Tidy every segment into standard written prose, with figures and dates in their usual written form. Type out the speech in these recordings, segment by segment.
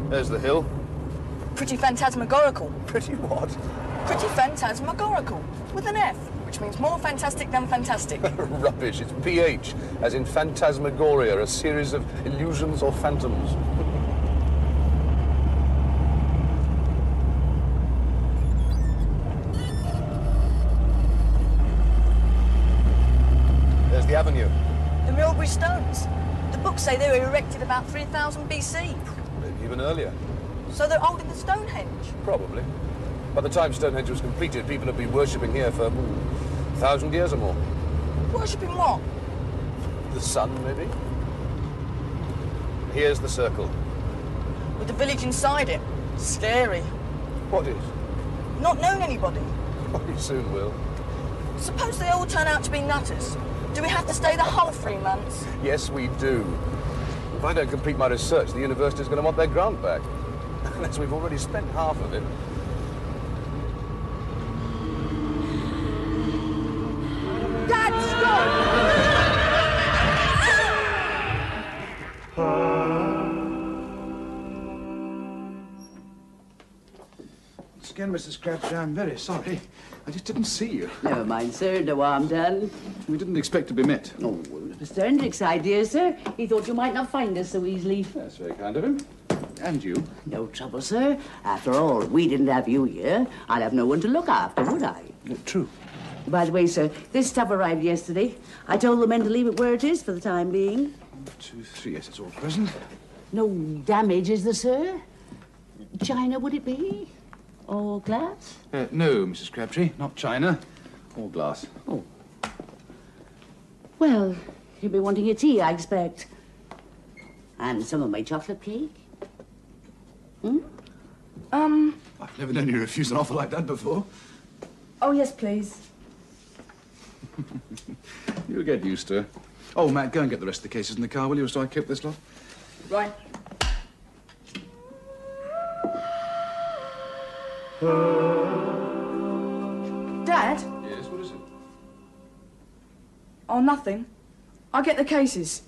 There's the hill. Pretty phantasmagorical. Pretty what? Pretty phantasmagorical. With an F, which means more fantastic than fantastic. Rubbish. It's PH, as in phantasmagoria, a series of illusions or phantoms. There's the avenue. The Milbury Stones. The books say they were erected about 3000 BC. Maybe even earlier. So they're older than Stonehenge? Probably. By the time Stonehenge was completed, people had been worshipping here for 1,000 years or more. Worshipping what? The sun, maybe? Here's the circle. With the village inside it. Scary. What is? Not known anybody. Oh, you soon will. Suppose they all turn out to be nutters. Do we have to stay the whole 3 months? Yes, we do. If I don't complete my research, the university's going to want their grant back. Unless we've already spent half of it. Dad, stop! Once again, Mrs. Crabtree, I'm very sorry. I just didn't see you. Never mind, sir. No harm done. We didn't expect to be met. Oh, it was Mr. Hendrick's idea, sir. He thought you might not find us so easily. That's very kind of him. And you. No trouble, sir. After all, if we didn't have you here, I'd have no one to look after, would I? True. By the way, sir, this stuff arrived yesterday. I told the men to leave it where it is for the time being. 1, 2, 3. Yes, it's all present. No damage, is there, sir? China, would it be? Or glass? No, Mrs. Crabtree, not china. All glass. Oh. Well, you'll be wanting your tea, I expect. And some of my chocolate cake. Hmm? I've never known you refuse an offer like that before. Oh, yes, please. You'll get used to it. Oh, Matt, go and get the rest of the cases in the car, will you, so I keep this lot? Right. Dad? Yes, what is it? Oh, nothing. I'll get the cases.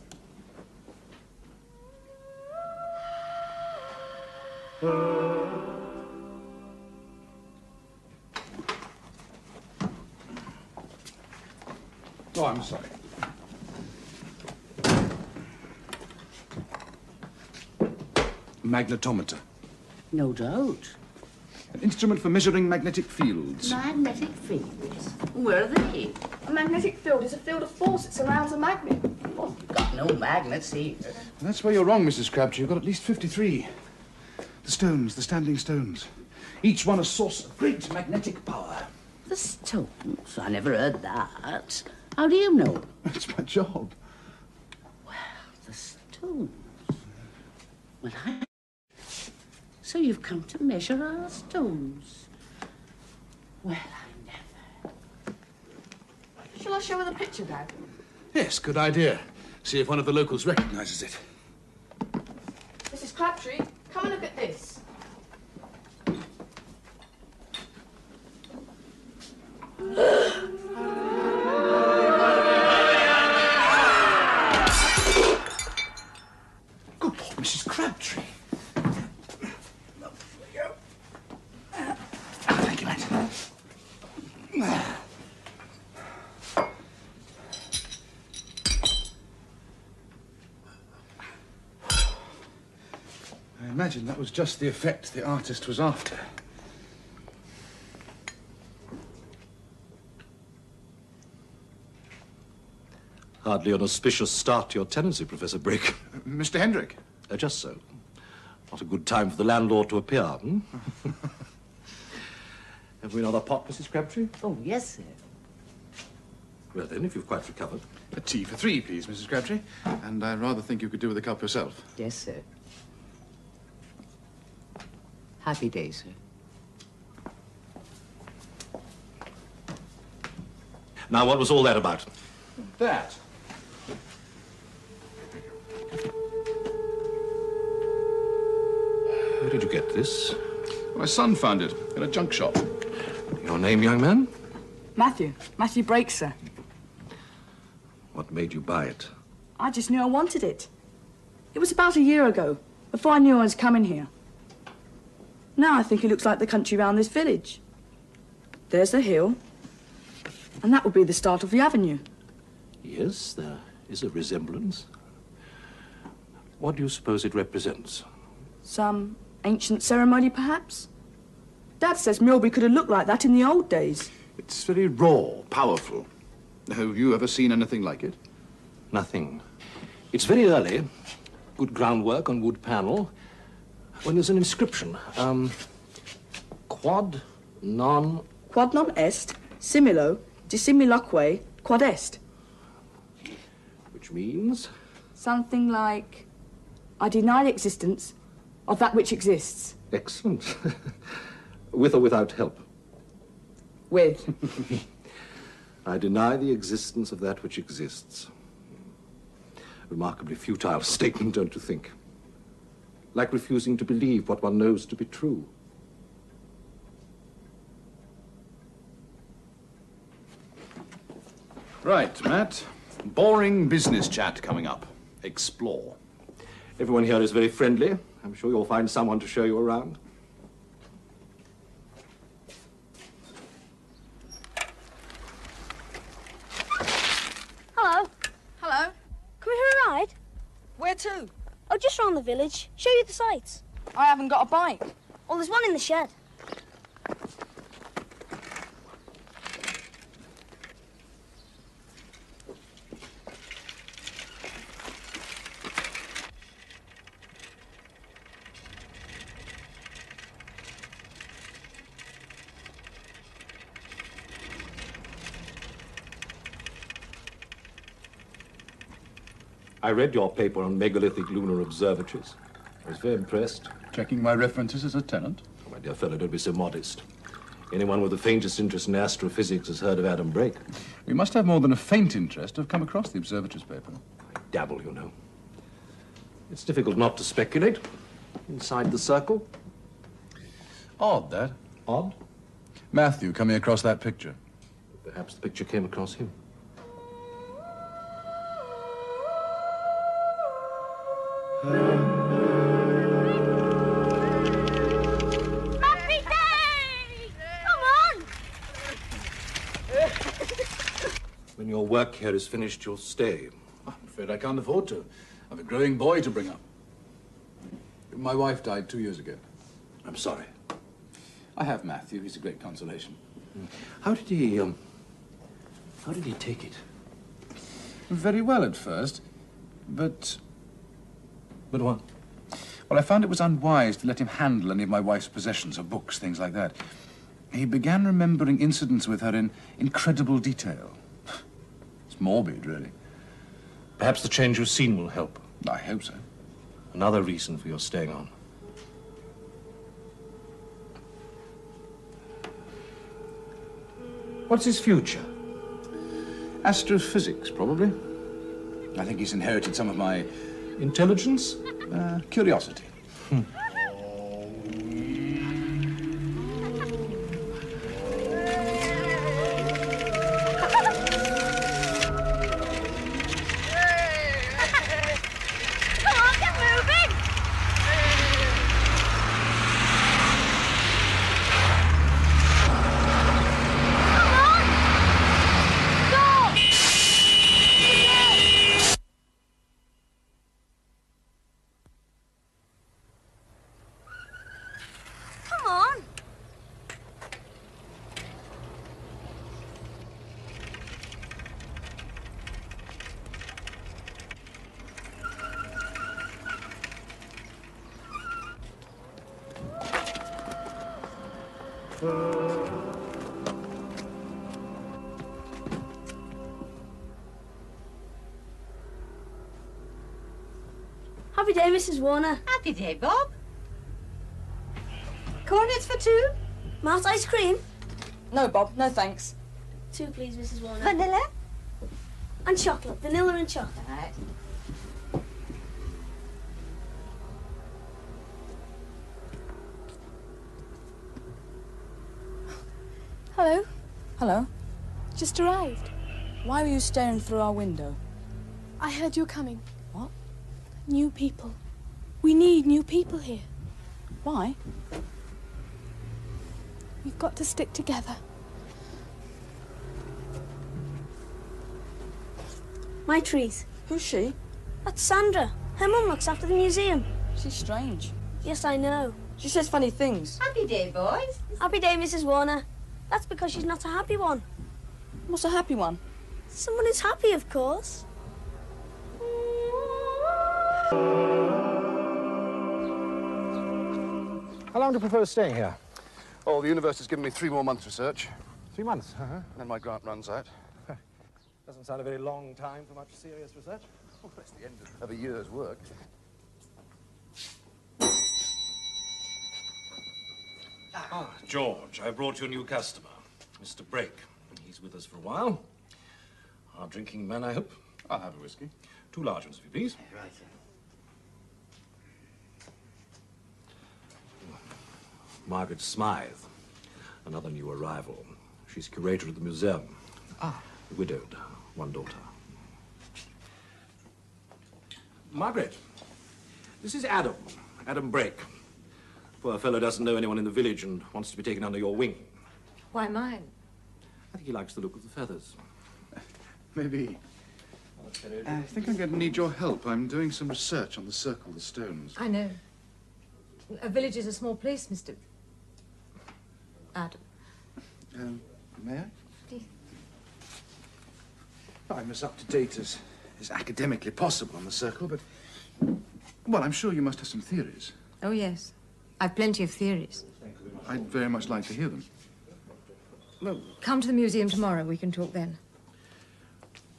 Oh, I'm sorry. Magnetometer. No doubt. An instrument for measuring magnetic fields. Magnetic fields? Where are they? A magnetic field is a field of force that surrounds a magnet. Oh, you've got no magnets here. That's where you're wrong, Mrs. Crabtree. You've got at least 53. The stones, the standing stones. Each one a source of great magnetic power. The stones? I never heard that. How do you know? That's my job. Well, the stones. Well, So you've come to measure our stones. Well, I never. Shall I show her the picture, Dad? Yes, good idea. See if one of the locals recognizes it. Mrs. Crabtree, come and look at this. Good Lord, Mrs. Crabtree. Thank you, Matt. I imagine that was just the effect the artist was after. Hardly an auspicious start to your tenancy, Professor Brick. Mr. Hendrick? Just so. Not a good time for the landlord to appear, hmm? Have we another pot, Mrs. Crabtree? Oh, yes, sir. Well, then, if you've quite recovered. A tea for three, please, Mrs. Crabtree. And I rather think you could do with a cup yourself. Yes, sir. Happy day, sir. Now, what was all that about? That. Where did you get this? My son found it in a junk shop. Your name, young man? Matthew. Matthew Brake, sir. What made you buy it? I just knew I wanted it. It was about a year ago, before I knew I was coming here. Now I think it looks like the country round this village. There's the hill, and that would be the start of the avenue. Yes, there is a resemblance. What do you suppose it represents? Some ancient ceremony, perhaps? Dad says Milby could have looked like that in the old days. It's very raw, powerful. Have you ever seen anything like it? Nothing. It's very early. Good groundwork on wood panel. When there's an inscription. Quod non est, similo, dissimiloque, quod est. which means? Something like, I deny the existence of that which exists. Excellent. With or without help? With. I deny the existence of that which exists. Remarkably futile statement, don't you think? Like refusing to believe what one knows to be true. Right, Matt. Boring business chat coming up. Explore. Everyone here is very friendly. I'm sure you'll find someone to show you around. Hello. Hello. Come here for a ride? Where to? Oh, just round the village. Show you the sights. I haven't got a bike. Oh, there's one in the shed. I read your paper on megalithic lunar observatories. I was very impressed. Checking my references as a tenant. Oh, my dear fellow, don't be so modest. Anyone with the faintest interest in astrophysics has heard of Adam Brake. We must have more than a faint interest to have come across the observatories paper. I dabble, you know. It's difficult not to speculate. Inside the circle. Odd, that. Odd. Matthew coming across that picture. Perhaps the picture came across him. Happy day! Come on! When your work here is finished, you'll stay. I'm afraid I can't afford to. I've a growing boy to bring up. My wife died 2 years ago. I'm sorry. I have Matthew. He's a great consolation. How did he take it? Very well at first, but... But what? Well, I found it was unwise to let him handle any of my wife's possessions, her books, things like that. He began remembering incidents with her in incredible detail. It's morbid, really. Perhaps the change of scene will help. I hope so. Another reason for your staying on. What's his future? Astrophysics, probably. I think he's inherited some of my Intelligence? curiosity. Come on, get moving! Come on! Go! Come on! Happy day, Mrs. Warner. Happy day, Bob. Cornets for two? Malt ice cream? No, Bob, no thanks. 2, please, Mrs. Warner. Vanilla? And chocolate. Vanilla and chocolate. Right. Hello. Hello. Just arrived. Why were you staring through our window? I heard you were coming. What? New people. We need new people here. Why? We've got to stick together. My trees. Who's she? That's Sandra. Her mum looks after the museum. She's strange. Yes, I know. She says funny things. Happy day, boys. Happy day, Mrs. Warner. That's because she's not a happy one. What's a happy one? Someone who's happy, of course. How long do you propose staying here? Oh, the university's given me 3 more months' research. 3 months, Then my grant runs out. Doesn't sound a very long time for much serious research. Oh, that's the end of a year's work. Ah, George, I brought you a new customer, Mr. Brake. He's with us for a while. Our drinking man, I hope. I'll have a whiskey. 2 large ones, if you please. Right, sir. Margaret Smythe, another new arrival. She's curator of the museum. Ah. Widowed, 1 daughter. Margaret, this is Adam Brake. Poor fellow doesn't know anyone in the village and wants to be taken under your wing. Why mine? I think he likes the look of the feathers. Maybe. I think I'm going to need your help. I'm doing some research on the circle, the stones. I know. A village is a small place, Mr. Adam. May I? I'm as up to date as academically possible on the circle, but... Well, I'm sure you must have some theories. Oh, yes. I've plenty of theories. I'd very much like to hear them. Well, come to the museum tomorrow. We can talk then.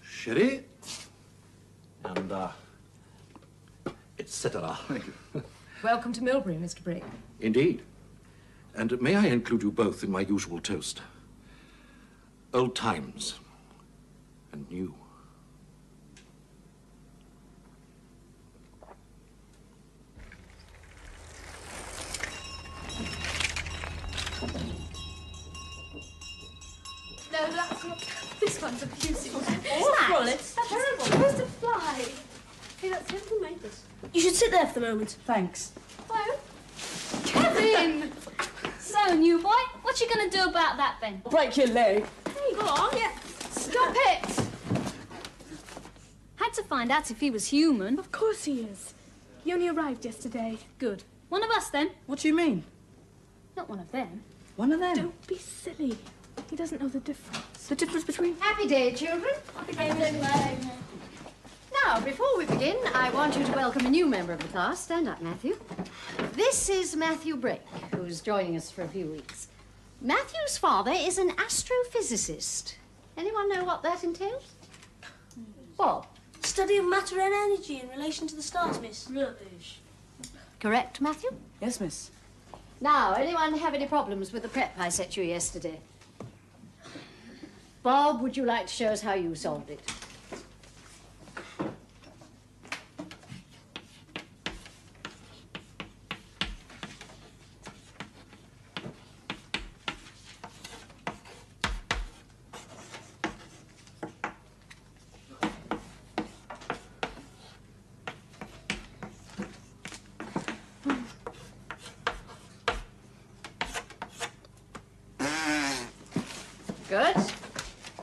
Sherry. And, etc. Thank you. Welcome to Milbury, Mr. Brake. Indeed. And may I include you both in my usual toast? Old times and new. No, that's not... This one's abusive. Well, it's terrible. It's supposed to fly. Hey, that's him who made this. You should sit there for the moment. Thanks. Hello? Kevin! So, new boy, what you going to do about that, then? Break your leg. Hey, go on. Yeah. Stop it! Had to find out if he was human. Of course he is. He only arrived yesterday. Good. One of us, then. What do you mean? Not one of them. One of them? Don't be silly. He doesn't know the difference. The difference between... Happy day, children. Now, before we begin, I want you to welcome a new member of the class. Stand up, Matthew. This is Matthew Brake, who's joining us for a few weeks. Matthew's father is an astrophysicist. Anyone know what that entails? Bob? Study of matter and energy in relation to the stars, miss. Rubbish. Correct, Matthew? Yes, miss. Now, anyone have any problems with the prep I set you yesterday? Bob, would you like to show us how you solved it? Good.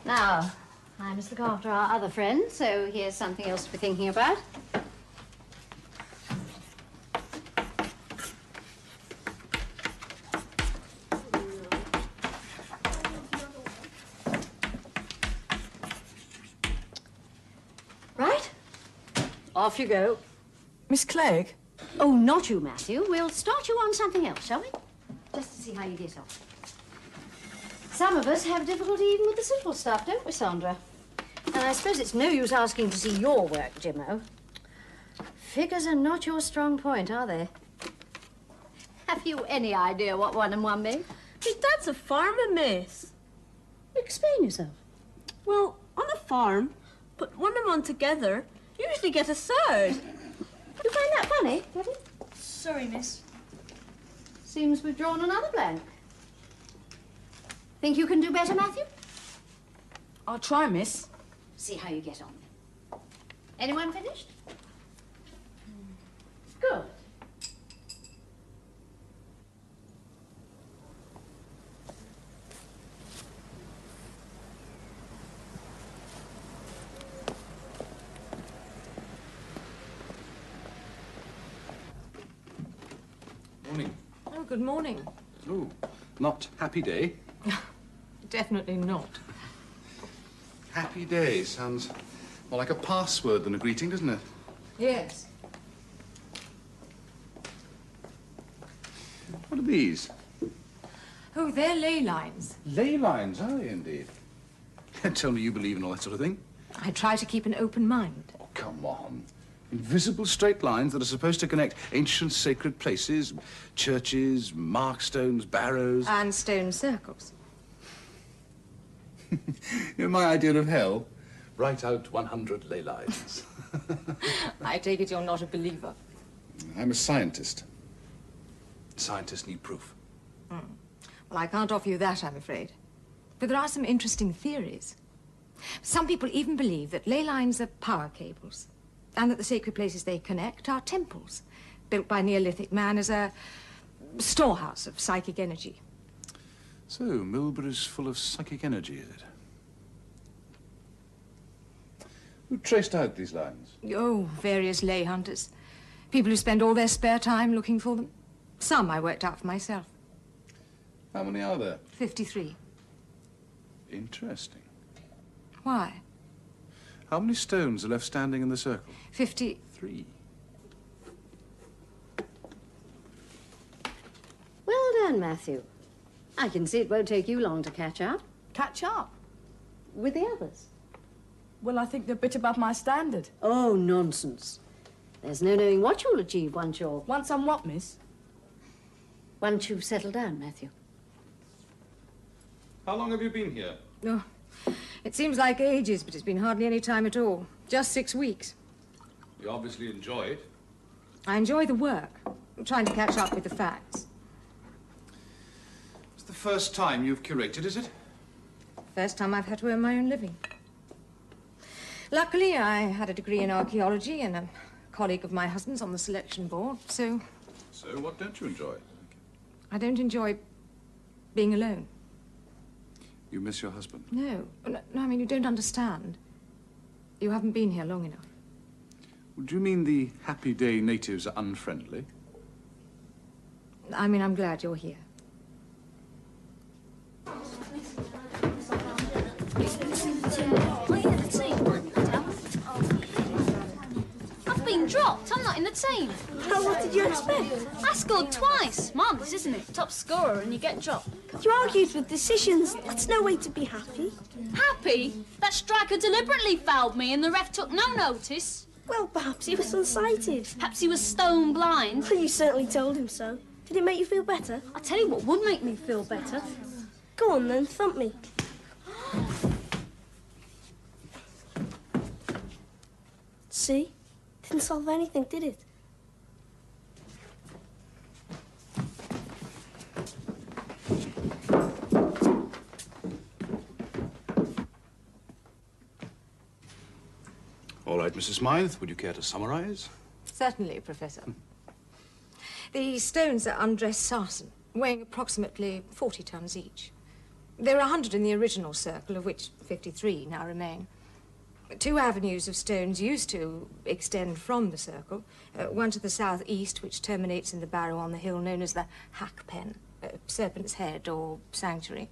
Now, I must look after our other friend, so here's something else to be thinking about. Right? Off you go. Miss Clegg? Oh, not you, Matthew. We'll start you on something else, shall we? Just to see how you get on. Some of us have difficulty even with the simple stuff, don't we, Sandra? And I suppose it's no use asking to see your work, Jimmo. Figures are not your strong point, are they? Have you any idea what 1 and 1 make? His dad's a farmer, miss. Explain yourself. Well, on a farm, put 1 and 1 together, you usually get a third. You find that funny, Debbie? Sorry, miss. Seems we've drawn another blank. Think you can do better, Matthew? I'll try, miss. See how you get on. Anyone finished? Good. Morning. Oh, good morning. Oh, not happy day. Definitely not. Happy day sounds more like a password than a greeting, doesn't it? Yes. What are these? Oh, they're ley lines. Ley lines, are they indeed? Tell me you believe in all that sort of thing. I try to keep an open mind. Oh, come on. Invisible straight lines that are supposed to connect ancient sacred places, churches, markstones, barrows. And stone circles. You know, my idea of hell? Write out 100 ley lines. I take it you're not a believer. I'm a scientist. Scientists need proof. Well, I can't offer you that, I'm afraid. But there are some interesting theories. Some people even believe that ley lines are power cables, and that the sacred places they connect are temples, built by Neolithic man as a storehouse of psychic energy. So, Milbury's full of psychic energy, is it? Who traced out these lines? Oh, various lay hunters. People who spend all their spare time looking for them. Some I worked out for myself. How many are there? 53. Interesting. Why? How many stones are left standing in the circle? 53. Well done, Matthew. I can see it won't take you long to catch up. Catch up? With the others? Well, I think they're a bit above my standard. Oh, nonsense. There's no knowing what you'll achieve once I'm what, miss? Once you've settled down, Matthew. How long have you been here? Oh, it seems like ages, but it's been hardly any time at all. Just 6 weeks. You obviously enjoy it. I enjoy the work. I'm trying to catch up with the facts. It's the first time you've curated, is it? First time I've had to earn my own living. Luckily, I had a degree in archaeology and a colleague of my husband's on the selection board, so... So, what don't you enjoy? I don't enjoy being alone. You miss your husband? No, I mean, you don't understand. You haven't been here long enough. Would you mean the Happy Day natives are unfriendly? I mean, I'm glad you're here. I've been dropped. I'm not in the team. What did you expect? I scored twice. Marvellous, isn't it? Top scorer and you get dropped. You argued with decisions. That's no way to be happy. Happy? That striker deliberately fouled me and the ref took no notice. Well, perhaps he was unsighted. Perhaps he was stone blind. Well, you certainly told him so. Did it make you feel better? I'll tell you what would make me feel better. Go on then, thump me. See? Didn't solve anything, did it? All right, Mrs. Smythe, would you care to summarize? Certainly, Professor. The stones are undressed sarsen, weighing approximately 40 tons each. There are 100 in the original circle, of which 53 now remain. 2 avenues of stones used to extend from the circle, one to the southeast, which terminates in the barrow on the hill known as the Hack Pen, Serpent's Head or Sanctuary,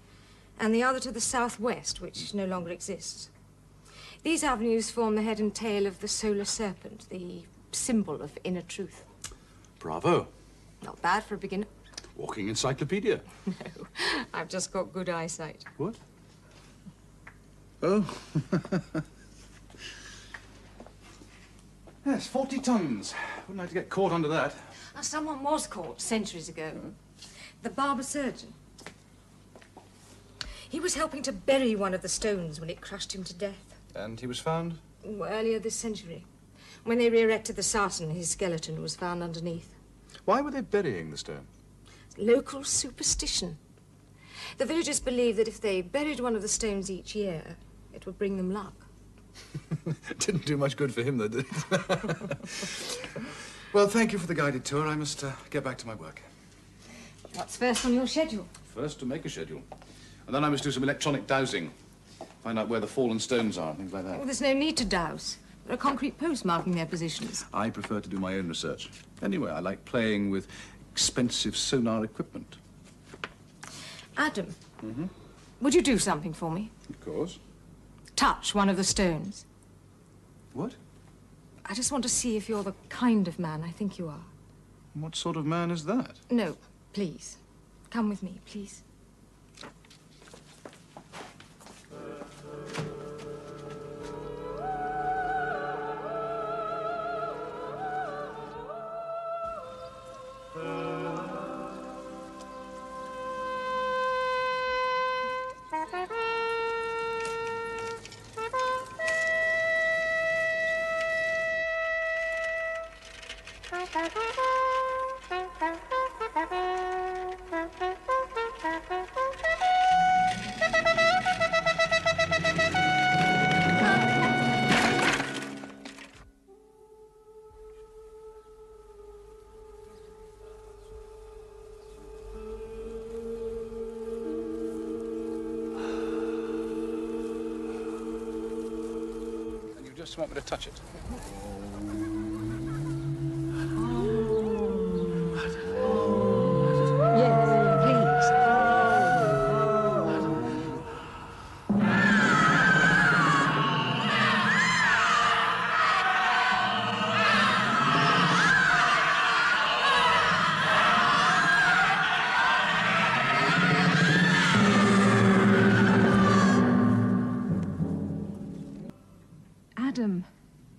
and the other to the southwest, which no longer exists. These avenues form the head and tail of the solar serpent, the symbol of inner truth. Bravo. Not bad for a beginner. Walking encyclopedia. No, I've just got good eyesight. What? Oh. Yes, 40 tons. Wouldn't like to get caught under that. Someone was caught centuries ago. The barber surgeon. He was helping to bury one of the stones when it crushed him to death. And he was found? Earlier this century. When they re-erected the sarsen, his skeleton was found underneath. Why were they burying the stone? Local superstition. The villagers believed that if they buried one of the stones each year, it would bring them luck. Didn't do much good for him, though, did it? Well, thank you for the guided tour. I must get back to my work. What's first on your schedule? First, to make a schedule. And then I must do some electronic dowsing. Find out where the fallen stones are, things like that. Well, there's no need to douse. There are concrete posts marking their positions. I prefer to do my own research. Anyway, I like playing with expensive sonar equipment. Adam, would you do something for me? Of course. Touch one of the stones. What? I just want to see if you're the kind of man I think you are. What sort of man is that? No, please. Come with me, please. Just want me to touch it.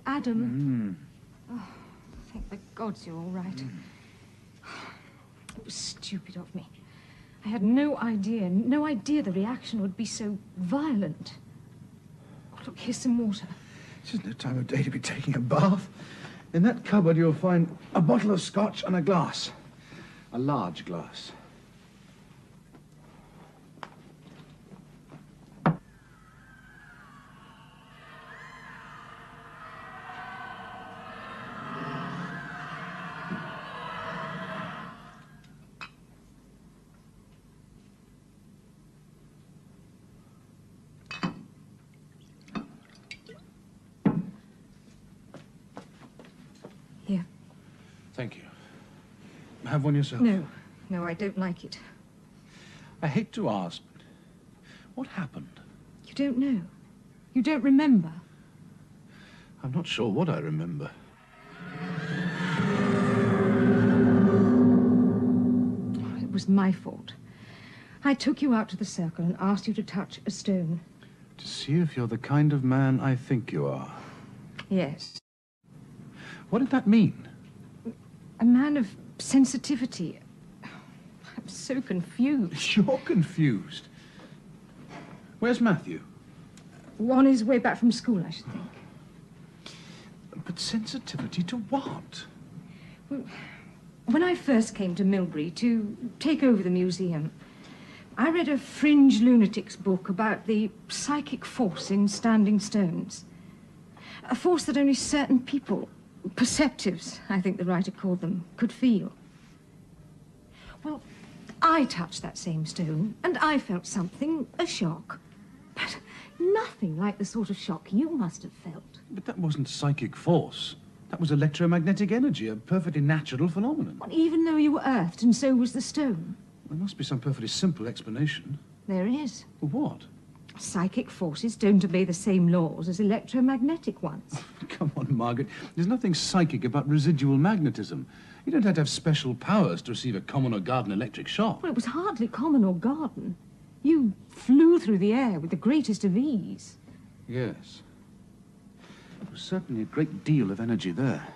Adam. Oh, thank the gods you're all right. It was stupid of me. I had no idea the reaction would be so violent. Oh, look, here's some water. This isn't the time of day to be taking a bath. In that cupboard you'll find a bottle of scotch and a glass. A large glass. Here. Thank you. Have one yourself. No, I don't like it. I hate to ask, but what happened? You don't know? You don't remember? I'm not sure what I remember. It was my fault. I took you out to the circle and asked you to touch a stone. To see if you're the kind of man I think you are. Yes. What did that mean? A man of sensitivity. I'm so confused. You're confused. Where's Matthew? On his way back from school, I should think. But sensitivity to what? Well, when I first came to Milbury to take over the museum, I read a fringe lunatic's book about the psychic force in standing stones. A force that only certain people, perceptives, I think the writer called them, could feel. Well, I touched that same stone, and I felt something, a shock. But nothing like the sort of shock you must have felt. But that wasn't psychic force. That was electromagnetic energy, a perfectly natural phenomenon. Well, even though you were earthed, and so was the stone. There must be some perfectly simple explanation. There is. Well, what? Psychic forces don't obey the same laws as electromagnetic ones. Come on, Margaret. There's nothing psychic about residual magnetism. You don't have to have special powers to receive a common or garden electric shock. Well, it was hardly common or garden. You flew through the air with the greatest of ease. Yes. There was certainly a great deal of energy there.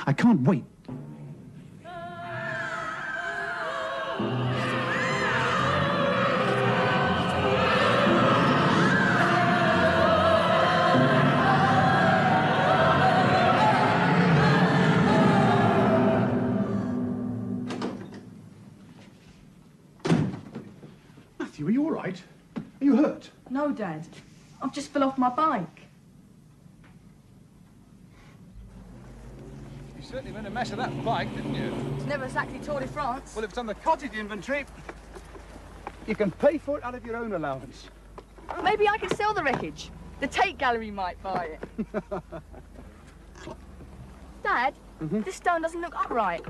I can't wait. Matthew, are you all right? Are you hurt? No, Dad. I've just fell off my bike. You certainly made a mess of that bike, didn't you? It's never exactly Tour de France. Well, if it's on the cottage inventory, you can pay for it out of your own allowance. Maybe I can sell the wreckage. The Tate Gallery might buy it. Dad, this stone doesn't look upright.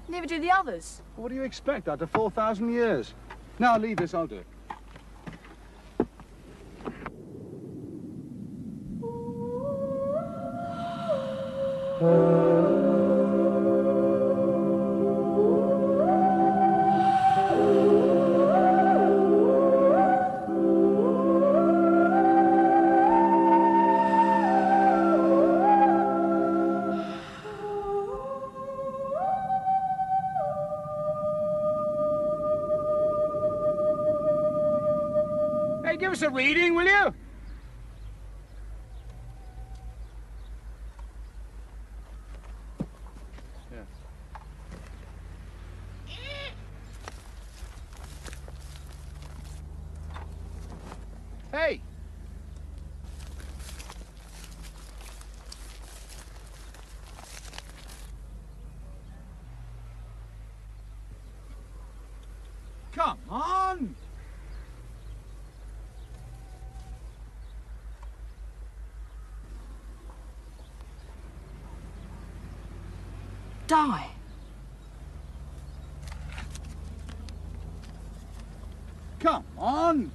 Neither do the others. What do you expect after 4,000 years? Now, leave this, I'll do it. Hey, give us a reading, will you? Hey! Come on! Die. Come on!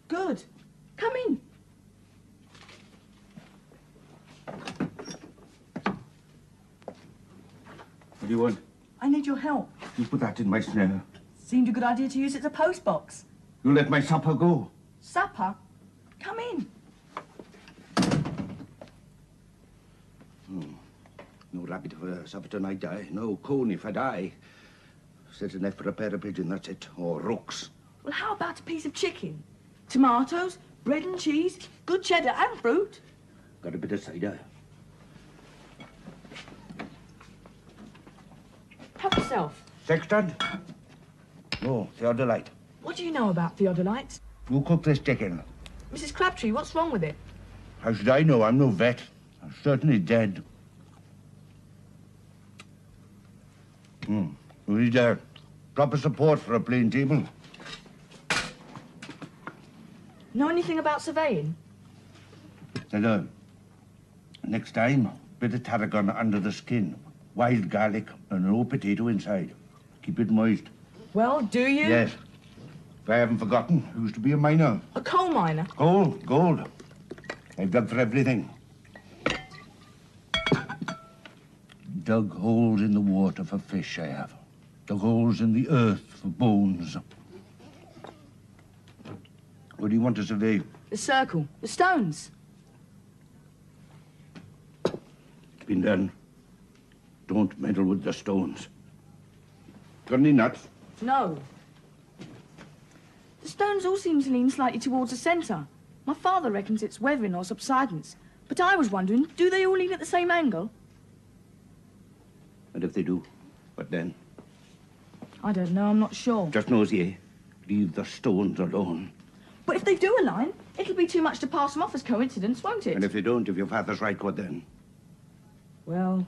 Good. Come in. What do you want? I need your help. You put that in my snare. Seemed a good idea to use it as a post box. You let my supper go. Supper? Come in. No rabbit for supper tonight, no coon if I die. Set enough for a pair of pigeon, that's it. Or rooks. Well, how about a piece of chicken? Tomatoes, bread and cheese, good cheddar and fruit. Got a bit of cider. Help yourself. Sexton? No, Theodolite. What do you know about theodolites? You cook this chicken. Mrs. Crabtree, what's wrong with it? How should I know? I'm no vet. I'm certainly dead. You need proper support for a plain table. Know anything about surveying? Then, next time, bit of tarragon under the skin, wild garlic, and an old potato inside. Keep it moist. Well, do you? Yes. If I haven't forgotten, I used to be a miner. A coal miner? Gold. I've dug for everything. Dug holes in the water for fish, I have. Dug holes in the earth for bones. What do you want to survey? The circle. The stones. It's been done. Don't meddle with the stones. Got any nuts? No. The stones all seem to lean slightly towards the centre. My father reckons it's weathering or subsidence. But I was wondering, do they all lean at the same angle? And if they do, what then? I don't know, I'm not sure. Just knows ye. Leave the stones alone. But if they do align, It'll be too much to pass them off as coincidence, won't it? And if they don't, if your father's right, what then? Well,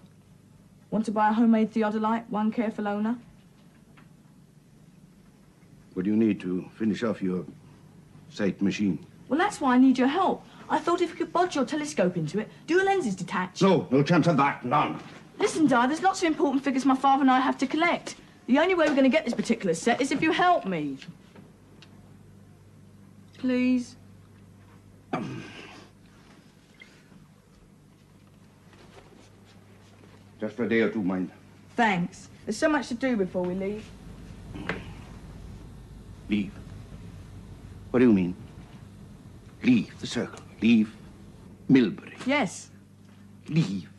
want to buy a homemade theodolite, one careful owner? What do you need to finish off your sight machine? Well, that's why I need your help. I thought if you could bodge your telescope into it, do your lenses detach? No chance of that, none. Listen, Di, there's lots of important figures my father and I have to collect. The only way we're going to get this particular set is if you help me. Please? Just for a day or two, mind. Thanks. There's so much to do before we leave. Leave? What do you mean? Leave the circle. Leave Milbury. Yes. Leave.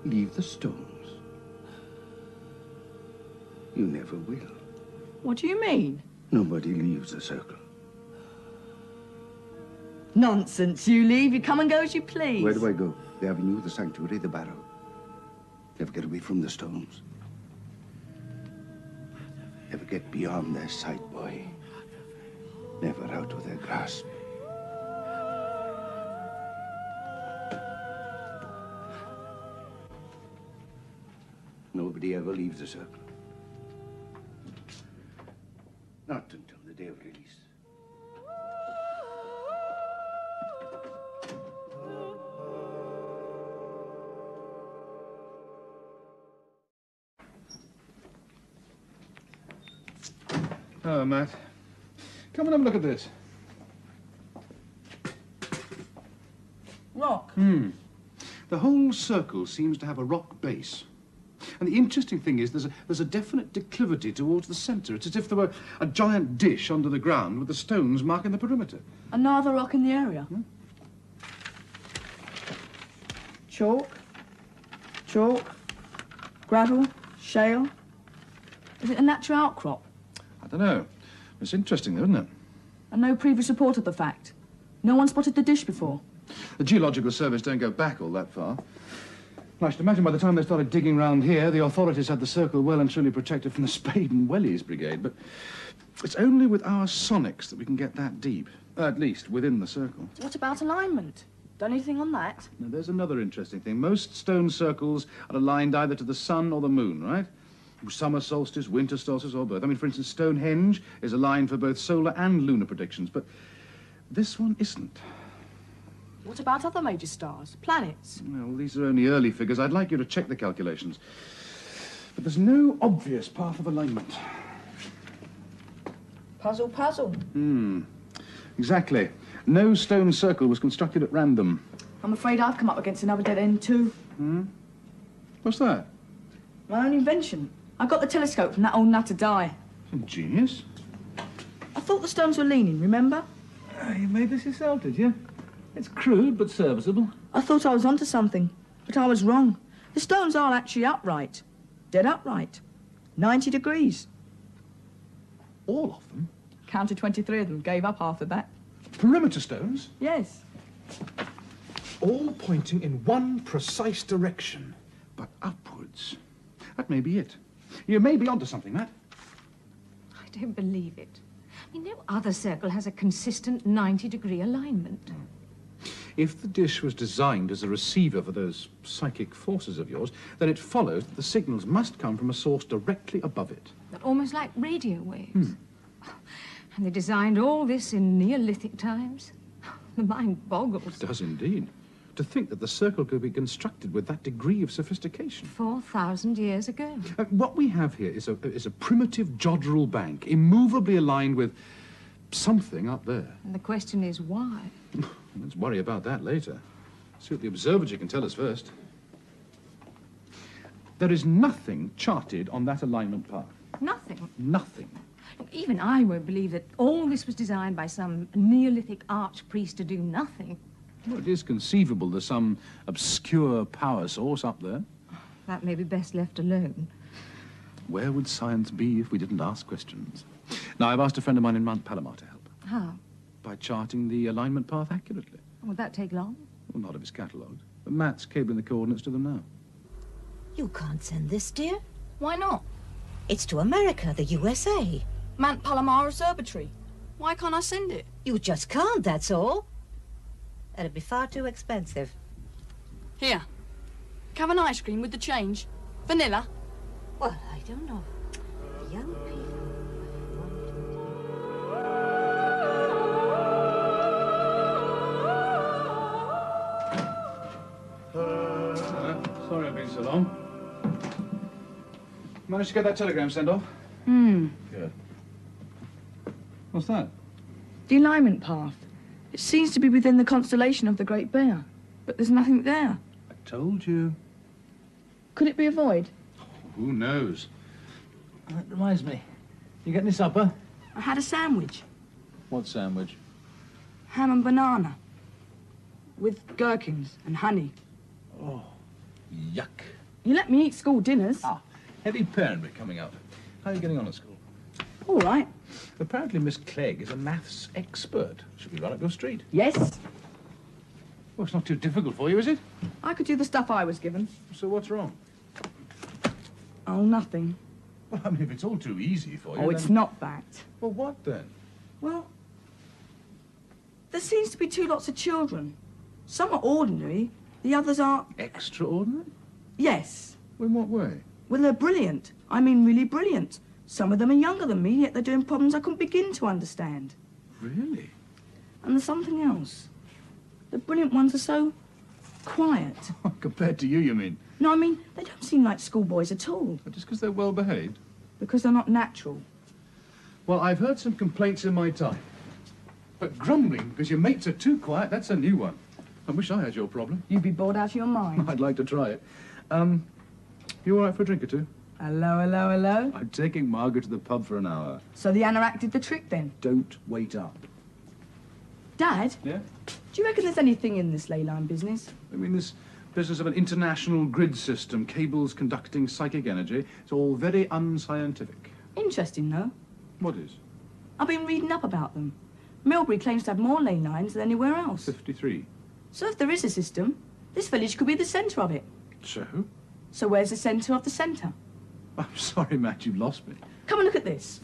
Leave the stones. You never will. What do you mean? Nobody leaves the circle. Nonsense. You leave, you come and go as you please. Where do I go? The avenue, the sanctuary, the barrow. Never get away from the stones. Never get beyond their sight, boy. Never out of their grasp. Nobody ever leaves the circle. Not until the day of release. Oh, Matt. Come and have a look at this. Rock? The whole circle seems to have a rock base. And the interesting thing is there's a definite declivity towards the centre. It's as if there were a giant dish under the ground with the stones marking the perimeter. Another rock in the area? Chalk? Chalk? Gravel? Shale? Is it a natural outcrop? I don't know. It's interesting, though, isn't it? And no previous report of the fact? No one spotted the dish before? The Geological Service don't go back all that far. I should imagine by the time they started digging round here, the authorities had the circle well and truly protected from the Spade and Wellies Brigade. But it's only with our sonics that we can get that deep, at least within the circle. What about alignment? Done anything on that? Now, there's another interesting thing. Most stone circles are aligned either to the sun or the moon, right? Summer solstice, winter solstice, or both. I mean, for instance, Stonehenge is aligned for both solar and lunar predictions, but this one isn't. What about other major stars? Planets? Well, these are only early figures. I'd like you to check the calculations. But there's no obvious path of alignment. Puzzle, puzzle. Exactly. No stone circle was constructed at random. I'm afraid I've come up against another dead end, too. What's that? My own invention. I got the telescope from that old nutter Di. Genius. I thought the stones were leaning, remember? You made this yourself, did you? It's crude, but serviceable. I thought I was onto something, but I was wrong. The stones are actually upright. Dead upright. 90 degrees. All of them? Counted 23 of them, gave up after that. Perimeter stones? Yes. All pointing in one precise direction, but upwards. That may be it. You may be onto something, Matt. I don't believe it. I mean, no other circle has a consistent 90-degree alignment. If the dish was designed as a receiver for those psychic forces of yours, then it follows that the signals must come from a source directly above it. But almost like radio waves. And they designed all this in Neolithic times. The mind boggles. It does indeed. To think that the circle could be constructed with that degree of sophistication. 4,000 years ago. What we have here is a primitive jodrell bank, immovably aligned with something up there. And the question is why? Let's worry about that later. See what the observatory can tell us first. There is nothing charted on that alignment path. Nothing. Nothing. Even I won't believe that all this was designed by some Neolithic archpriest to do nothing. Well, it is conceivable there's some obscure power source up there. That may be best left alone. Where would science be if we didn't ask questions? Now, I've asked a friend of mine in Mount Palomar to help. How? By charting the alignment path accurately. Would that take long? Well, not of his catalogue. But Matt's cabling the coordinates to them now. You can't send this, dear. Why not? It's to America, the USA. Mount Palomar Observatory. Why can't I send it? You just can't, that's all. That'd be far too expensive. Here. Have an ice cream with the change. Vanilla. Well, I don't know. Young people. Sorry I've been so long. Managed to get that telegram sent off? Good. What's that? The alignment path. It seems to be within the constellation of the Great Bear, but there's nothing there. I told you. Could it be a void? Who knows? That reminds me. You get any supper? I had a sandwich. What sandwich? Ham and banana. With gherkins and honey. Oh, yuck. You let me eat school dinners. Heavy parent bit coming up. How are you getting on at school? All right. Apparently Miss Clegg is a maths expert. Should be right up your street. Yes. Well, it's not too difficult for you, is it? I could do the stuff I was given. So what's wrong? Oh, nothing. Well, I mean, if it's all too easy for you, Oh, then... it's not that. Well, what then? Well, there seems to be two lots of children. Some are ordinary, the others are... Extraordinary? Yes. In what way? Well, they're brilliant. I mean, really brilliant. Some of them are younger than me, yet they're doing problems I couldn't begin to understand. Really? And there's something else. The brilliant ones are so quiet. Compared to you mean? No, I mean, they don't seem like schoolboys at all. Just because they're well behaved? Because they're not natural. Well, I've heard some complaints in my time. But grumbling because your mates are too quiet, that's a new one. I wish I had your problem. You'd be bored out of your mind. I'd like to try it. You all right for a drink or two? Hello, hello, hello. I'm taking Margaret to the pub for an hour. So the anorak did the trick then? Don't wait up. Dad? Yeah? Do you reckon there's anything in this ley line business? I mean, this business of an international grid system, cables conducting psychic energy, it's all very unscientific. Interesting, though. What is? I've been reading up about them. Milbury claims to have more ley lines than anywhere else. 53. So if there is a system, this village could be the centre of it. So? So where's the centre of the centre? I'm sorry, Matt, you've lost me. Come and look at this.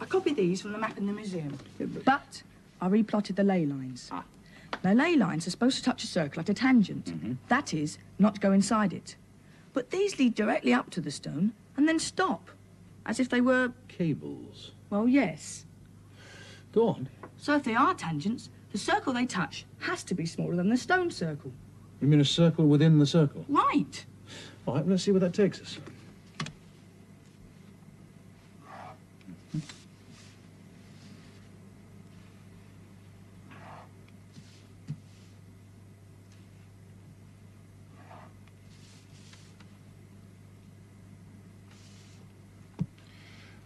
I copied these from the map in the museum. But I replotted the ley lines. Now, ley lines are supposed to touch a circle at a tangent. That is, not go inside it. But these lead directly up to the stone and then stop, as if they were... Cables? Well, yes. Go on. So if they are tangents, the circle they touch has to be smaller than the stone circle. You mean a circle within the circle? Right. All right, let's see where that takes us.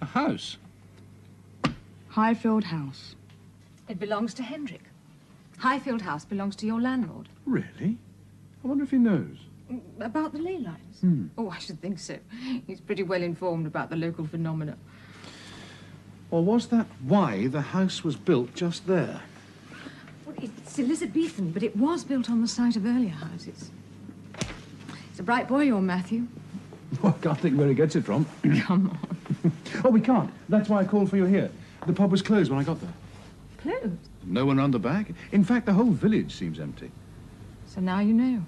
A house? Highfield House. It belongs to Hendrik. Highfield House belongs to your landlord. Really? I wonder if he knows. About the ley lines? Oh, I should think so. He's pretty well informed about the local phenomena. Or was that why the house was built just there? Well, it's Elizabethan, but it was built on the site of earlier houses. It's a bright boy, your Matthew. Well, I can't think where he gets it from. Come on. Oh, we can't. That's why I called for you here. The pub was closed when I got there. Closed? No one round the back. In fact, the whole village seems empty. So now you know.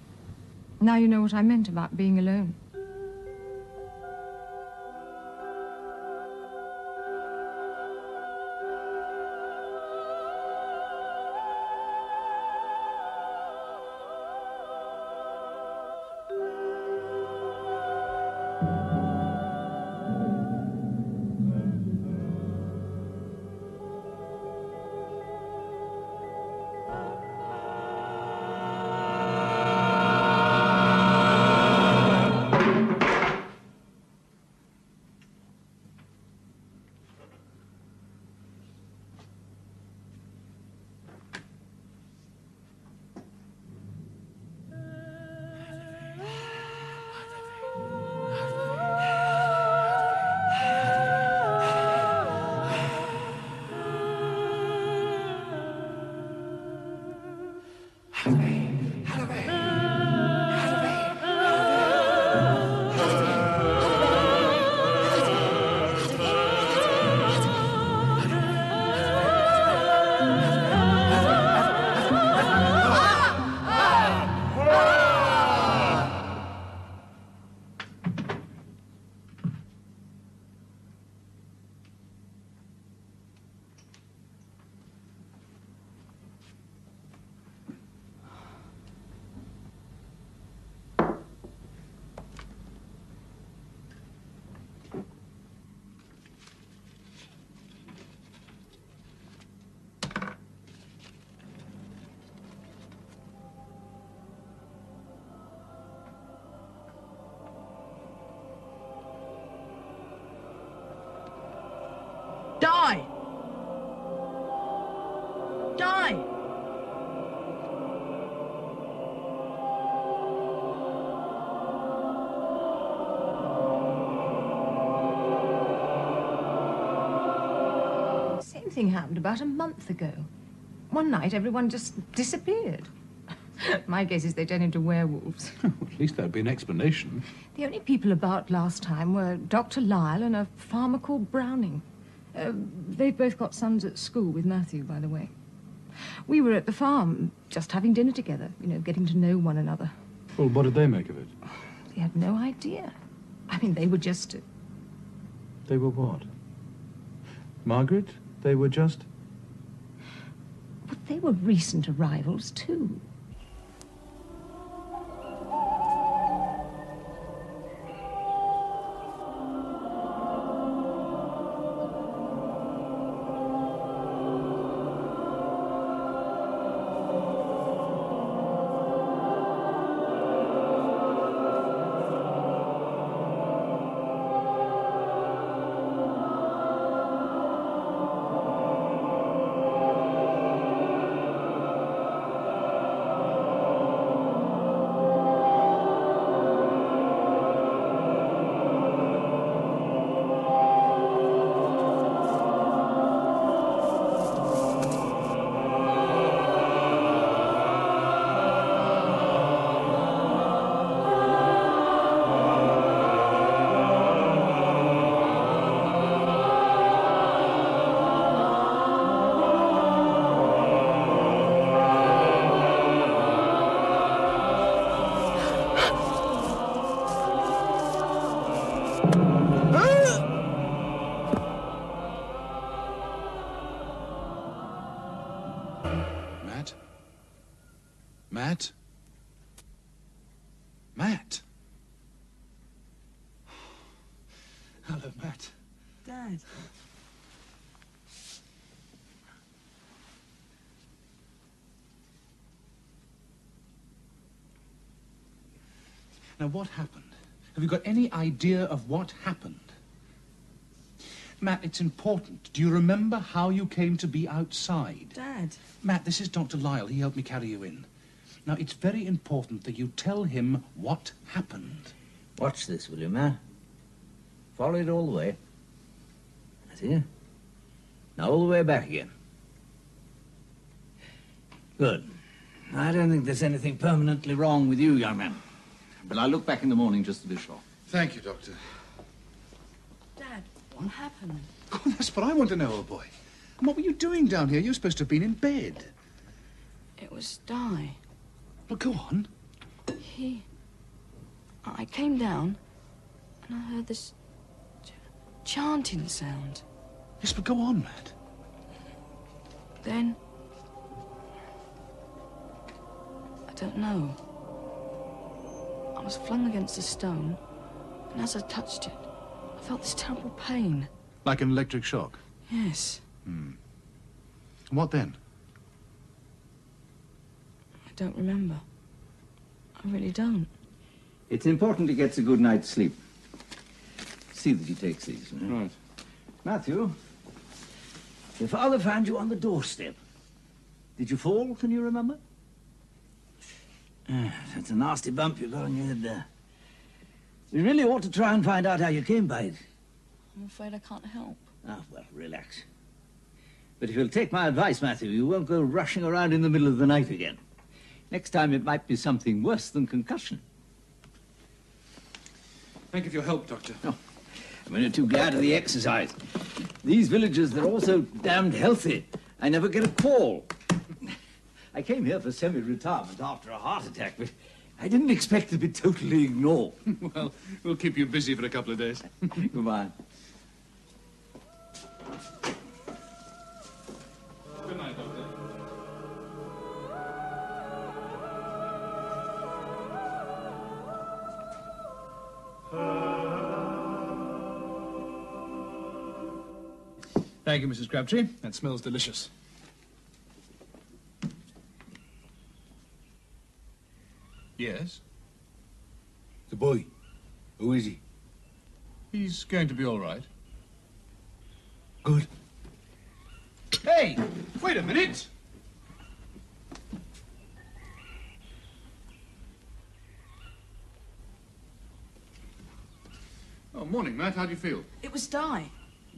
Now you know what I meant about being alone. thing happened about a month ago. One night, everyone just disappeared. My guess is they turned into werewolves. At least there'd be an explanation. The only people about last time were Dr. Lyle and a farmer called Browning. They've both got sons at school with Matthew, by the way. We were at the farm, just having dinner together, you know, getting to know one another. Well, what did they make of it? They had no idea. I mean, they were just... They were what? Margaret? They were just... But they were recent arrivals, too. Matt? Matt? Hello, Matt. Dad. Now, what happened? Have you got any idea of what happened? Matt, it's important. Do you remember how you came to be outside? Dad. Matt, this is Dr. Lyle. He helped me carry you in. Now, it's very important that you tell him what happened. Watch this, will you, Ma? Follow it all the way. That's it. Now all the way back again. Good. I don't think there's anything permanently wrong with you, young man. But I'll look back in the morning just to be sure. Thank you, Doctor. Dad, what happened? Oh, that's what I want to know, old boy. And what were you doing down here? You're supposed to have been in bed. It was Di. Well, go on. I came down and I heard this chanting sound. Yes, but go on, Matt. Then... I don't know. I was flung against a stone, and as I touched it, I felt this terrible pain. Like an electric shock? Yes. And what then? I don't remember. I really don't. It's important he gets a good night's sleep. See that he takes these. Right. Matthew, your father found you on the doorstep. Did you fall, can you remember? That's a nasty bump you got on your head there. You really ought to try and find out how you came by it. I'm afraid I can't help. Ah, well, relax. But if you'll take my advice, Matthew, you won't go rushing around in the middle of the night again. Next time it might be something worse than concussion. Thank you for your help, Doctor. Oh, I'm only too glad of the exercise. These villagers, they're all so damned healthy. I never get a call. I came here for semi-retirement after a heart attack, but I didn't expect to be totally ignored. Well, we'll keep you busy for a couple of days. Goodbye. Good night, Doctor. Thank you, Mrs. Crabtree. That smells delicious. Yes? The boy. Who is he? He's going to be all right. Good. Hey! Wait a minute! Oh, morning, Matt. How do you feel? It was Di.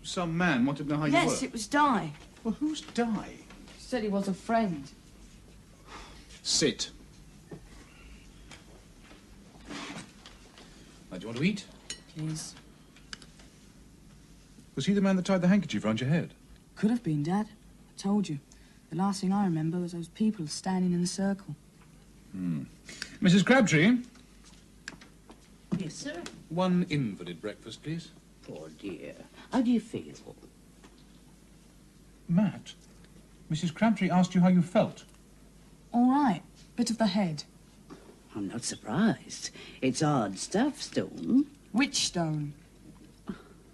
Some man wanted to know how you were. Yes, it was Di. Well, who's Di? She said he was a friend. Sit. Now, do you want to eat? Please. Was he the man that tied the handkerchief round your head? Could have been, Dad. I told you. The last thing I remember was those people standing in the circle. Mrs. Crabtree, Yes, sir. one invalid breakfast, please. Poor dear. How do you feel? Matt, Mrs. Crabtree asked you how you felt. All right. Bit of the head. I'm not surprised. It's odd stuff, Stone. Which stone?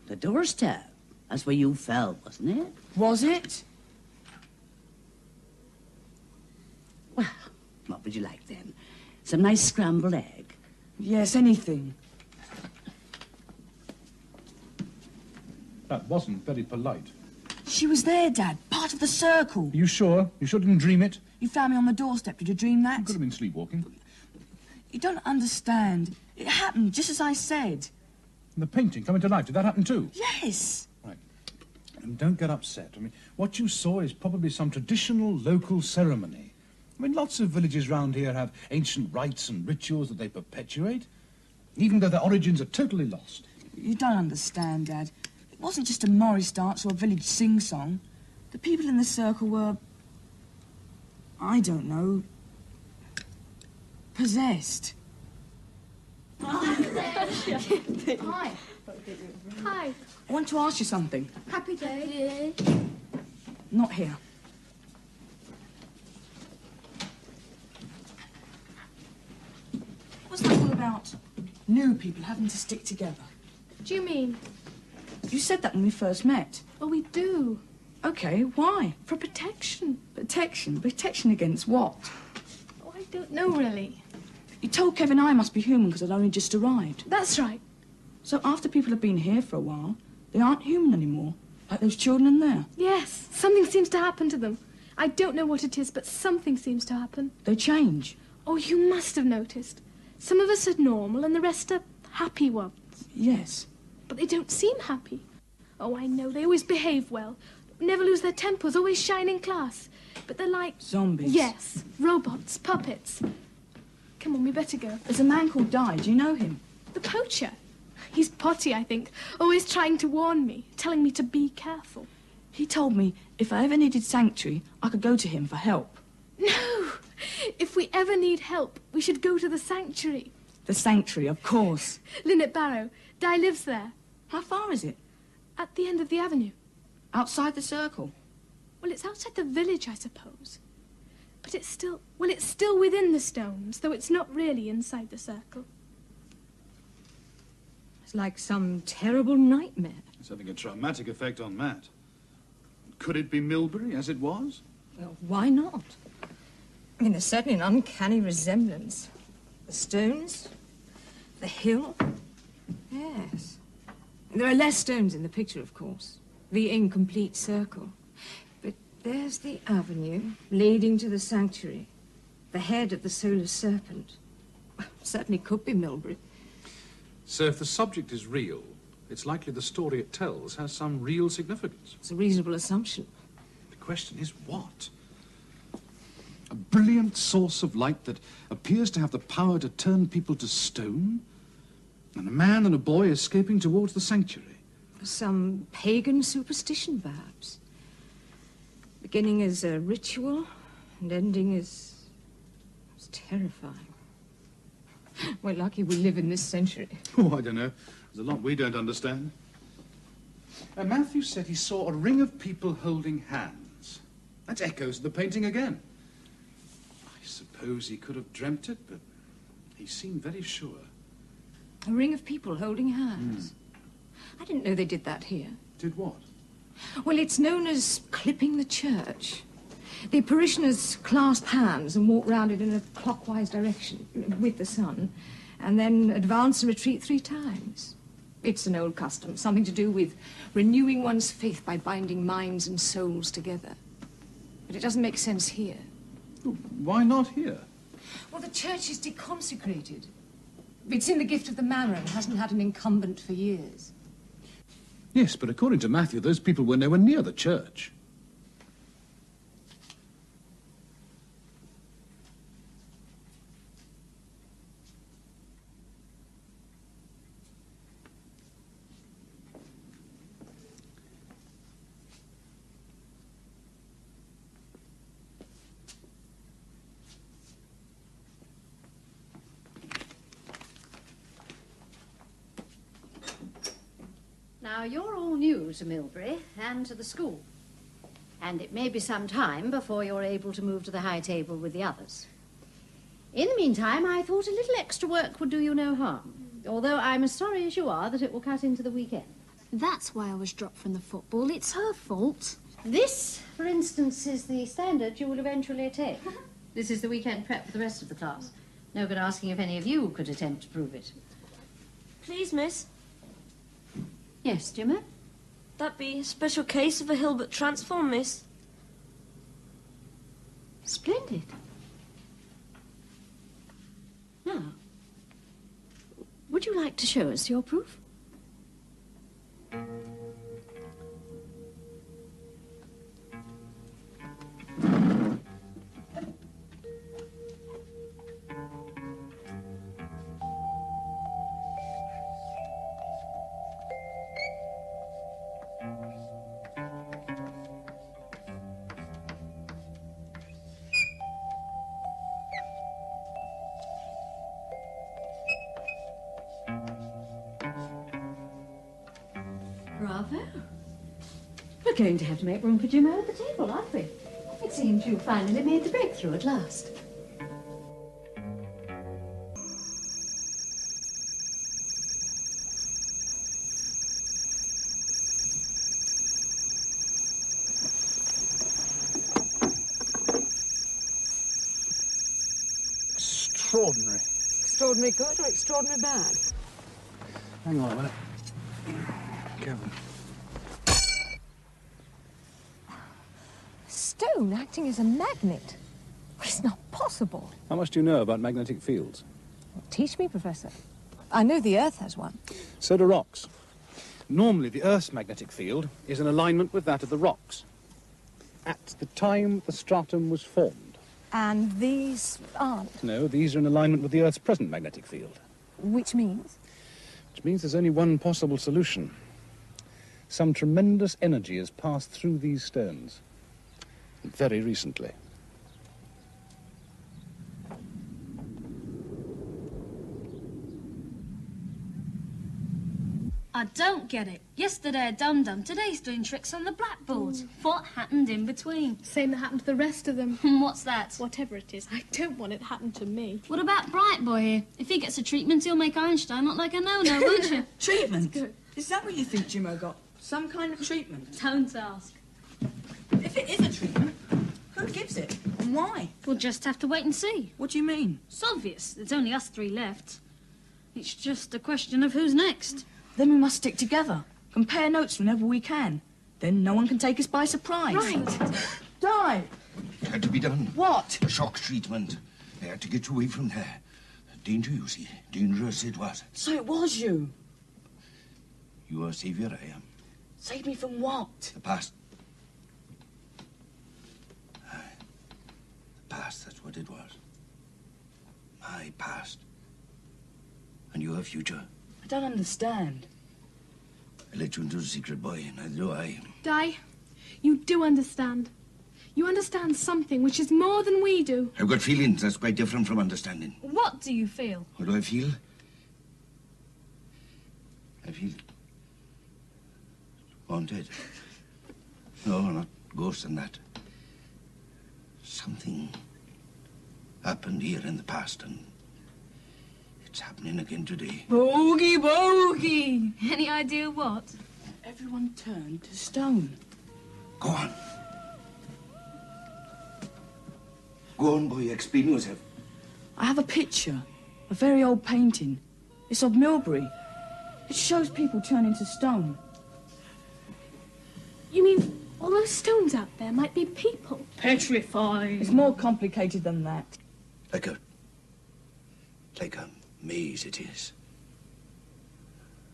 The doorstep. That's where you fell, wasn't it? Was it? Well, what would you like then? Some nice scrambled egg? Yes, anything. That wasn't very polite. She was there, Dad. Part of the circle. Are you sure? You sure didn't dream it? You found me on the doorstep. Did you dream that? You could have been sleepwalking. You don't understand. It happened just as I said. And the painting coming to life, did that happen too? Yes. Right. And don't get upset. I mean, what you saw is probably some traditional local ceremony. I mean, lots of villages round here have ancient rites and rituals that they perpetuate, even though their origins are totally lost. You don't understand, Dad. It wasn't just a Morris dance or a village sing-song. The people in the circle were... I don't know... possessed. Hi. Hi. I want to ask you something. Happy day. Not here. What's that all about? New people having to stick together. What do you mean? You said that when we first met. Well, we do. Okay, why? For protection. Protection? Protection against what? Oh, I don't know, really. You told Kevin I must be human because I'd only just arrived. That's right. So after people have been here for a while, they aren't human anymore, like those children in there. Yes, something seems to happen to them. I don't know what it is, but something seems to happen. They change. Oh, you must have noticed. Some of us are normal and the rest are happy ones. Yes. But they don't seem happy. Oh, I know. They always behave well. Never lose their tempers, always shine in class. But they're like... Zombies. Yes. Robots, puppets. Come on, we better go. There's a man called Di. Do you know him? The poacher. He's potty, I think. Always trying to warn me, telling me to be careful. He told me if I ever needed sanctuary, I could go to him for help. No! If we ever need help, we should go to the sanctuary. The sanctuary, of course. Linnet Barrow. Di lives there. How far is it? At the end of the avenue. Outside the circle? Well, it's outside the village, I suppose. But it's still... Well, it's still within the stones, though it's not really inside the circle. It's like some terrible nightmare. It's having a traumatic effect on Matt. Could it be Milbury, as it was? Well, why not? I mean, there's certainly an uncanny resemblance. The stones, the hill. Yes. There are less stones in the picture, of course. The incomplete circle. But there's the avenue leading to the sanctuary. The head of the solar serpent. Certainly could be Milbury. So if the subject is real, it's likely the story it tells has some real significance. It's a reasonable assumption. The question is what? A brilliant source of light that appears to have the power to turn people to stone? And a man and a boy escaping towards the sanctuary? Some pagan superstition, perhaps. Beginning as a ritual and ending as terrifying. We're lucky we live in this century. Oh, I don't know. There's a lot we don't understand. Matthew said he saw a ring of people holding hands. That echoes the painting again. I suppose he could have dreamt it, but he seemed very sure. A ring of people holding hands. I didn't know they did that here. Did what? Well, it's known as clipping the church. The parishioners clasp hands and walk round it in a clockwise direction with the sun, and then advance and retreat 3 times. It's an old custom, something to do with renewing one's faith by binding minds and souls together. But it doesn't make sense here. Why not here? Well, the church is deconsecrated. It's in the gift of the manor and hasn't had an incumbent for years. Yes, but according to Matthew, those people were nowhere near the church. Now, you're all new to Milbury and to the school. And it may be some time before you're able to move to the high table with the others. In the meantime, I thought a little extra work would do you no harm. Although I'm as sorry as you are that it will cut into the weekend. That's why I was dropped from the football. It's her fault. This, for instance, is the standard you will eventually attain. This is the weekend prep for the rest of the class. No good asking if any of you could attempt to prove it. Please, miss. Yes, Jimmy? That be a special case of a Hilbert transform, miss. Splendid. Now, would you like to show us your proof? Bravo. We're going to have to make room for Jimmo at the table, aren't we? It seems you finally made the breakthrough at last. Extraordinary. Extraordinary good or extraordinary bad? Hang on a minute. Kevin. Stone acting as a magnet? It's not possible. How much do you know about magnetic fields? Teach me, Professor. I know the Earth has one. So do rocks. Normally, the Earth's magnetic field is in alignment with that of the rocks. At the time the stratum was formed. And these aren't. No, these are in alignment with the Earth's present magnetic field. Which means? Which means there's only one possible solution. Some tremendous energy has passed through these stones. Very recently. I don't get it. Yesterday a dum-dum, today's doing tricks on the blackboard. What happened in between? Same that happened to the rest of them. What's that? Whatever it is, I don't want it to happen to me. What about Bright Boy here? If he gets a treatment, he'll make Einstein look like a no-no, won't you? Treatment? Is that what you think Jimmo got? Some kind of treatment? Don't ask. If it is a treatment, who gives it? And why? We'll just have to wait and see. What do you mean? It's obvious. There's only us three left. It's just a question of who's next. Then we must stick together. Compare notes whenever we can. Then no one can take us by surprise. Right. Die! It had to be done. What? A shock treatment. They had to get you away from there. Danger, you see. Dangerous it was. So it was you. You are a saviour, I am. Save me from what? The past. Aye. The past, that's what it was. My past. And your future. I don't understand. I let you into the secret, boy, neither do I. Di, you do understand. You understand something which is more than we do. I've got feelings that's quite different from understanding. What do you feel? What do I feel? I feel haunted. No, not ghosts and that. Something happened here in the past, and it's happening again today. Bogey, bogey! Any idea what? Everyone turned to stone. Go on. Go on, boy, explain yourself. I have a picture, a very old painting. It's of Milbury. It shows people turning to stone. You mean all those stones out there might be people? Petrified. It's more complicated than that. Like a maze it is.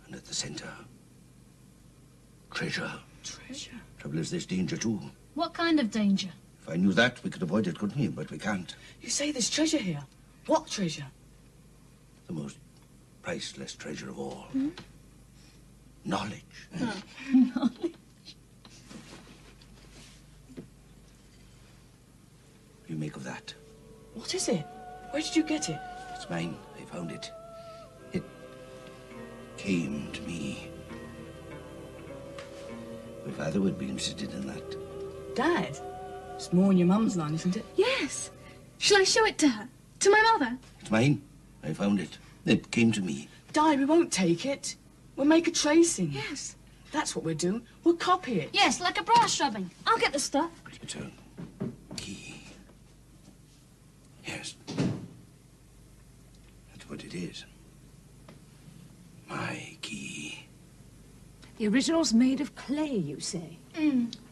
And at the center, treasure. Treasure? Trouble is there's danger too. What kind of danger? If I knew that, we could avoid it, couldn't we? But we can't. You say there's treasure here. What treasure? The most priceless treasure of all. Hmm? Knowledge. Knowledge. What do you make of that? What is it? Where did you get it? It's mine. I found it. It came to me. My father would be interested in that. Dad? It's more in your mum's line, isn't it? Yes. Shall I show it to her? To my mother? It's mine. I found it. It came to me. Di, we won't take it. We'll make a tracing. Yes. That's what we'll do. We'll copy it. Yes, like a brass rubbing. I'll get the stuff. Return. Key. Yes. That's what it is. My key. The original's made of clay, you say?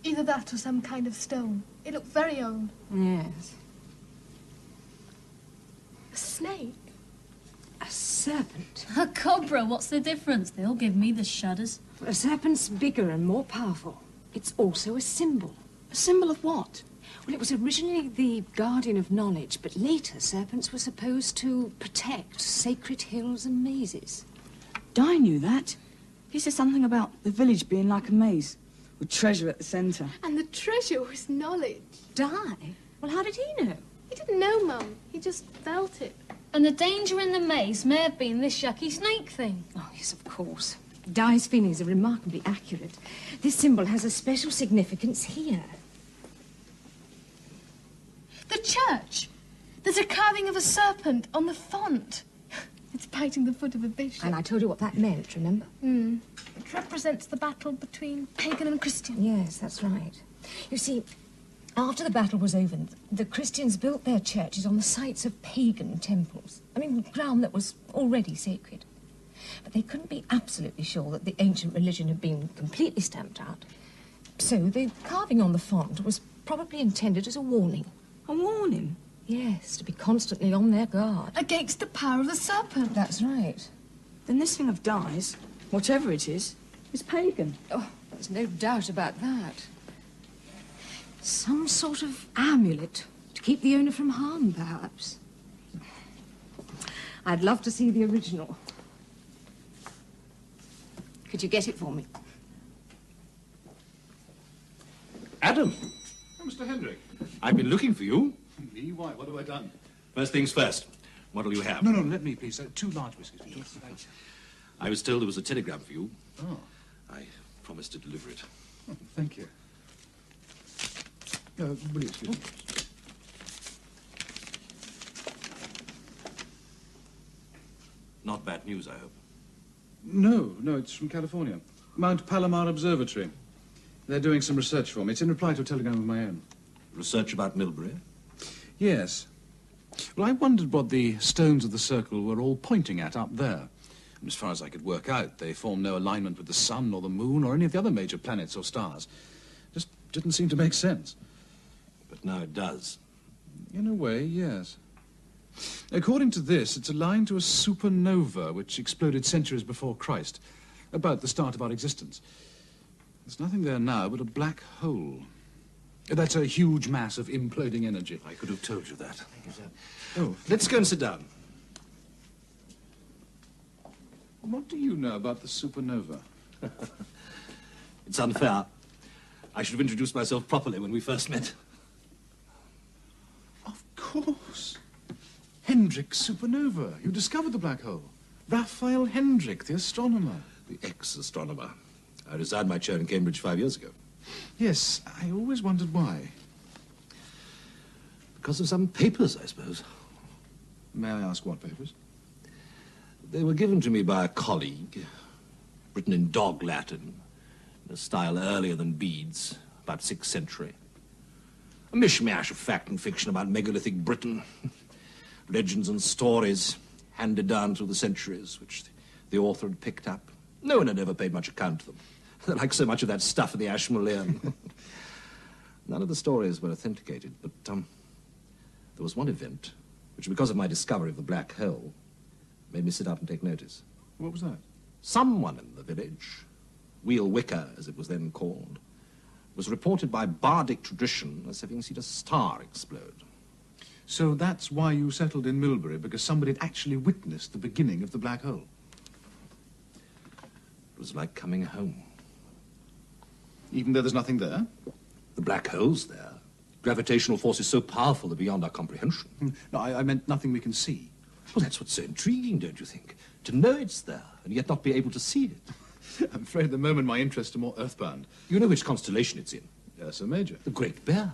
Either that or some kind of stone. It looked very old. Yes. A snake? A serpent. A cobra, what's the difference? They all give me the shudders. A serpent's bigger and more powerful. It's also a symbol. A symbol of what? Well, it was originally the guardian of knowledge, but later serpents were supposed to protect sacred hills and mazes. Di knew that. He said something about the village being like a maze, with treasure at the centre. And the treasure was knowledge. Di? Well, how did he know? He didn't know, Mum. He just felt it. And the danger in the maze may have been this yucky snake thing. Oh, yes, of course. Di's feelings are remarkably accurate. This symbol has a special significance here. The church. There's a carving of a serpent on the font. It's biting the foot of a bishop. And I told you what that meant, remember? It represents the battle between pagan and Christian. Yes, that's right. You see, after the battle was over, the Christians built their churches on the sites of pagan temples. I mean, ground that was already sacred. But they couldn't be absolutely sure that the ancient religion had been completely stamped out. So the carving on the font was probably intended as a warning. A warning? Yes, to be constantly on their guard. Against the power of the serpent. That's right. Then this thing of Di's, whatever it is pagan. Oh, there's no doubt about that. Some sort of amulet to keep the owner from harm, perhaps. I'd love to see the original. Could you get it for me? Adam! Oh, Mr. Hendrick. I've been looking for you. Me? Why? What have I done? First things first. What'll you have? No, let me, please. 2 large whiskies, please. I was told there was a telegram for you. Oh. I promised to deliver it. Oh, thank you. Will you excuse me? Not bad news, I hope. No, it's from California. Mount Palomar Observatory. They're doing some research for me. It's in reply to a telegram of my own. Research about Milbury? Yes. Well, I wondered what the stones of the circle were all pointing at up there. And as far as I could work out, they form no alignment with the sun or the moon or any of the other major planets or stars. Just didn't seem to make sense. But now it does. In a way, yes. According to this, it's aligned to a supernova which exploded centuries before Christ, about the start of our existence. There's nothing there now but a black hole. That's a huge mass of imploding energy. I could have told you that. Thank you, sir. Oh, Let's go and sit down. what do you know about the supernova? It's unfair. I should have introduced myself properly when we first met. Of course. Hendrick supernova. You discovered the black hole. Raphael Hendrick, the astronomer. The ex-astronomer. I resigned my chair in Cambridge 5 years ago. Yes, I always wondered why. Because of some papers, I suppose. May I ask what papers? They were given to me by a colleague, written in dog Latin, in a style earlier than Bede's, about 6th century. A mishmash of fact and fiction about megalithic Britain. Legends and stories handed down through the centuries, which the author had picked up. No one had ever paid much account to them. They're like so much of that stuff in the Ashmolean. None of the stories were authenticated, but there was one event which, because of my discovery of the black hole, made me sit up and take notice. What was that? Someone in the village, Wheel Wicker, as it was then called, was reported by bardic tradition as having seen a star explode. So that's why you settled in Milbury, because somebody had actually witnessed the beginning of the black hole. It was like coming home. Even though there's nothing there? The black hole's there. Gravitational force is so powerful they're beyond our comprehension. No, I meant nothing we can see. Well, that's what's so intriguing, don't you think? To know it's there and yet not be able to see it. I'm afraid at the moment my interests are more earthbound. You know which constellation it's in? Yes, sir, Major. The Great Bear.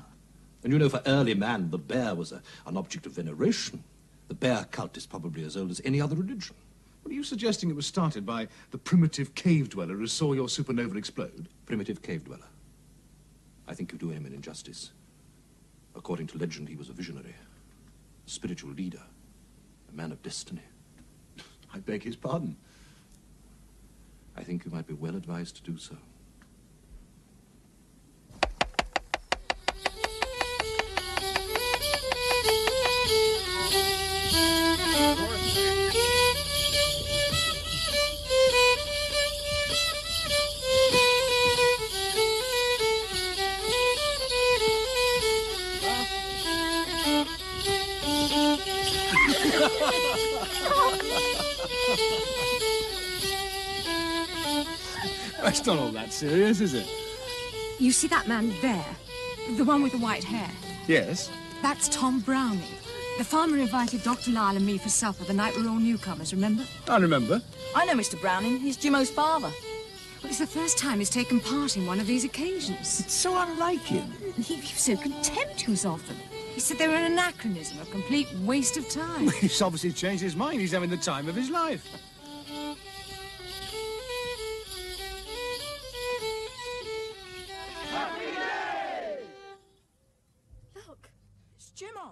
And you know, for early man, the bear was an object of veneration. The bear cult is probably as old as any other religion. What are you suggesting it was started by the primitive cave dweller who saw your supernova explode? Primitive cave dweller. I think you do him an injustice. According to legend, he was a visionary, a spiritual leader, a man of destiny. I beg his pardon. I think you might be well advised to do so. That's not all that serious, is it? You see that man there? The one with the white hair? Yes. That's Tom Browning. The farmer invited Dr. Lyle and me for supper the night we were all newcomers, remember? I remember. I know Mr. Browning. He's Jimo's father. Well, it's the first time he's taken part in one of these occasions. It's so unlike him. He was so contemptuous of them. He said they were an anachronism, a complete waste of time. He's obviously changed his mind. He's having the time of his life. Look, it's Jimo.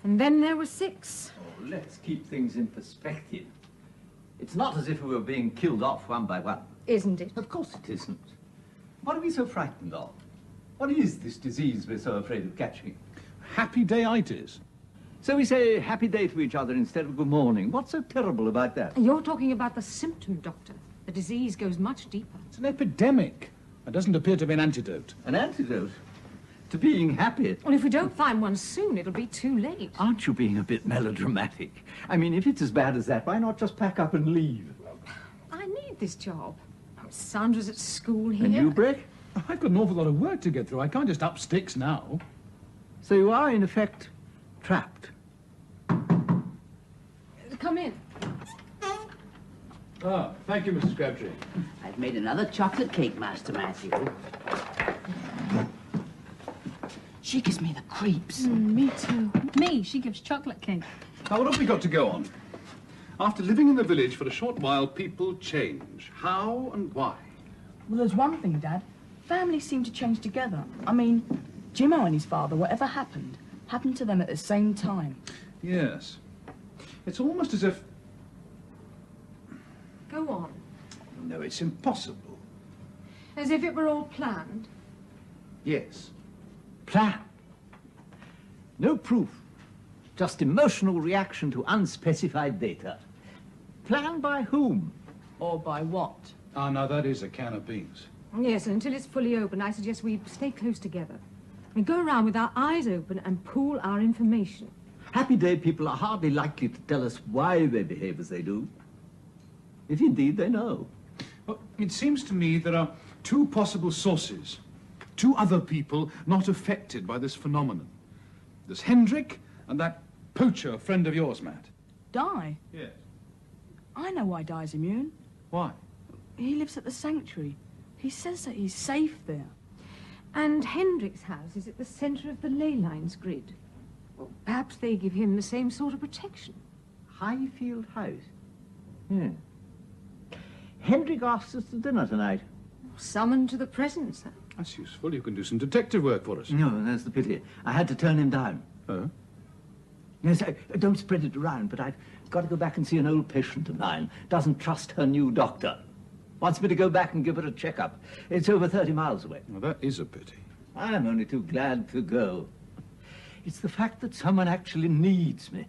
And then there were 6. Oh, let's keep things in perspective. It's not as if we were being killed off one by one. Isn't it? Of course it isn't. What are we so frightened of? What is this disease we're so afraid of catching? Happy day-itis. So we say happy day to each other instead of good morning. What's so terrible about that? You're talking about the symptom, Doctor. The disease goes much deeper. It's an epidemic. There doesn't appear to be an antidote. An antidote? To being happy? Well, if we don't find one soon, it'll be too late. Aren't you being a bit melodramatic? I mean, if it's as bad as that, why not just pack up and leave? I need this job. Sandra's at school here. And you, Brick? I've got an awful lot of work to get through. I can't just up sticks now. So you are, in effect, trapped. Come in. Ah, thank you, Mrs. Crabtree. I've made another chocolate cake, Master Matthew. She gives me the creeps. Me too. Me, she gives chocolate cake. Now, what have we got to go on? After living in the village for a short while, people change. How and why? Well, there's one thing, Dad. Families seem to change together. I mean, Jimo and his father, whatever happened to them at the same time. Yes. It's almost as if... Go on. No, it's impossible. As if it were all planned. Yes. Plan. No proof. Just emotional reaction to unspecified data. Planned by whom? Or by what? Ah, now that is a can of beans. Yes, and until it's fully open, I suggest we stay close together. We go around with our eyes open and pool our information. Happy Day people are hardly likely to tell us why they behave as they do. If indeed they know. Well, it seems to me there are 2 possible sources. 2 other people not affected by this phenomenon. There's Hendrik and that poacher friend of yours, Matt. Di? Yes. I know why Di's immune. Why? He lives at the sanctuary. He says that he's safe there. And Hendrik's house is at the centre of the ley lines grid. Well, perhaps they give him the same sort of protection. Highfield House? Hmm. Hendrik asked us to dinner tonight. Summoned to the presence. That's useful. You can do some detective work for us. No, that's the pity. I had to turn him down. Oh? Yes, don't spread it around, but I've got to go back and see an old patient of mine. Doesn't trust her new doctor. Wants me to go back and give her a checkup. It's over 30 miles away. Well, that is a pity. I'm only too glad to go. It's the fact that someone actually needs me.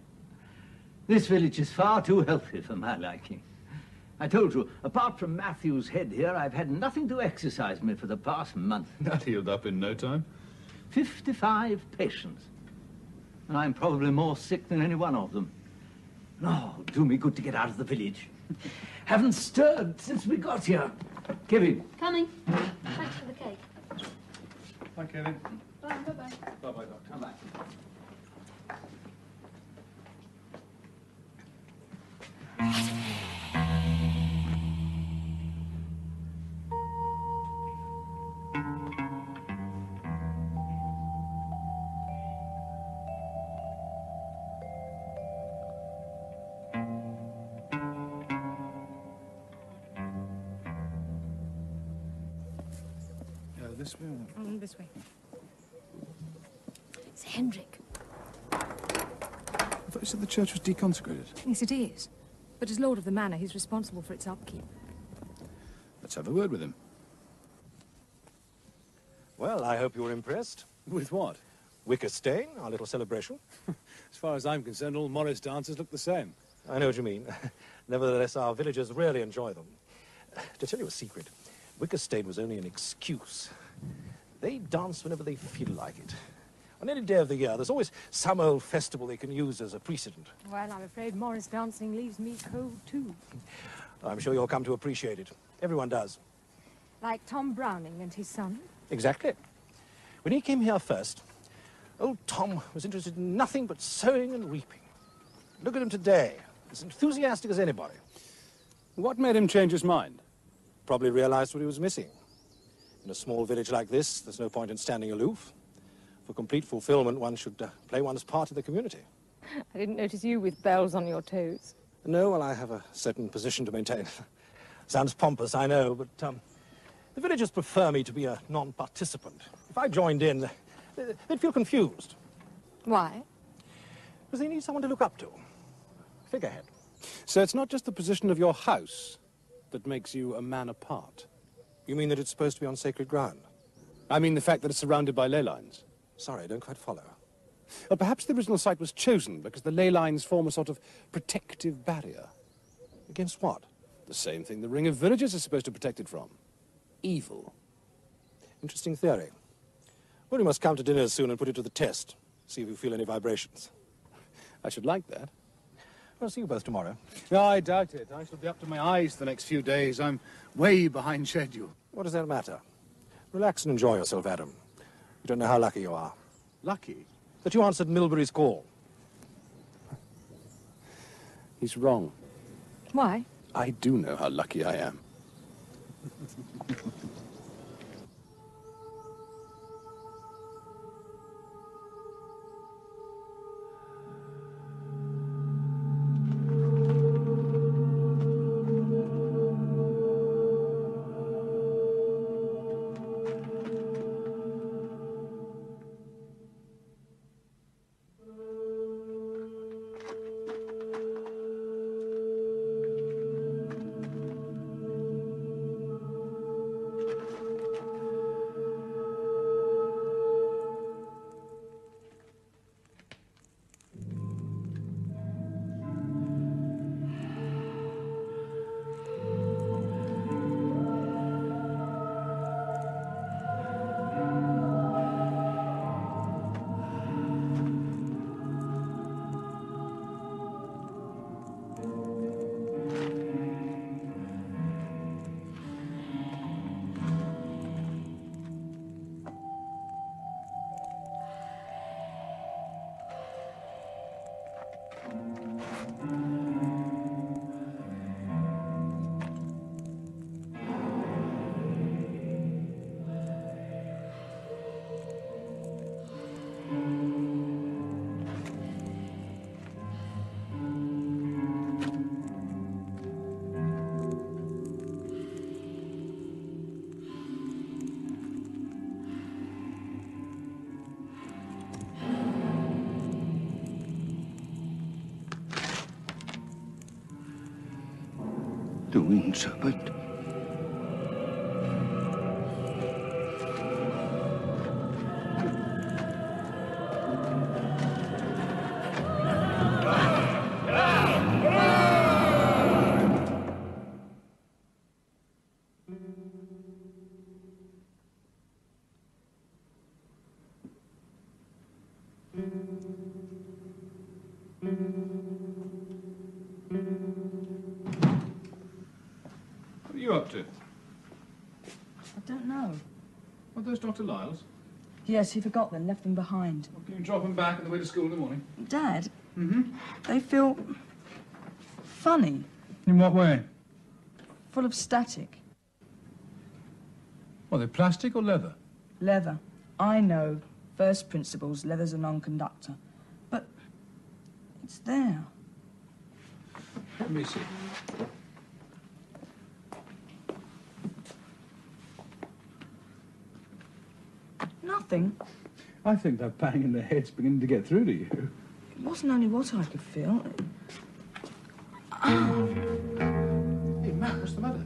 This village is far too healthy for my liking. I told you, apart from Matthew's head here, I've had nothing to exercise me for the past month. That healed up in no time. 55 patients. And I'm probably more sick than any one of them. Oh, do me good to get out of the village. Haven't stirred since we got here. Kevin. Coming. Thanks for the cake. Bye, Kevin. Bye, bye-bye. Bye-bye, Doctor. Come back. this way? Or... This way. It's Hendrik. I thought you said the church was deconsecrated. Yes, it is. But as Lord of the Manor, he's responsible for its upkeep. Let's have a word with him. Well, I hope you were impressed. With what? Wickerstein, our little celebration. As far as I'm concerned, all Morris dances look the same. I know what you mean. Nevertheless, our villagers really enjoy them. To tell you a secret, Wickerstein was only an excuse. They dance whenever they feel like it. On any day of the year, there's always some old festival they can use as a precedent. Well, I'm afraid Morris dancing leaves me cold, too. I'm sure you'll come to appreciate it. Everyone does. Like Tom Browning and his son? Exactly. When he came here first, old Tom was interested in nothing but sowing and reaping. Look at him today, as enthusiastic as anybody. What made him change his mind? Probably realized what he was missing. In a small village like this, there's no point in standing aloof. For complete fulfillment, one should play one's part in the community. I didn't notice you with bells on your toes. No, well, I have a certain position to maintain. Sounds pompous, I know, but the villagers prefer me to be a non-participant. If I joined in, they'd feel confused. Why? Because they need someone to look up to. Figurehead. So it's not just the position of your house that makes you a man apart? You mean that it's supposed to be on sacred ground? I mean the fact that it's surrounded by ley lines. Sorry, I don't quite follow. Well, perhaps the original site was chosen because the ley lines form a sort of protective barrier. Against what? The same thing the ring of villages is supposed to protect it from. Evil. Interesting theory. Well, you must come to dinner soon and put it to the test. See if you feel any vibrations. I should like that. I'll see you both tomorrow. No, I doubt it. I shall be up to my eyes the next few days. I'm way behind schedule. What does that matter? Relax and enjoy yourself, Adam. You don't know how lucky you are. Lucky? That you answered Milbury's call. He's wrong. Why? I do know how lucky I am. The winged serpent. What are you up to? I don't know. Are those Dr. Lyle's? Yes, he forgot them, left them behind. Well, can you drop them back on the way to school in the morning? Dad? They feel funny, In what way? full of static. Well, they're plastic or leather? Leather. I know. First principles, leather's a non-conductor. But it's there. Let me see. nothing. I think that bang in the head's beginning to get through to you. It wasn't only what I could feel. Hey, Matt, what's the matter?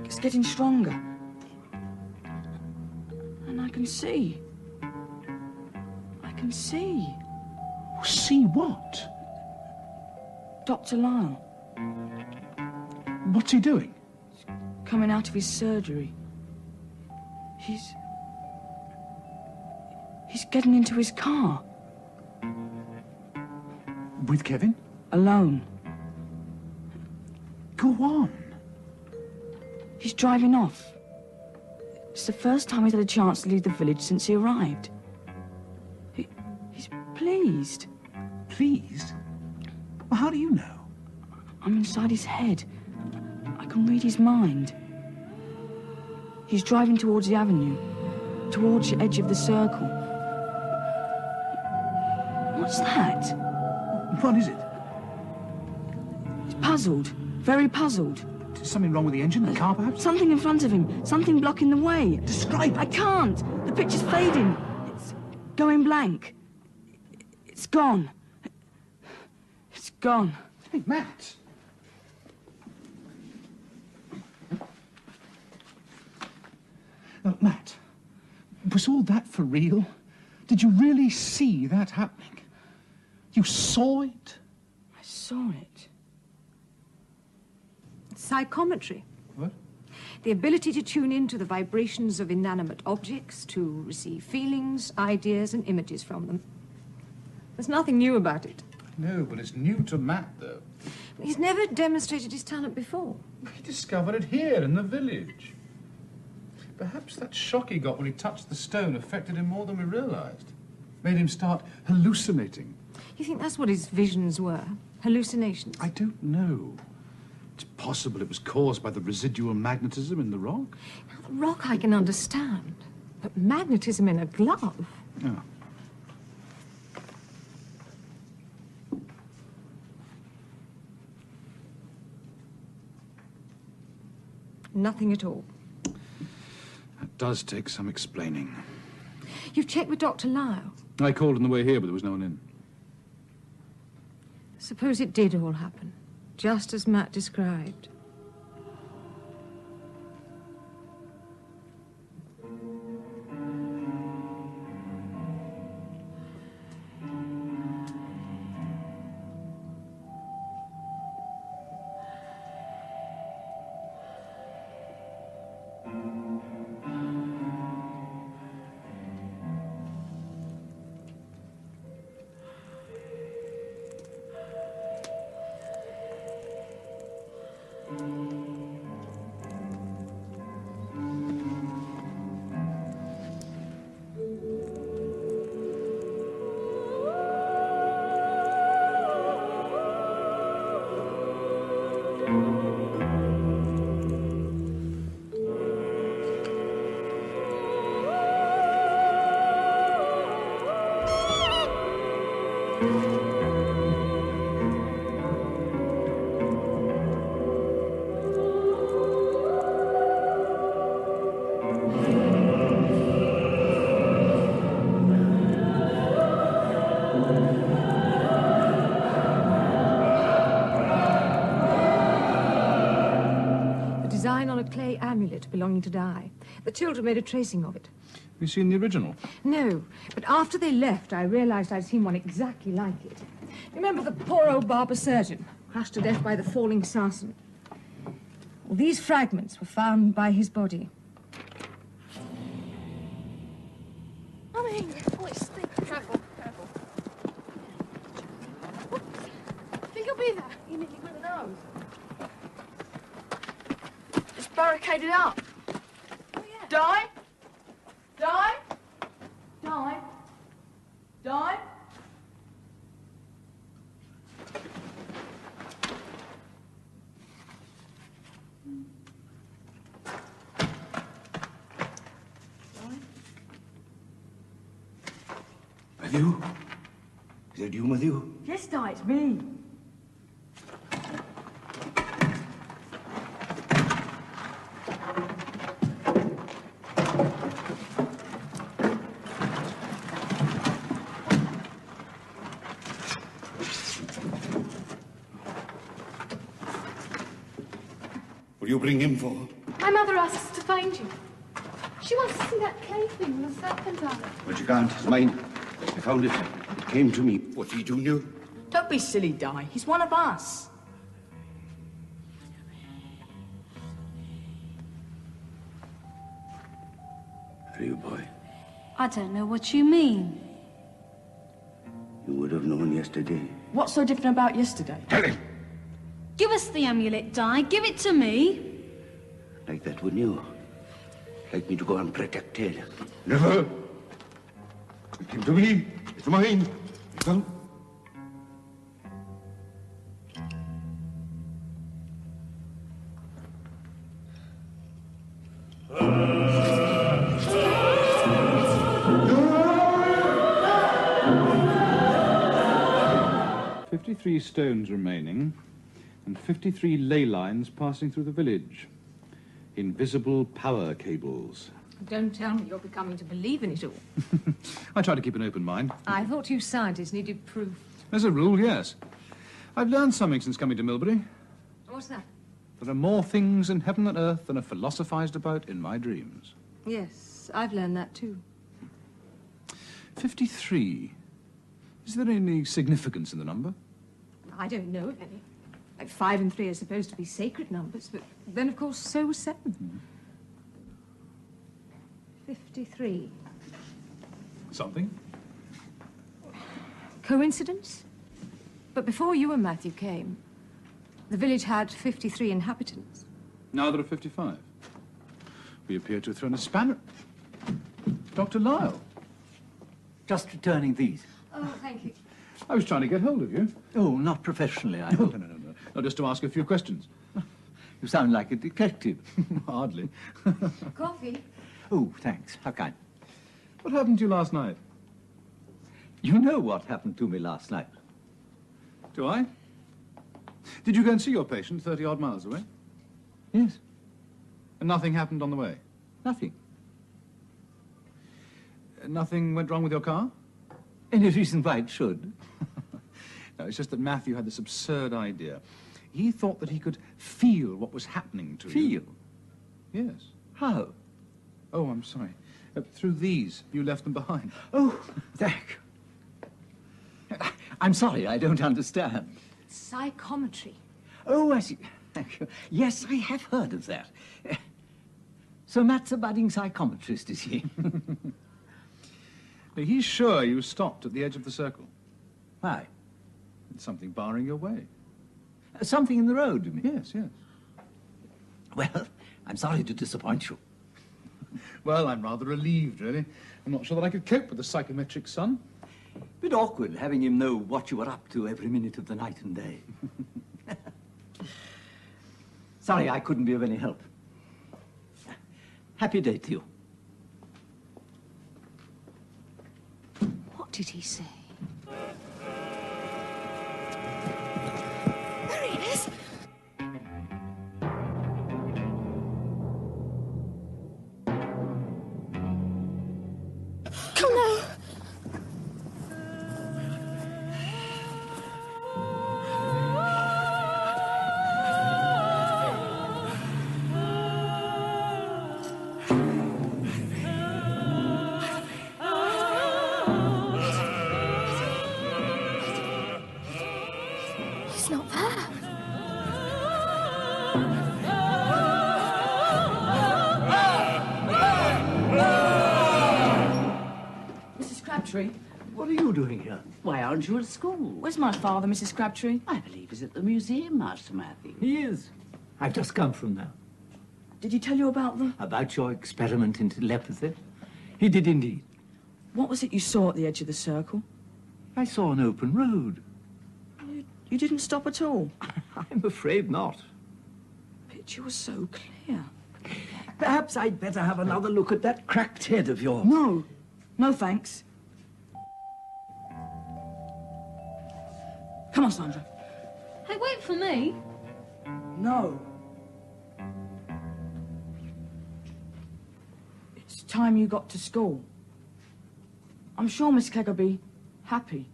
It's getting stronger. And I can see. I can see. See what? Dr. Lyle. What's he doing? Coming out of his surgery. He's getting into his car. With Kevin? Alone. Go on. He's driving off. It's the first time he's had a chance to leave the village since he arrived. He's pleased. Pleased? Well, how do you know? I'm inside his head. I can read his mind. He's driving towards the avenue, towards the edge of the circle. What's that? What is it? He's puzzled, very puzzled. Is something wrong with the engine, the car, perhaps? Something in front of him, something blocking the way. Describe it. I can't. The picture's fading. It's going blank. It's gone. It's gone. Hey, Matt. Now, Matt, was all that for real? Did you really see that happening? You saw it? I saw it. Psychometry. What? The ability to tune into the vibrations of inanimate objects, to receive feelings, ideas, and images from them. There's nothing new about it. No, but it's new to Matt, though. He's never demonstrated his talent before. He discovered it here in the village. Perhaps that shock he got when he touched the stone affected him more than we realized. Made him start hallucinating. You think that's what his visions were? Hallucinations? I don't know. It's possible it was caused by the residual magnetism in the rock. Now, the rock I can understand, but magnetism in a glove? Oh. Nothing at all. That does take some explaining. You've checked with Dr. Lyle? I called on the way here, but there was no one in. Suppose it did all happen, just as Matt described. Design on a clay amulet belonging to Di. The children made a tracing of it. Have you seen the original? No, but after they left, I realized I'd seen one exactly like it. Remember the poor old barber surgeon, crushed to death by the falling sarsen? Well, these fragments were found by his body. Mummy! Oh, it stinks. Careful, careful. I think he'll be there. You nearly got the nose. It's barricaded up. Oh, yeah. Die! Die! Die! Die! Matthew? Is that you, Matthew? Yes, Di, it's me. you bring him for? My mother asked us to find you. She wants to see that clay thing with the serpent on it. But you can't. It's mine. I found it. It came to me. What did he do new? Don't be silly, Di. He's one of us. Are you, boy? I don't know what you mean. You would have known yesterday. What's so different about yesterday? Tell him! Give us the amulet, Di. Give it to me. Like that, wouldn't you? Like me to go unprotected. Never! It came to me. It's mine. Come. "53 stones remaining, and 53 ley lines passing through the village. Invisible power cables." Don't tell me you're becoming to believe in it all. I try to keep an open mind. I thought you scientists needed proof. As a rule, yes. I've learned something since coming to Milbury. What's that? There are more things in heaven and earth than are philosophized about in my dreams. Yes, I've learned that too. 53. Is there any significance in the number? I don't know of any. Like 5 and 3 are supposed to be sacred numbers, but then, of course, so was 7. 53. Something? Coincidence? But before you and Matthew came, the village had 53 inhabitants. Now there are 55. We appear to have thrown a spanner. Dr. Lyle. Just returning these. Oh, thank you. I was trying to get hold of you. Oh, not professionally, I No, hope. no. No, just to ask a few questions. You sound like a detective. Hardly. Coffee? Oh, thanks. How kind. What happened to you last night? You know what happened to me last night. Do I? Did you go and see your patient 30-odd miles away? Yes. And nothing happened on the way? Nothing. Nothing went wrong with your car? Any reason why it should? No, it's just that Matthew had this absurd idea. He thought that he could feel what was happening to you. Feel? Yes. How? Oh, I'm sorry. Through these, you left them behind. Oh, thank you. I'm sorry, I don't understand. Psychometry. Oh, I see. Thank you. Yes, I have heard of that. So Matt's a budding psychometrist, is he? He's sure you stopped at the edge of the circle. Why? It's something barring your way. Something in the road, you mean? Yes, yes. Well, I'm sorry to disappoint you. Well, I'm rather relieved, really. I'm not sure that I could cope with the psychometric son. Bit awkward having him know what you were up to every minute of the night and day. Sorry, I couldn't be of any help. Happy day to you. What did he say? There he is. Oh, no. He's not there. Mrs. Crabtree? What are you doing here? Why aren't you at school? Where's my father, Mrs. Crabtree? I believe he's at the museum, Master Matthew. He is. I've just come from there. Did he tell you about the... About your experiment in telepathy? He did indeed. What was it you saw at the edge of the circle? I saw an open road. You didn't stop at all? I'm afraid not. The picture was so clear. Perhaps I'd better have another look at that cracked head of yours. No. No, thanks. Come on, Sandra. Hey, wait for me. No. It's time you got to school. I'm sure Miss Clegg will be happy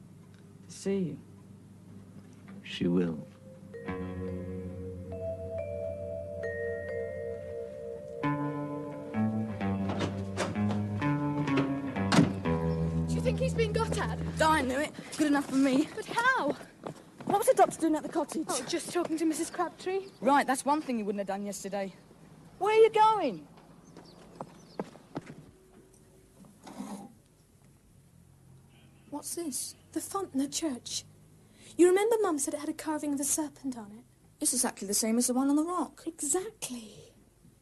to see you. She will. think he's been got at? I knew it. Good enough for me. But how? What was the doctor doing at the cottage? Oh, just talking to Mrs. Crabtree. Right, that's one thing he wouldn't have done yesterday. Where are you going? What's this? The font in the church. You remember Mum said it had a carving of a serpent on it? It's exactly the same as the one on the rock. Exactly.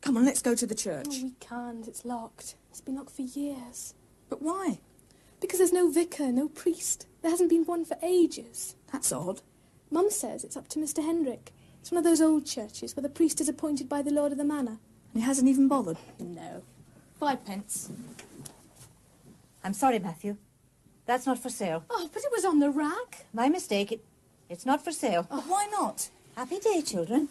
Come on, let's go to the church. Oh, we can't. It's locked. It's been locked for years. But why? Because there's no vicar, no priest. There hasn't been one for ages. That's odd. Mum says it's up to Mr. Hendrick. It's one of those old churches where the priest is appointed by the Lord of the Manor. And he hasn't even bothered? No. 5 pence. I'm sorry, Matthew. That's not for sale. Oh, but it was on the rack. My mistake. It's not for sale. Oh, why not? Happy day, children.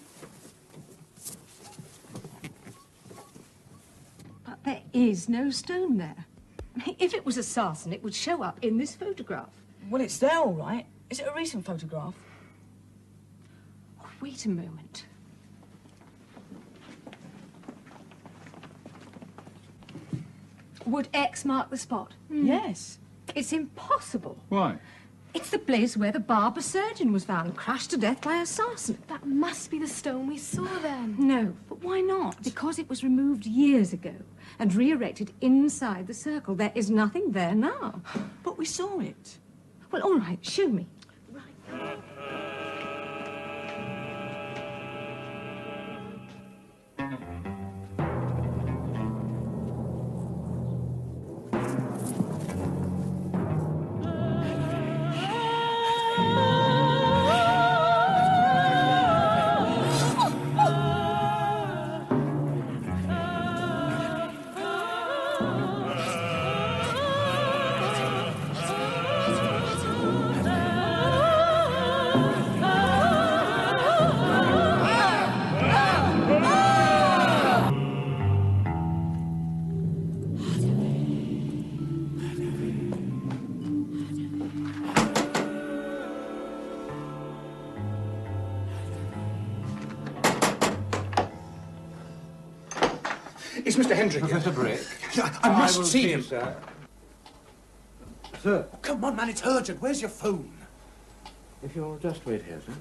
But there is no stone there. If it was a sarsen, it would show up in this photograph. Well, it's there, all right. Is it a recent photograph? Oh, wait a moment. Would X mark the spot? Yes. It's impossible. Why? It's the place where the barber surgeon was found, crashed to death by a sarsen. That must be the stone we saw then. No. But why not? Because it was removed years ago and re-erected inside the circle. There is nothing there now. But we saw it. Well, all right, show me. Is Mr. Hendrick? Professor Brick. I must see him. Sir. Sir. Come on, man, it's urgent. Where's your phone? If you'll just wait here, sir.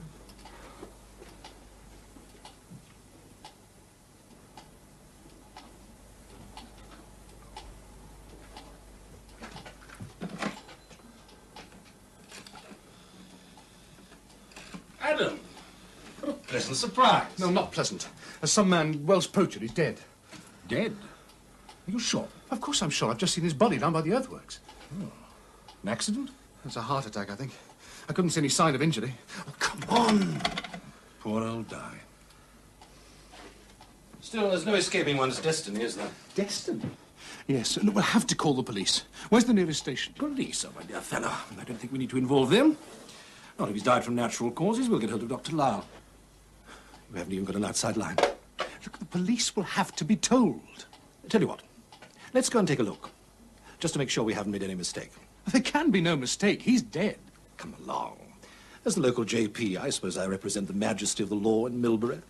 Adam! What a pleasant surprise. No, not pleasant. Some man, Wells Poacher, he's dead. Dead? Are you sure? Of course I'm sure. I've just seen his body down by the earthworks. Oh. An accident? It's a heart attack, I think. I couldn't see any sign of injury. Oh, come on! Poor old Di. Still, there's no escaping one's destiny, is there? Destiny? Yes. Look, we'll have to call the police. Where's the nearest station? Police, oh, my dear fellow. I don't think we need to involve them. Not if he's died from natural causes. We'll get hold of Dr. Lyle. You haven't even got an outside line. Look, the police will have to be told. Tell you what. Let's go and take a look. Just to make sure we haven't made any mistake. There can be no mistake. He's dead. Come along. As the local JP, I suppose I represent the majesty of the law in Milbury.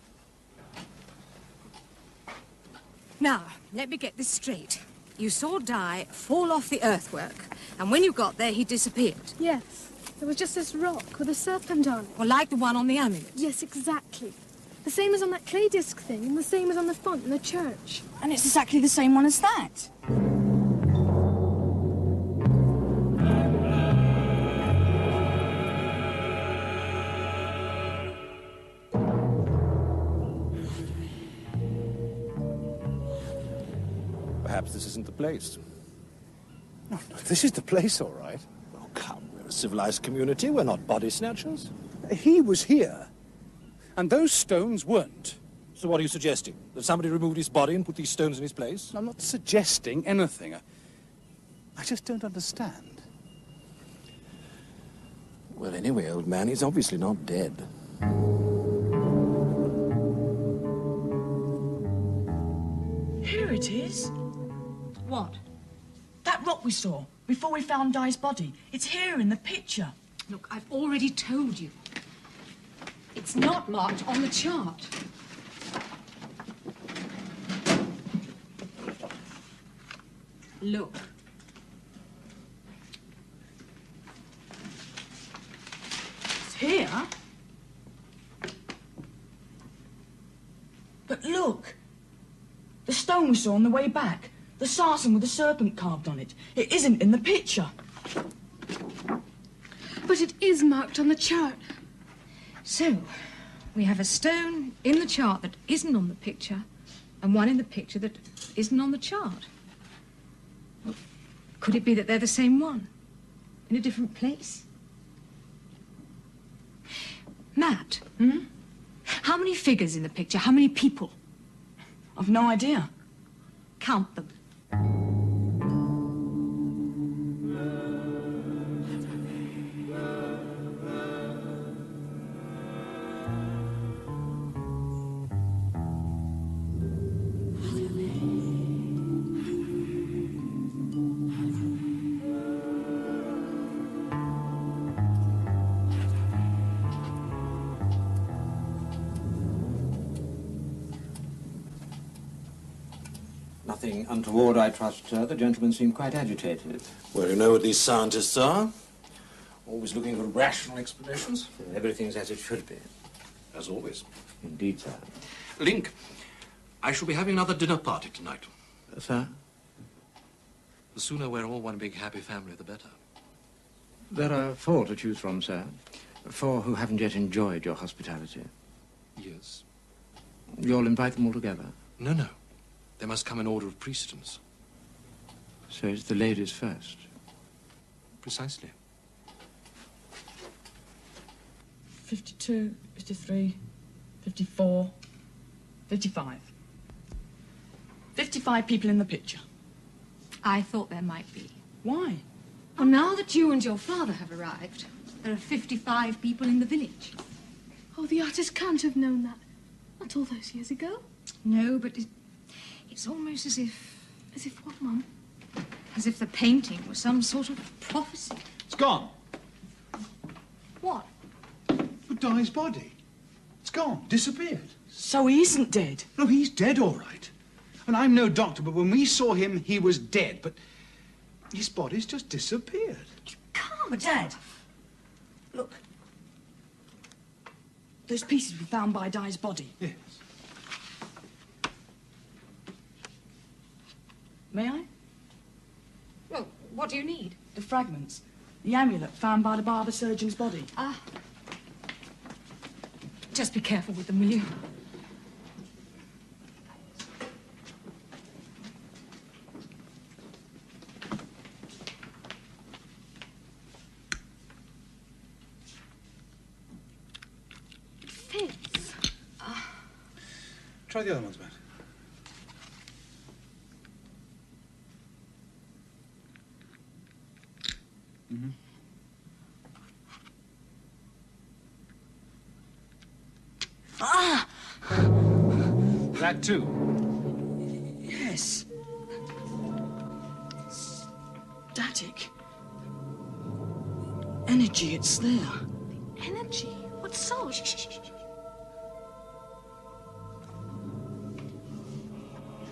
Now, let me get this straight. You saw Di fall off the earthwork, and when you got there, he disappeared. Yes. There was just this rock with a serpent on it. Well, like the one on the amulet. Yes, exactly. The same as on that clay disc thing, and the same as on the font in the church. And it's exactly the same one as that. Perhaps this isn't the place. No, this is the place, all right. Oh, come, we're a civilized community. We're not body snatchers. He was here, and those stones weren't. So what are you suggesting? That somebody removed his body and put these stones in his place? I'm not suggesting anything. I just don't understand. Well, anyway, old man, he's obviously not dead. Here it is. What? That rock we saw before we found Di's body. It's here in the picture. Look, I've already told you. It's not marked on the chart. Look. Here? But look! The stone we saw on the way back. The sarsen with the serpent carved on it. It isn't in the picture. But it is marked on the chart. So, we have a stone in the chart that isn't on the picture, and one in the picture that isn't on the chart. Could it be that they're the same one, in a different place? Matt, how many figures in the picture? How many people? I've no idea. Count them. Nothing untoward, I trust, sir. The gentleman seemed quite agitated. Well, you know what these scientists are. Always looking for rational explanations. Everything's as it should be. As always. Indeed, sir. Link, I shall be having another dinner party tonight. Sir? The sooner we're all one big happy family, the better. There are 4 to choose from, sir. 4 who haven't yet enjoyed your hospitality. Yes. You'll invite them all together? No, no. They must come in order of precedence. So it's the ladies first? Precisely. 52, 53, 54, 55. 55 people in the picture. I thought there might be. Why? Well, now that you and your father have arrived, there are 55 people in the village. Oh, the artist can't have known that. Not all those years ago. No, but it's almost as if... As if what, Mum? As if the painting was some sort of prophecy. It's gone. What? But Di's body. It's gone. Disappeared. So he isn't dead? No, he's dead, all right. And I'm no doctor, but when we saw him, he was dead. But his body's just disappeared. Calm, Dad. Look. Those pieces we found by Di's body. Yes. May I? Well, what do you need? The fragments. The amulet found by the barber surgeon's body. Ah. Just be careful with them, will you? It fits. Try the other ones, Matt. Ah! That too. Yes. Static. Energy, it's there. Energy? What sort?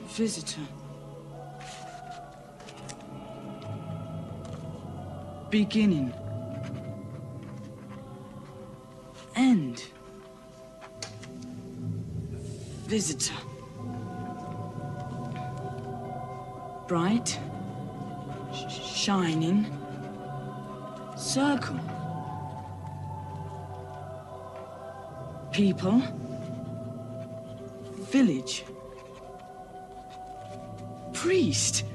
Visitor. Beginning. End. Visitor. Bright. Shining. Circle. People. Village. Priest.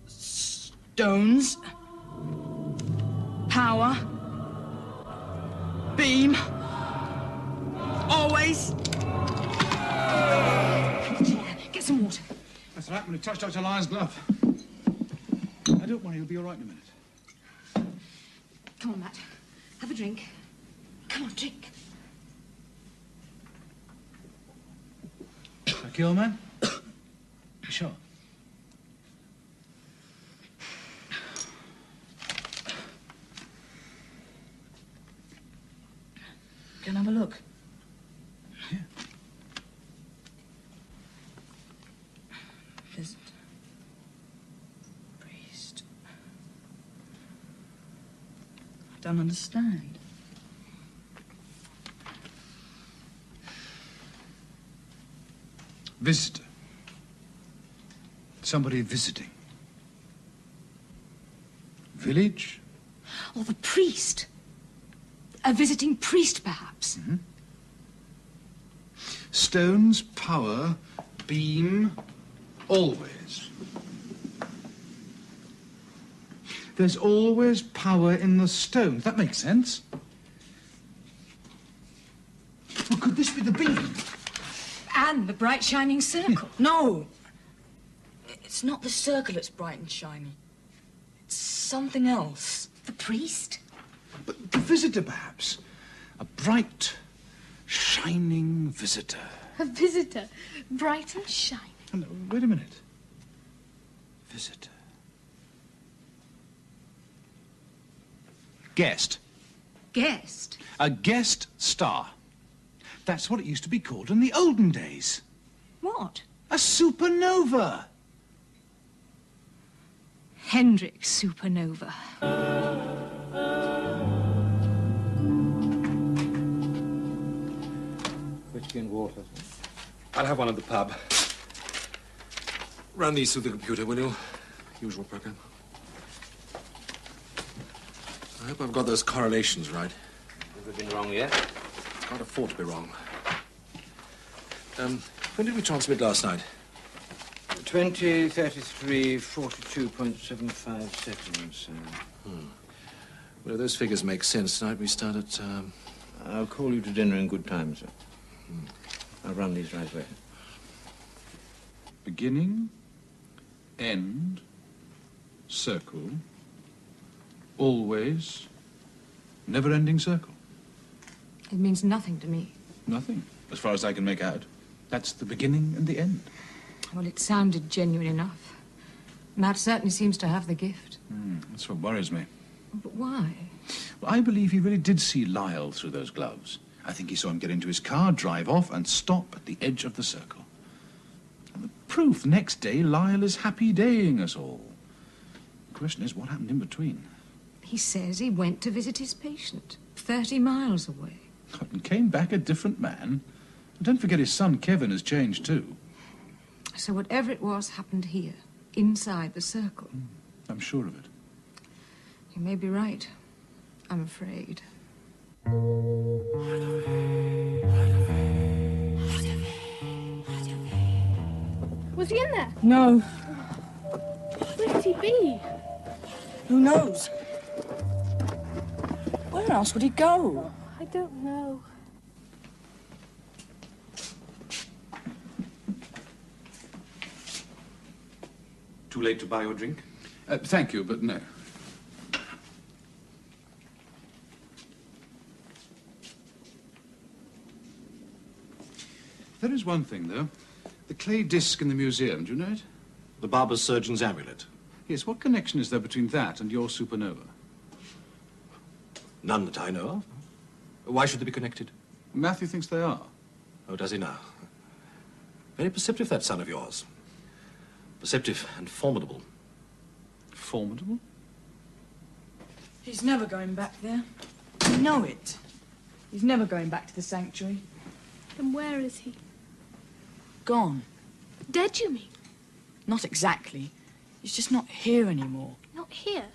Stones. Power. Beam. Always. Get some water. That's all right. I'm going to touch Dr. Lyon's glove. Don't worry, he'll be all right in a minute. Come on, Matt. Have a drink. Come on, drink. Okay, old man? You sure? Can I have a look? Yeah. Visit. Priest. I don't understand. Visitor. Somebody visiting. Village? Or the priest. A visiting priest, perhaps. Mm-hmm. Stone's power, beam, always. There's always power in the stone. That makes sense. Well, could this be the beam? And the bright shining circle. No. It's not the circle that's bright and shiny. It's something else. The priest? But the visitor, perhaps. A bright, shining visitor. A visitor, bright and shiny. Oh, no, wait a minute. Visitor. Guest. Guest? A guest star. That's what it used to be called in the olden days. What? A supernova. Hendrik supernova. Whiskey and water. I'll have one at the pub. Run these through the computer, will you? Usual program. I hope I've got those correlations right. Have we been wrong yet? Can't afford to be wrong. When did we transmit last night? 20:33, 42.75 seconds. Well, if those figures make sense, tonight we start at... I'll call you to dinner in good time, sir. I'll run these right away. Beginning, end, circle, always, never-ending circle. It means nothing to me. Nothing, as far as I can make out. That's the beginning and the end. Well, it sounded genuine enough. Matt certainly seems to have the gift. That's what worries me. But why? Well, I believe he really did see Lyle through those gloves. I think he saw him get into his car, drive off, and stop at the edge of the circle. And the proof, next day, Lyle is happy-daying us all. The question is, what happened in between? He says he went to visit his patient, 30 miles away. And came back a different man. And don't forget his son, Kevin, has changed, too. So whatever it was happened here, inside the circle. I'm sure of it. You may be right. I'm afraid. Was he in there? No. Where could he be? Who knows? Where else would he go? I don't know. Too late to buy your drink? Thank you, but no. There is one thing, though. The clay disc in the museum, do you know it? The barber's surgeon's amulet. Yes, what connection is there between that and your supernova? None that I know of. Why should they be connected? Matthew thinks they are. Oh, does he now? Very perceptive, that son of yours. Perceptive and formidable. Formidable? He's never going back there. You know it. He's never going back to the sanctuary. Then where is he? Gone. Dead, you mean? Not exactly. He's just not here anymore. Not here?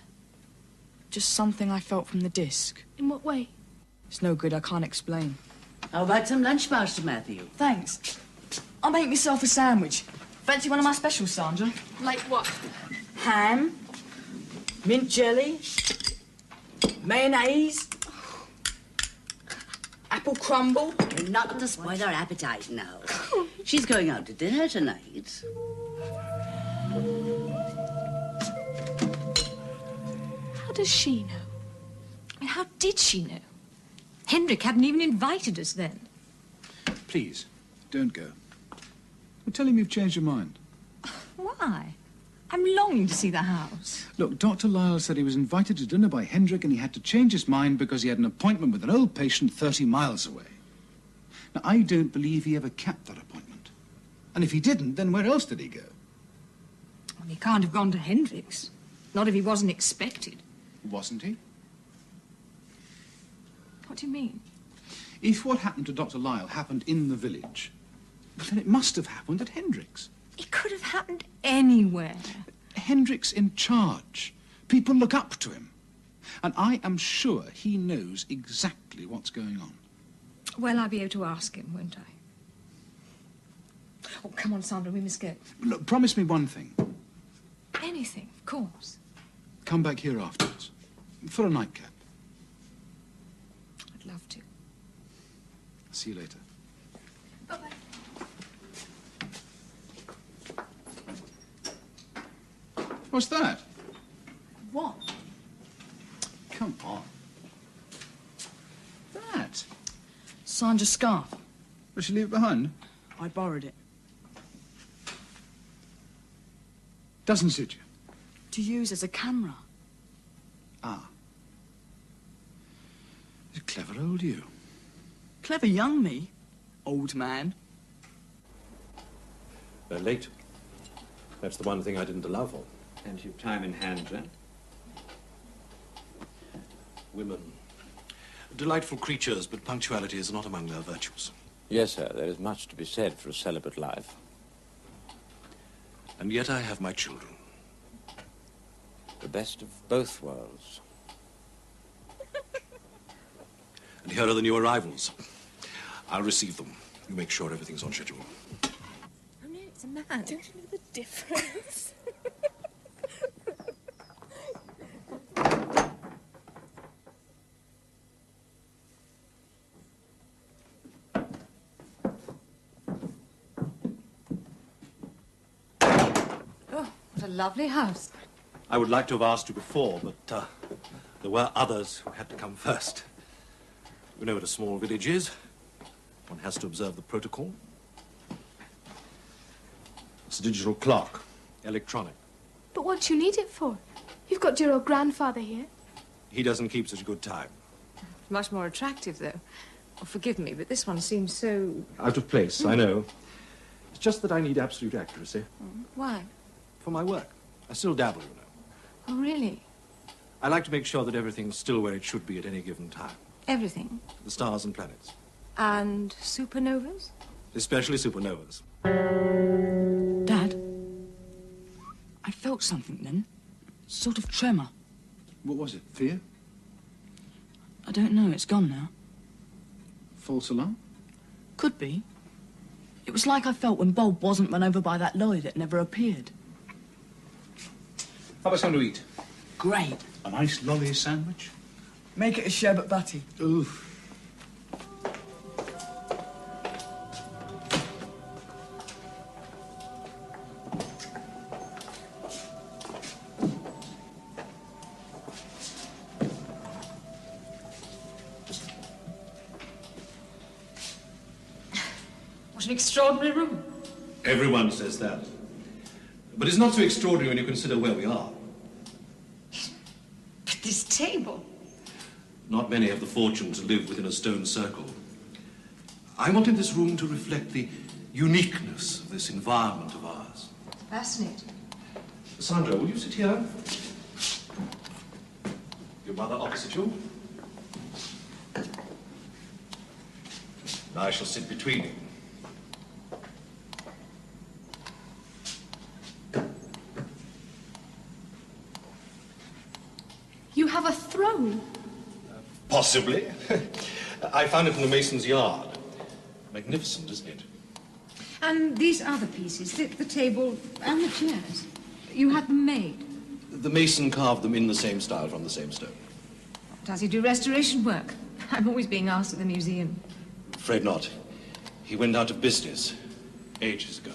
Just something I felt from the disc. In what way? It's no good, I can't explain. How about some lunch, Master Matthew? Thanks. I'll make myself a sandwich. Fancy one of my specials, Sandra? Like what? Ham, mint jelly, mayonnaise, apple crumble. You're not to spoil our appetite now. She's going out to dinner tonight. How does she know? And how did she know? Hendrik hadn't even invited us then. Please, don't go. Well, tell him you've changed your mind. Why? I'm longing to see the house. Look, Dr. Lyle said he was invited to dinner by Hendrik and he had to change his mind because he had an appointment with an old patient 30 miles away. Now, I don't believe he ever kept that appointment. And if he didn't, then where else did he go? Well, he can't have gone to Hendrik's. Not if he wasn't expected. Wasn't he? What do you mean? If what happened to Dr. Lyle happened in the village, well, then it must have happened at Hendricks. It could have happened anywhere. Hendricks in charge. People look up to him. And I am sure he knows exactly what's going on. Well, I'll be able to ask him, won't I? Oh, come on, Sandra, we must go. Look, promise me one thing. Anything, of course. Come back here afterwards. For a nightcap. I'd love to. See you later. Bye-bye. What's that? What? Come on. That? Sandra's scarf. Did she leave it behind? I borrowed it. Doesn't suit you. To use as a camera. Ah. It's a clever old you. Clever young me, old man. They're late. That's the one thing I didn't allow for. Plenty of time in hand, then. Women. Delightful creatures, but punctuality is not among their virtues. Yes, sir, there is much to be said for a celibate life. And yet I have my children. The best of both worlds. And here are the new arrivals. I'll receive them. You make sure everything's on schedule. Oh no, it's a man. Don't you know the difference? Oh, what a lovely house. I would like to have asked you before, but there were others who had to come first. You know what a small village is. One has to observe the protocol. It's a digital clock, electronic. But what do you need it for? You've got your old grandfather here. He doesn't keep such a good time. Much more attractive, though. Oh, forgive me, but this one seems so... Out of place, I know. It's just that I need absolute accuracy Why? for my work. I still dabble, you know. Oh, really? I like to make sure that everything's still where it should be at any given time. Everything? The stars and planets. And supernovas? Especially supernovas. Dad, I felt something then. Sort of tremor. What was it? Fear? I don't know, it's gone now. False alarm? Could be. It was like I felt when Bob wasn't run over by that lorry that never appeared. How about something to eat? Great. A nice lolly sandwich? Make it a sherbet butty. Ooh. What an extraordinary room. Everyone says that. But it's not so extraordinary when you consider where we are. But this table. Not many have the fortune to live within a stone circle. I wanted this room to reflect the uniqueness of this environment of ours. Fascinating. Sandra, will you sit here? Your mother opposite you? Now I shall sit between you. You have a throne. Possibly. I found it in the mason's yard. Magnificent, isn't it? And these other pieces, the table and the chairs, you had them made. The mason carved them in the same style from the same stone. Does he do restoration work? I'm always being asked at the museum. Afraid not. He went out of business ages ago.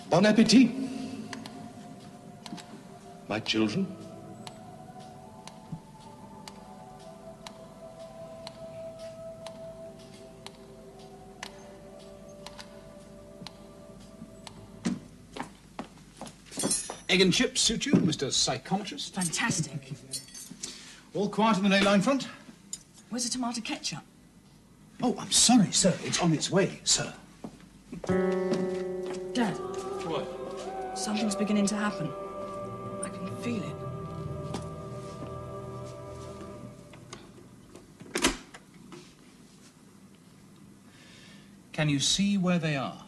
Bon appetit, my children. Egg and chips suit you, Mr. Psychometrist? Fantastic. All quiet on the ley line front? Where's the tomato ketchup? Oh, I'm sorry, sir. It's on its way, sir. Dad, What? something's beginning to happen. I can feel it. Can you see where they are?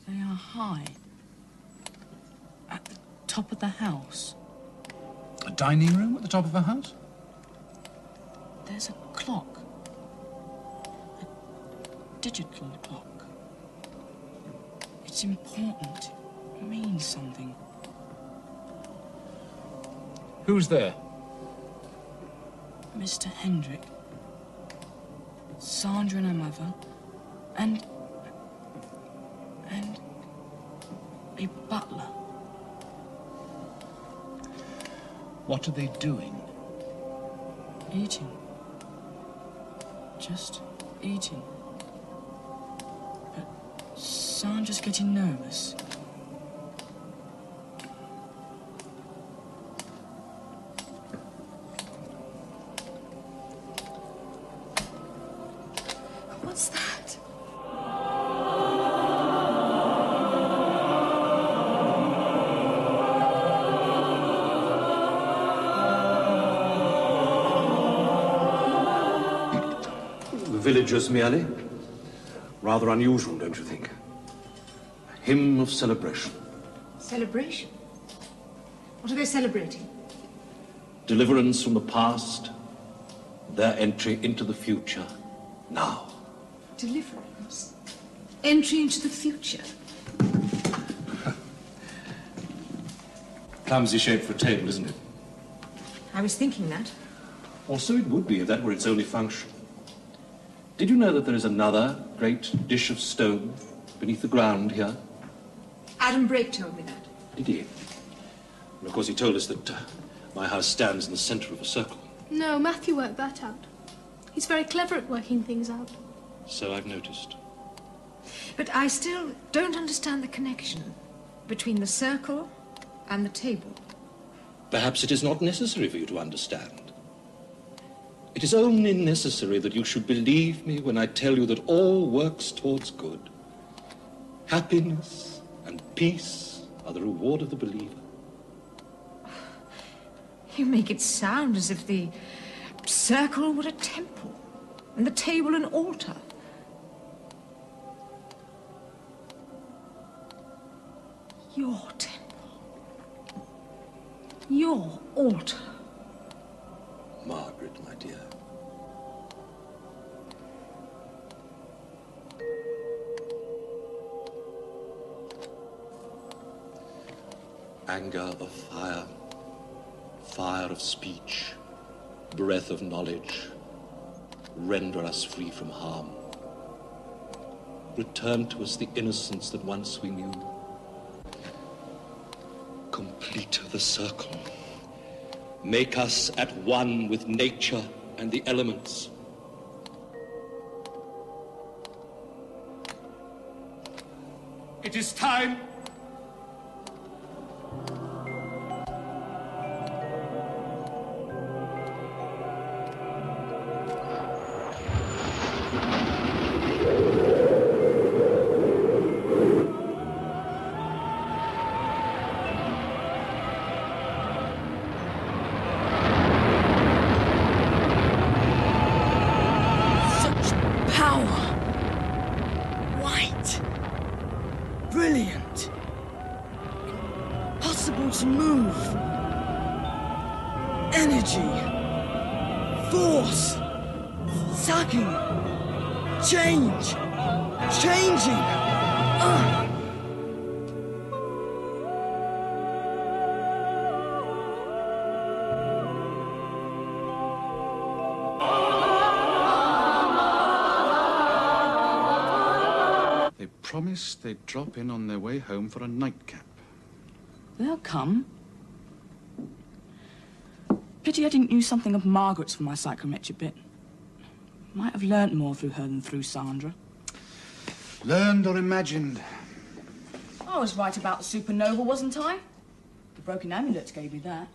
They are high. At the top of the house. A dining room at the top of a house? There's a clock. A digital clock. It's important. It means something. Who's there? Mr. Hendrick, Sandra and her mother, and a butler. What are they doing? Eating. Just eating. But Sandra's getting nervous. What's that? The villagers merely. Rather unusual, don't you think? A hymn of celebration. Celebration? What are they celebrating? Deliverance from the past, their entry into the future now. Deliverance? Entry into the future? Clumsy shape for a table, isn't it? I was thinking that. Also, it would be if that were its only function. Did you know that there is another great dish of stone beneath the ground here? Adam Brake told me that. Did he? And of course, he told us that my house stands in the centre of a circle. No, Matthew worked that out. He's very clever at working things out. So I've noticed. But I still don't understand the connection between the circle and the table. Perhaps it is not necessary for you to understand. It is only necessary that you should believe me when I tell you that all works towards good. Happiness and peace are the reward of the believer. You make it sound as if the circle were a temple and the table an altar. Your temple. Your altar. Margaret, my dear. Anger of fire, fire of speech, breath of knowledge, render us free from harm. Return to us the innocence that once we knew. Complete the circle. Make us at one with nature and the elements. It is time. Brilliant. Impossible to move. Energy. Force. Sucking. Change. Changing. Promised they'd drop in on their way home for a nightcap. They'll come. Pity I didn't use something of Margaret's for my psychometric bit. Might have learnt more through her than through Sandra. Learned or imagined? I was right about the supernova, wasn't I? The broken amulet gave me that.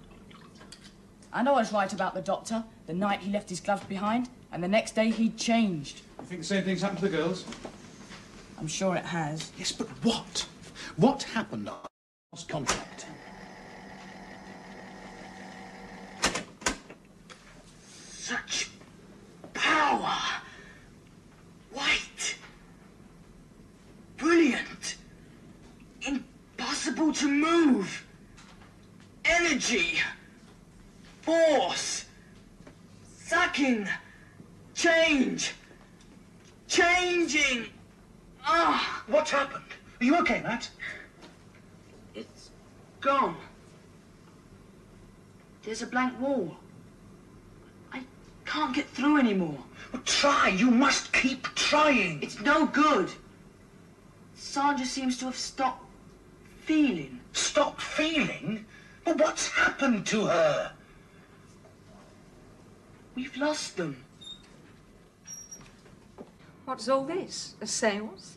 And I was right about the doctor, the night he left his gloves behind, and the next day he'd changed. You think the same thing's happened to the girls? I'm sure it has. Yes, but what? What happened? Lost contact. Such power. White. to move. Energy. Force. Sucking. Change. Changing. Ah! What's happened? Are you okay, Matt? It's gone. There's a blank wall. I can't get through anymore. Well, try. You must keep trying. It's no good. Sandra seems to have stopped feeling. Stopped feeling? Well, what's happened to her? We've lost them. What's all this? A seance?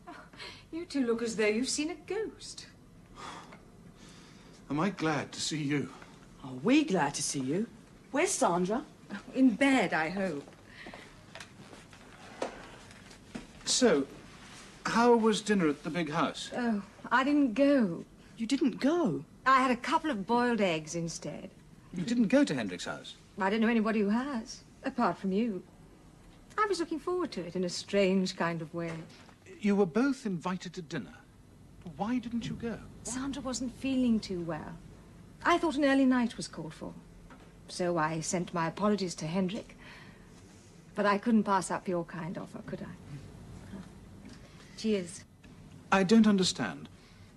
Oh, you two look as though you've seen a ghost. Am I glad to see you? Are we glad to see you? Where's Sandra? In bed, I hope. So, how was dinner at the big house? Oh, I didn't go. You didn't go? I had a couple of boiled eggs instead. You didn't go to Hendrick's house? I don't know anybody who has, apart from you. I was looking forward to it in a strange kind of way. You were both invited to dinner. Why didn't you go? Sandra wasn't feeling too well. I thought an early night was called for. So I sent my apologies to Hendrick. But I couldn't pass up your kind offer, could I? Cheers. I don't understand.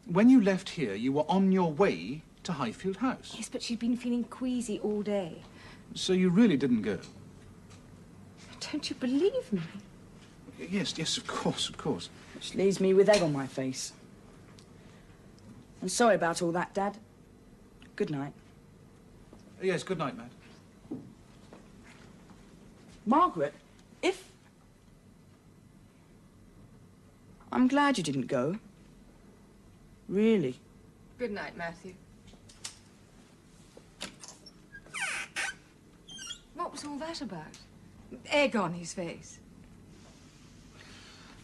When you left here, you were on your way to Highfield House. Yes, but she'd been feeling queasy all day. So you really didn't go? Don't you believe me? Yes, of course, of course. Which leaves me with egg on my face. I'm sorry about all that, Dad. Good night. Yes, good night, Matt. Margaret, if... I'm glad you didn't go. Really. Good night, Matthew. What was all that about? Egg on his face.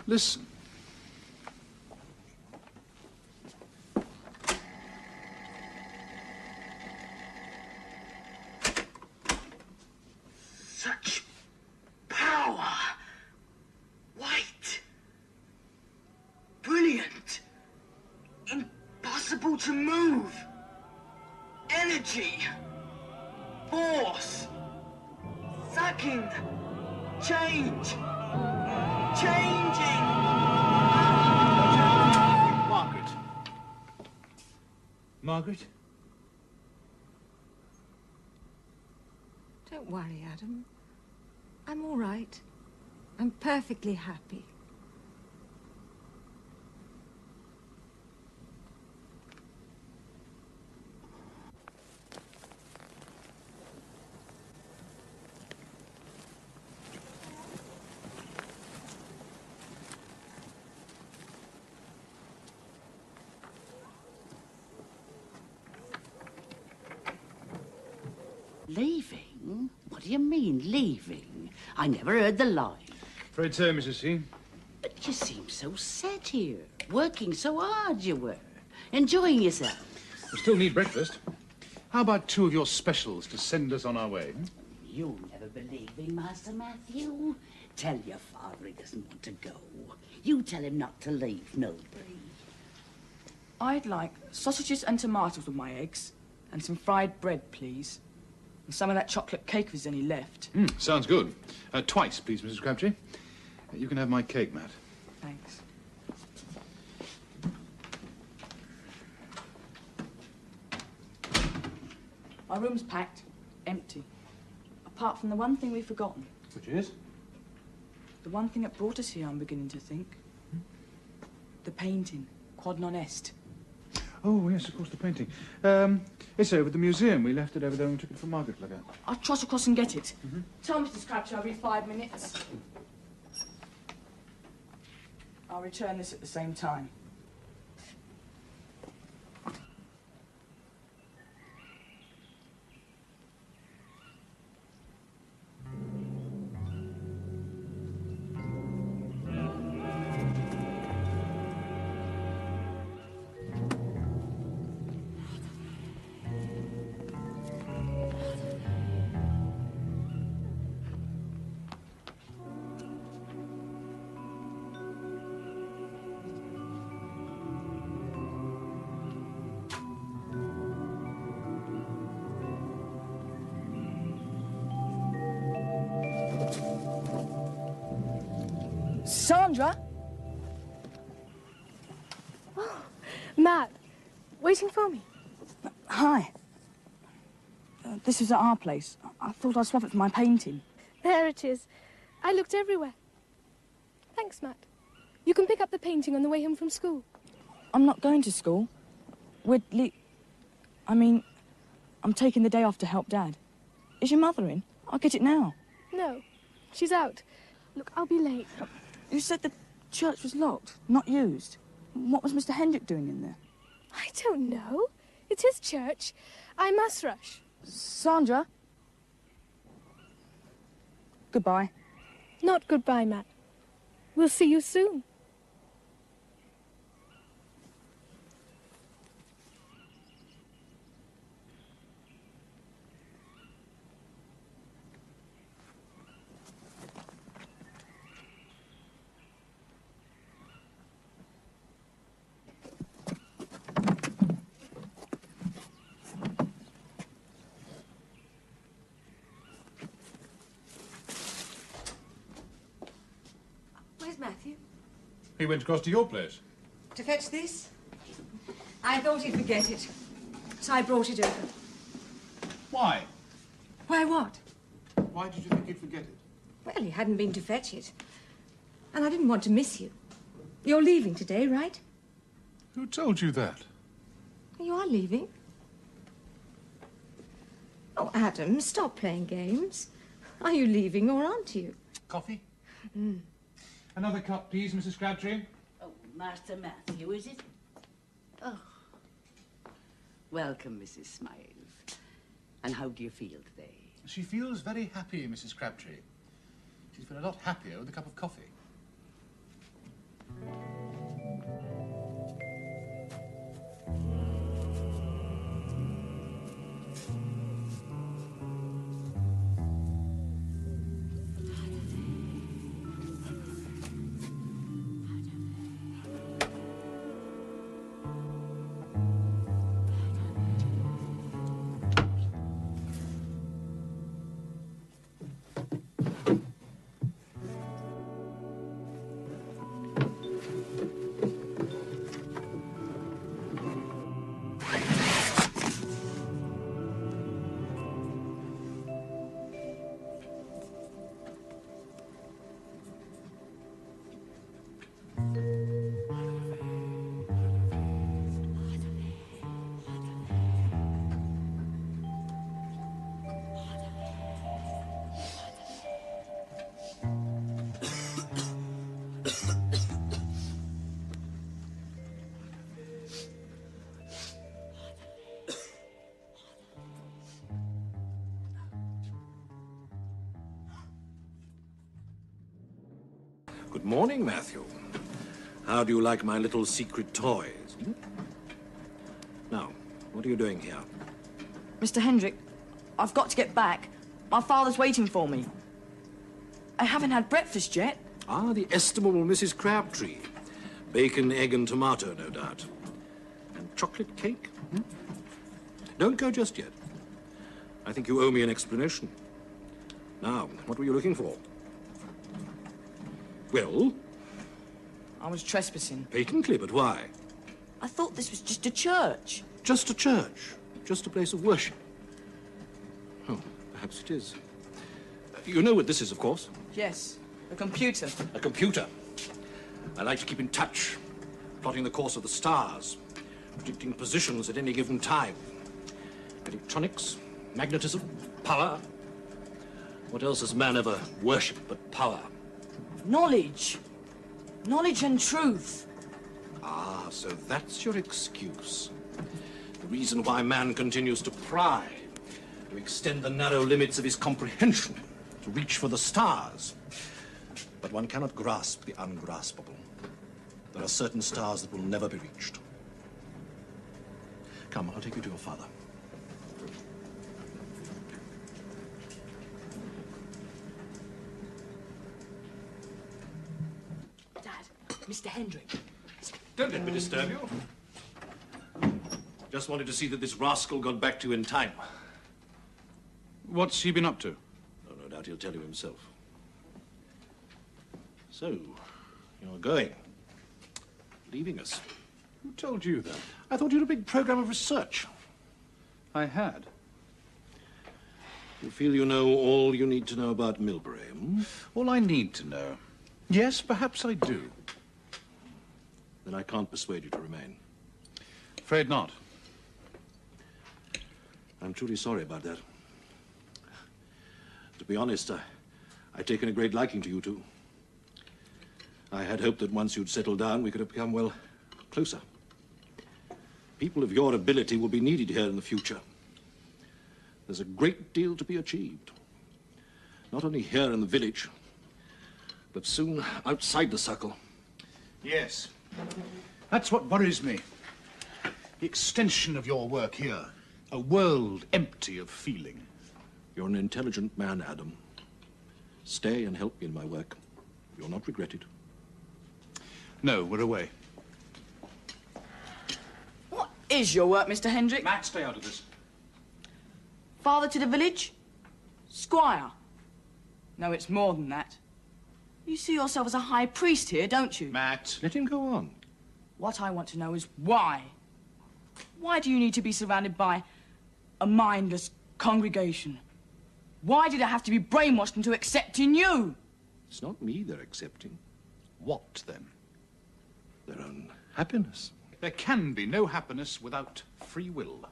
Listen. Such power. White. Brilliant. Impossible to move. Energy. Force. Sucking. Change. Changing. Margaret. Margaret? Don't worry, Adam. I'm all right. I'm perfectly happy. Leaving? What do you mean, leaving? I never heard the like. Afraid so, Mrs. C. But you seem so sad here. Working so hard you were. Enjoying yourself. We still need breakfast. How about two of your specials to send us on our way? You'll never believe me, Master Matthew. Tell your father he doesn't want to go. You tell him not to leave Millbury. I'd like sausages and tomatoes with my eggs, and some fried bread, please. And some of that chocolate cake if there's any left. Sounds good. Twice, please, Mrs. Crabtree. You can have my cake, Matt. Thanks. Our room's packed, empty. Apart from the one thing we've forgotten. Which is? The one thing that brought us here, I'm beginning to think. The painting, Quod non est. Oh, yes, of course, the painting. It's over at the museum. We left it over there and we took it from Margaret to look at. I'll trot across and get it. Tell Mr. Crabtree I'll be 5 minutes. I'll return this at the same time. Sandra? Oh, Matt, waiting for me? Hi. This was at our place. I thought I'd swap it for my painting. There it is. I looked everywhere. Thanks, Matt. You can pick up the painting on the way home from school. I'm not going to school. I'm taking the day off to help Dad. Is your mother in? I'll get it now. No, she's out. Look, I'll be late. You said the church was locked, not used. What was Mr. Hendrick doing in there? I don't know. It's his church. I must rush. Sandra? Goodbye. Not goodbye, Matt. We'll see you soon. Where's Matthew? He went across to your place. To fetch this? I thought he'd forget it, so I brought it over. Why? Why what? Why did you think he'd forget it? Well, he hadn't been to fetch it. And I didn't want to miss you. You're leaving today, right? Who told you that? You are leaving? Oh, Adam, stop playing games. Are you leaving or aren't you? Coffee? Mm. Another cup, please, Mrs. Crabtree. Oh, Master Matthew, is it? Oh. Welcome, Mrs. Smiles. And how do you feel today? She feels very happy, Mrs. Crabtree. She's been a lot happier with a cup of coffee. Good morning, Matthew. How do you like my little secret toys? Hmm? Now, what are you doing here? Mr. Hendrick, I've got to get back. My father's waiting for me. I haven't had breakfast yet. Ah, the estimable Mrs. Crabtree. Bacon, egg, and tomato, no doubt. And chocolate cake? Hmm? Don't go just yet. I think you owe me an explanation. Now, what were you looking for? Well? I was trespassing. Patently, but why? I thought this was just a church. Just a church. Just a place of worship. Oh, perhaps it is. You know what this is, of course? Yes, a computer. A computer. I like to keep in touch, plotting the course of the stars, predicting positions at any given time. Electronics, magnetism, power. What else has man ever worshipped but power? Knowledge. Knowledge and truth. Ah, so that's your excuse. The reason why man continues to pry, to extend the narrow limits of his comprehension, to reach for the stars. But one cannot grasp the ungraspable. There are certain stars that will never be reached. Come, I'll take you to your father. Mr. Hendrick. Don't let me disturb you. Just wanted to see that this rascal got back to you in time. What's he been up to? Oh, no doubt he'll tell you himself. So, You're going. Leaving us. Who told you that? I thought you had a big program of research. I had. You feel you know all you need to know about Milbury, hmm? All I need to know. Yes, perhaps I do. Then I can't persuade you to remain. Afraid not. I'm truly sorry about that. To be honest, I've taken a great liking to you two. I had hoped that once you'd settled down, we could have become, well, closer. People of your ability will be needed here in the future. There's a great deal to be achieved. Not only here in the village, but soon outside the circle. Yes. That's what worries me. The extension of your work here. A world empty of feeling. You're an intelligent man, Adam. Stay and help me in my work. You'll not regret it. No, we're away. What is your work, Mr. Hendrick? Matt, stay out of this. Father to the village? Squire? No, it's more than that. You see yourself as a high priest here, don't you? Matt. Let him go on. What I want to know is why? Why do you need to be surrounded by a mindless congregation? Why did I have to be brainwashed into accepting you? It's not me they're accepting. What, then? Their own happiness. There can be no happiness without free will.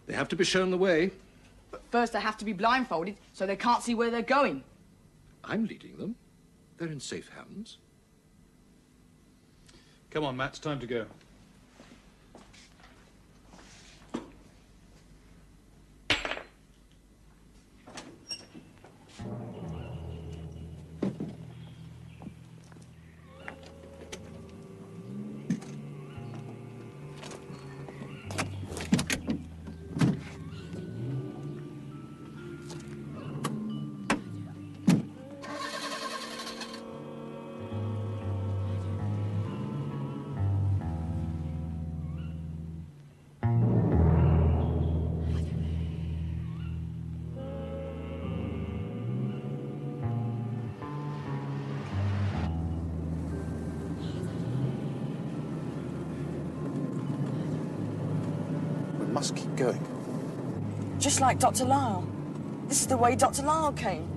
They have to be shown the way. But first they have to be blindfolded so they can't see where they're going. I'm leading them. They're in safe hands. Come on, Matt, it's time to go. Must keep going. Just like Dr. Lyle. This is the way Dr. Lyle came.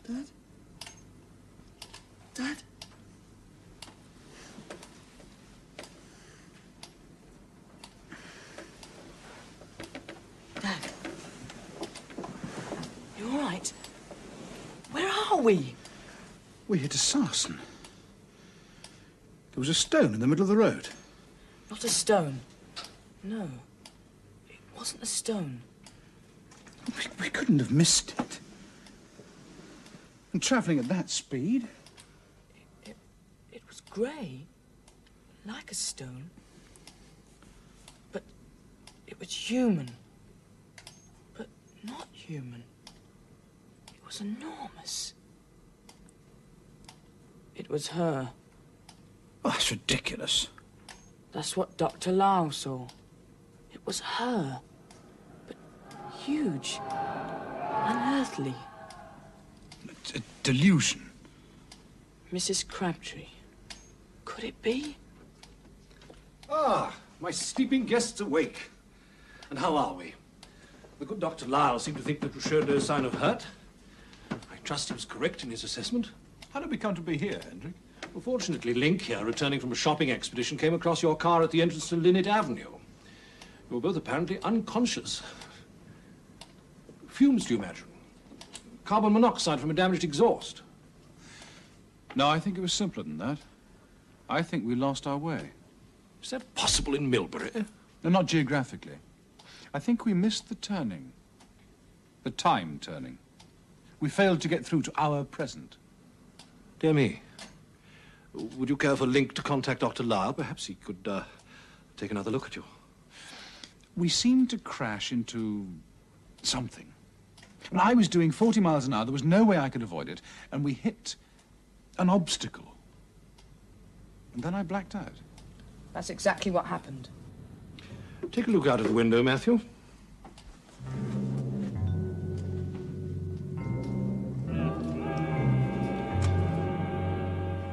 Dad? Dad? Dad? You all right? Where are we? We're here to Sarsen. There was a stone in the middle of the road. Not a stone. No. It wasn't a stone. We couldn't have missed it. And travelling at that speed. It was grey, like a stone. But it was human. But not human. It was enormous. It was her. Oh, that's ridiculous. That's what Dr. Lyle saw. It was her. But huge. Unearthly. It's a delusion. Mrs. Crabtree. Could it be? Ah, my sleeping guest's awake. And how are we? The good Dr. Lyle seemed to think that we showed no sign of hurt. I trust he was correct in his assessment. How did we come to be here, Hendrick? Well, fortunately, Link here, returning from a shopping expedition, came across your car at the entrance to Linnet Avenue. You were both apparently unconscious. Fumes, do you imagine? Carbon monoxide from a damaged exhaust. No, I think it was simpler than that. I think we lost our way. Is that possible in Milbury? No, not geographically. I think we missed the turning. The time turning. We failed to get through to our present. Dear me. Would you care for Link to contact Dr. Lyle? Perhaps he could take another look at you. We seemed to crash into something. When I was doing 40 miles an hour, there was no way I could avoid it, and we hit an obstacle. And then I blacked out. That's exactly what happened. Take a look out of the window, Matthew.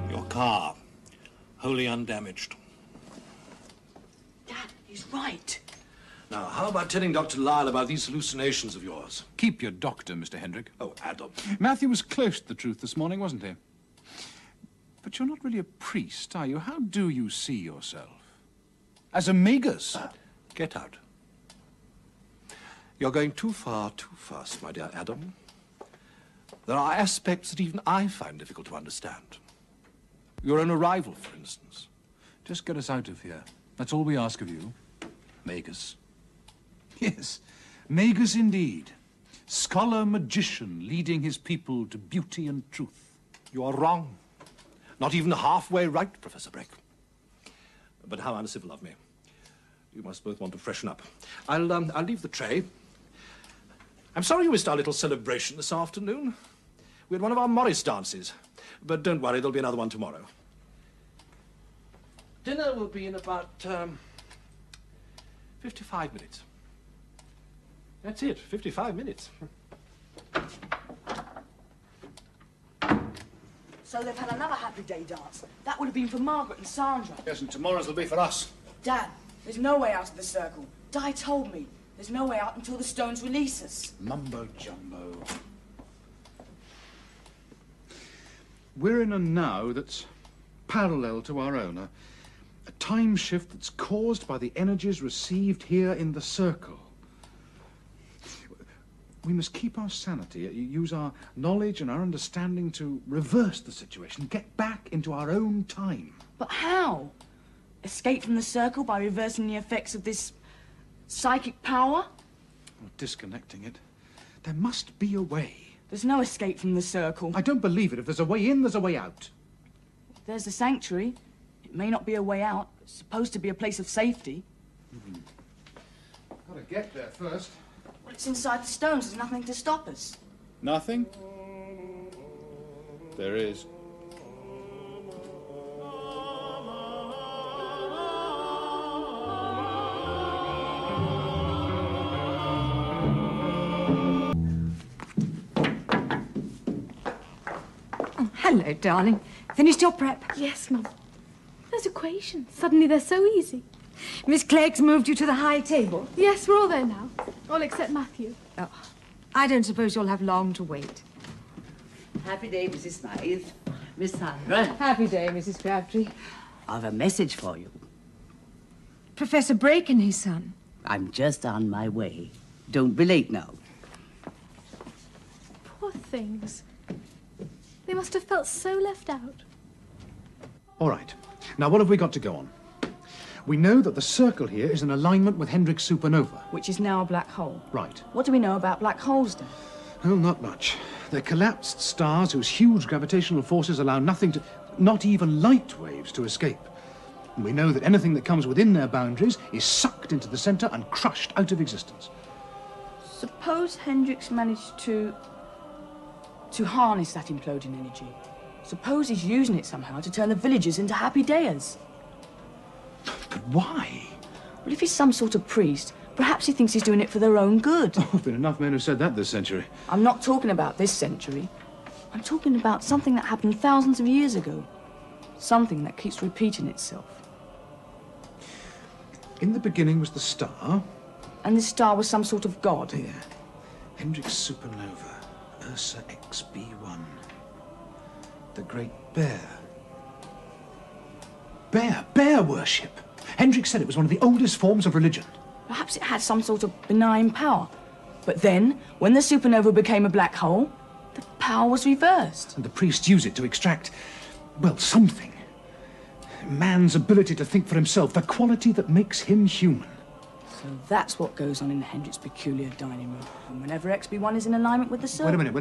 Your car, wholly undamaged. Dad, he's right. Now, how about telling Dr. Lyle about these hallucinations of yours? Keep your doctor, Mr. Hendrick. Oh, Adam. Matthew was close to the truth this morning, wasn't he? But you're not really a priest, are you? How do you see yourself? As a magus? Get out. You're going too far, too fast, my dear Adam. There are aspects that even I find difficult to understand. Your own arrival, for instance. Just get us out of here. That's all we ask of you. Magus. Yes, magus indeed. Scholar-magician leading his people to beauty and truth. You are wrong. Not even halfway right, Professor Brake. But how uncivil of me. You must both want to freshen up. I'll leave the tray. I'm sorry you missed our little celebration this afternoon. We had one of our Morris dances. But don't worry, there'll be another one tomorrow. Dinner will be in about 55 minutes. That's it, 55 minutes. So they've had another happy day dance. That would have been for Margaret and Sandra. Yes, and tomorrow's will be for us. Dad, there's no way out of the circle. Di told me. There's no way out until the stones release us. Mumbo-jumbo. We're in a now that's parallel to our own. A time shift that's caused by the energies received here in the circle. We must keep our sanity, use our knowledge and our understanding to reverse the situation, get back into our own time. But how? Escape from the circle by reversing the effects of this psychic power? Or disconnecting it. There must be a way. There's no escape from the circle. I don't believe it. If there's a way in, there's a way out. There's the sanctuary. It may not be a way out. It's supposed to be a place of safety. Gotta get there first. Well, it's inside the stones. There's nothing to stop us. Nothing? There is. Oh, hello, darling. Finished your prep? Yes, Mum. Those equations, suddenly they're so easy. Miss Clegg's moved you to the high table? Yes, we're all there now. All except Matthew. Oh, I don't suppose you'll have long to wait. Happy day, Mrs. Smythe. Miss Sandra. Happy day, Mrs. Crabtree. I've a message for you. Professor Brake and his son. I'm just on my way. Don't be late now. Poor things. They must have felt so left out. All right. Now, what have we got to go on? We know that the circle here is in alignment with Hendrick's supernova. Which is now a black hole. Right. What do we know about black holes, then? Well, not much. They're collapsed stars whose huge gravitational forces allow nothing to... not even light waves to escape. And we know that anything that comes within their boundaries is sucked into the centre and crushed out of existence. Suppose Hendricks managed to harness that imploding energy. Suppose he's using it somehow to turn the villagers into happy dayers. But why? Well, if he's some sort of priest, perhaps he thinks he's doing it for their own good. Oh, there've been enough men who've said that this century. I'm not talking about this century. I'm talking about something that happened thousands of years ago. Something that keeps repeating itself. In the beginning was the star. And this star was some sort of god. Here. Hendrick's supernova. Ursa XB1. The Great Bear. Bear worship. Hendrick said it was one of the oldest forms of religion. Perhaps it had some sort of benign power. But then, when the supernova became a black hole, the power was reversed. And the priests use it to extract, well, something. Man's ability to think for himself, the quality that makes him human. So that's what goes on in Hendricks' peculiar dining room. And whenever XB1 is in alignment with the sun. Wait a minute.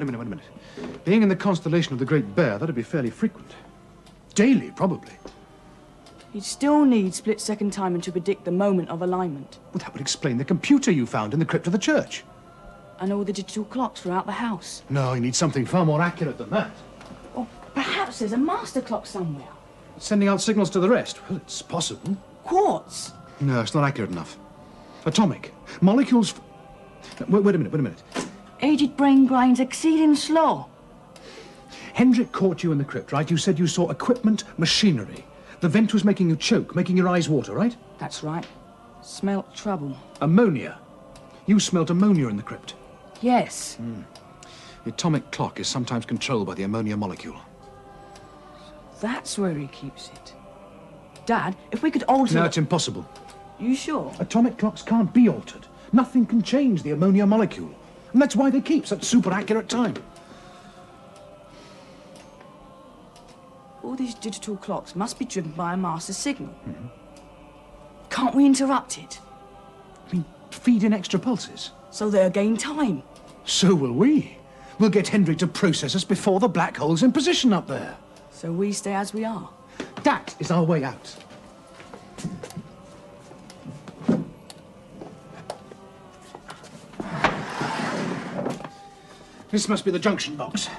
Being in the constellation of the Great Bear, that'd be fairly frequent. Daily, probably. You'd still need split-second timing to predict the moment of alignment. Well, that would explain the computer you found in the crypt of the church. And all the digital clocks throughout the house. No, you need something far more accurate than that. Or perhaps there's a master clock somewhere. Sending out signals to the rest? Well, it's possible. Quartz? No, it's not accurate enough. Atomic. Molecules... Wait a minute. Aged brain grinds exceeding slow. Hendrik caught you in the crypt, right? You said you saw equipment, machinery. The vent was making you choke, making your eyes water, right? That's right. Smelt trouble. Ammonia. You smelt ammonia in the crypt. Yes. The atomic clock is sometimes controlled by the ammonia molecule. That's where he keeps it. Dad, if we could alter... No, it's impossible. You sure? Atomic clocks can't be altered. Nothing can change the ammonia molecule. And that's why they keep such super accurate time. All these digital clocks must be driven by a master signal. Can't we interrupt it? I mean, feed in extra pulses. So they'll gain time. So will we. We'll get Hendrik to process us before the black hole's in position up there. So we stay as we are. That is our way out. This must be the junction box.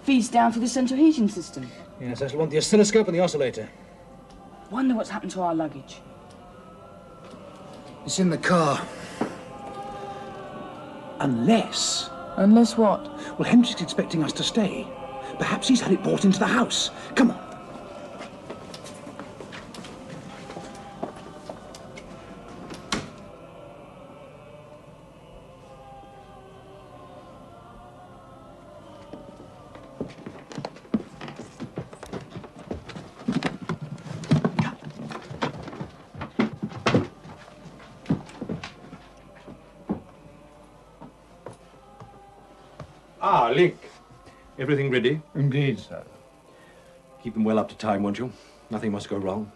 Feeds down through the central heating system. Yes, I shall want the oscilloscope and the oscillator. Wonder what's happened to our luggage. It's in the car. Unless... Unless what? Well, Hendrik's expecting us to stay. Perhaps he's had it brought into the house. Come on. Ah, Link. Everything ready? Indeed, sir. Keep them well up to time, won't you? Nothing must go wrong.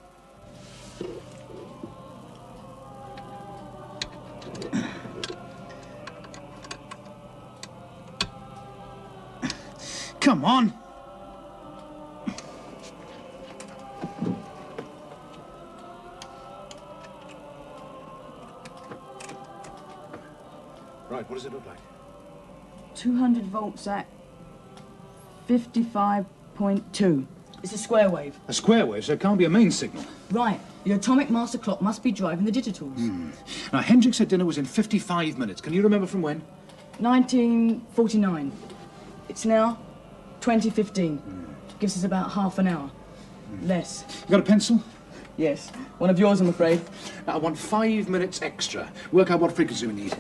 Come on. Right, what does it look like? 200 volts at 55.2. It's a square wave. A square wave, so it can't be a main signal. Right. The atomic master clock must be driving the digitals. Now, Hendrik said dinner was in 55 minutes. Can you remember from when? 1949. It's now 2015. Gives us about half an hour. Less. You got a pencil? Yes. One of yours, I'm afraid. I want 5 minutes extra. Work out what frequency we need.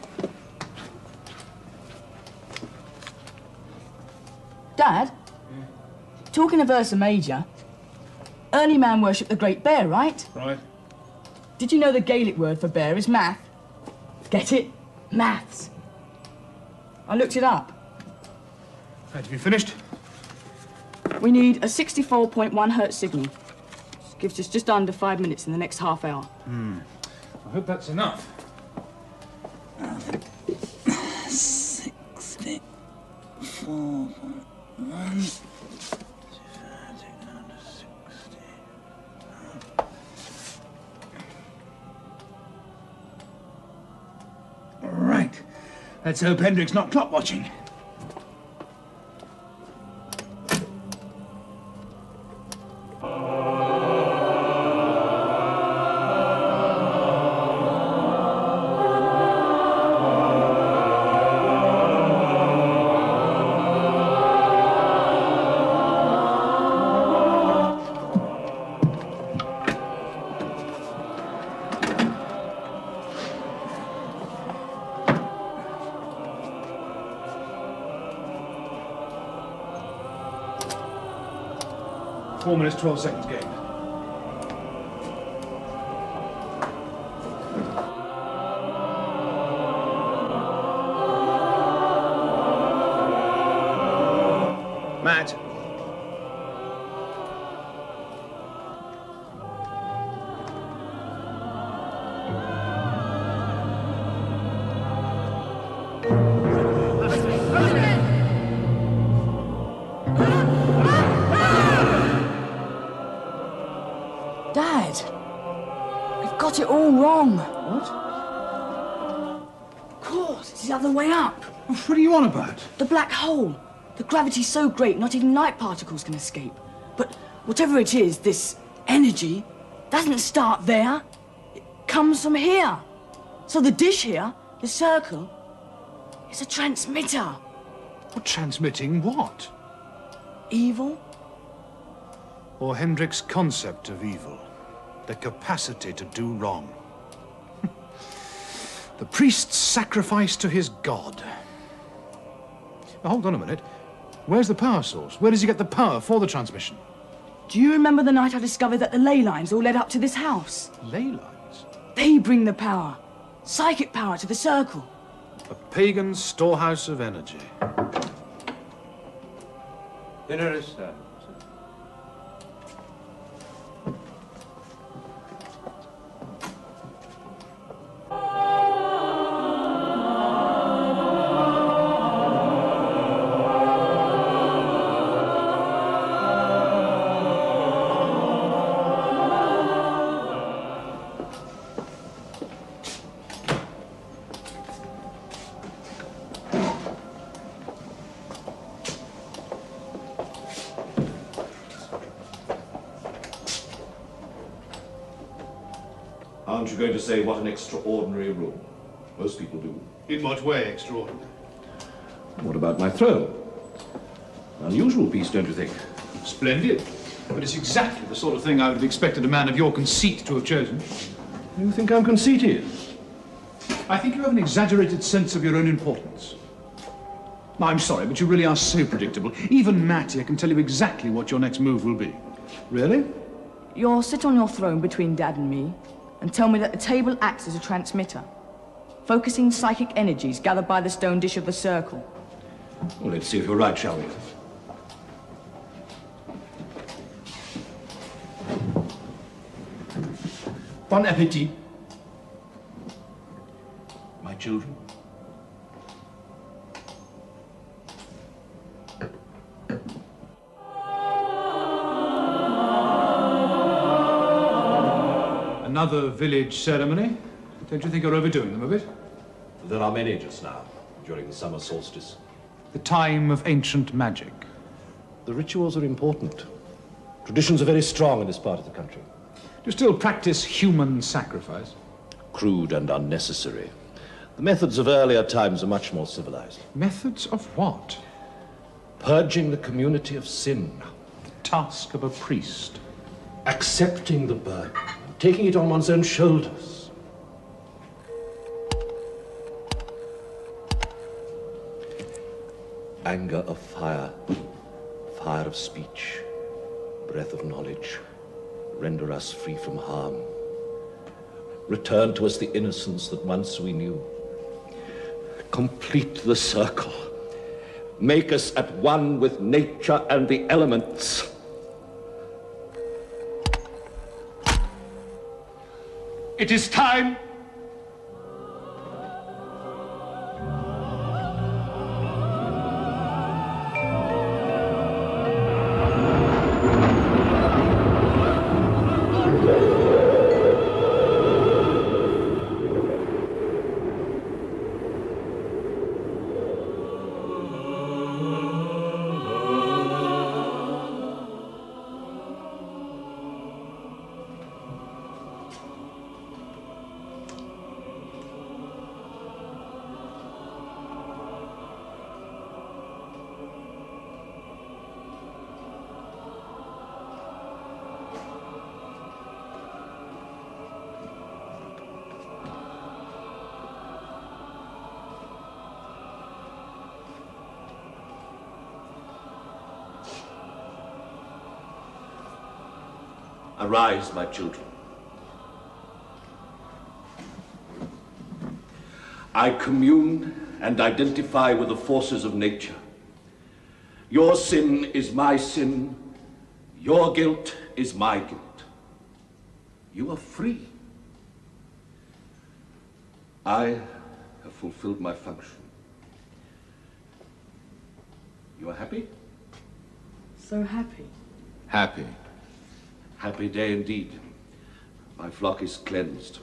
Dad? Talking of Ursa Major, early man worshipped the Great Bear, right? Right. Did you know the Gaelic word for bear is math? Get it? Maths. I looked it up. Have you finished? We need a 64.1 hertz signal. Gives us just under 5 minutes in the next half hour. I hope that's enough. 64.1. Right. Let's hope Hendrik's not clock watching. .4 minutes, 12 seconds gained. got it all wrong. What? Of course, it's the other way up. What are you on about? The black hole. The gravity's so great, not even light particles can escape. But whatever it is, this energy doesn't start there. It comes from here. So the dish here, the circle, is a transmitter. Well, transmitting what? Evil? Or Hendrik's concept of evil. The capacity to do wrong. The priest's sacrifice to his god. Now, hold on a minute. Where's the power source? Where does he get the power for the transmission? Do you remember the night I discovered that the ley lines all led up to this house? Ley lines? They bring the power. Psychic power to the circle. A pagan storehouse of energy. Dinner is done. Aren't you going to say what an extraordinary room? Most people do. In what way extraordinary? What about my throne? Unusual piece, don't you think? Splendid. But it's exactly the sort of thing I would have expected a man of your conceit to have chosen. You think I'm conceited? I think you have an exaggerated sense of your own importance. I'm sorry, but you really are so predictable. Even Matt here can tell you exactly what your next move will be. Really? You'll sit on your throne between Dad and me and tell me that the table acts as a transmitter, focusing psychic energies gathered by the stone dish of the circle. Well, let's see if you're right, shall we? Bon appetit. My children. Another village ceremony? Don't you think you're overdoing them a bit? There are many just now, during the summer solstice. The time of ancient magic. The rituals are important. Traditions are very strong in this part of the country. Do you still practice human sacrifice? Crude and unnecessary. The methods of earlier times are much more civilized. Methods of what? Purging the community of sin. The task of a priest. Accepting the burden, taking it on one's own shoulders. Anger of fire, fire of speech, breath of knowledge. Render us free from harm. Return to us the innocence that once we knew. Complete the circle. Make us at one with nature and the elements. It is time. Arise, my children. I commune and identify with the forces of nature. Your sin is my sin. Your guilt is my guilt. You are free. I have fulfilled my function. You are happy? So happy. Happy. Happy day indeed. My flock is cleansed.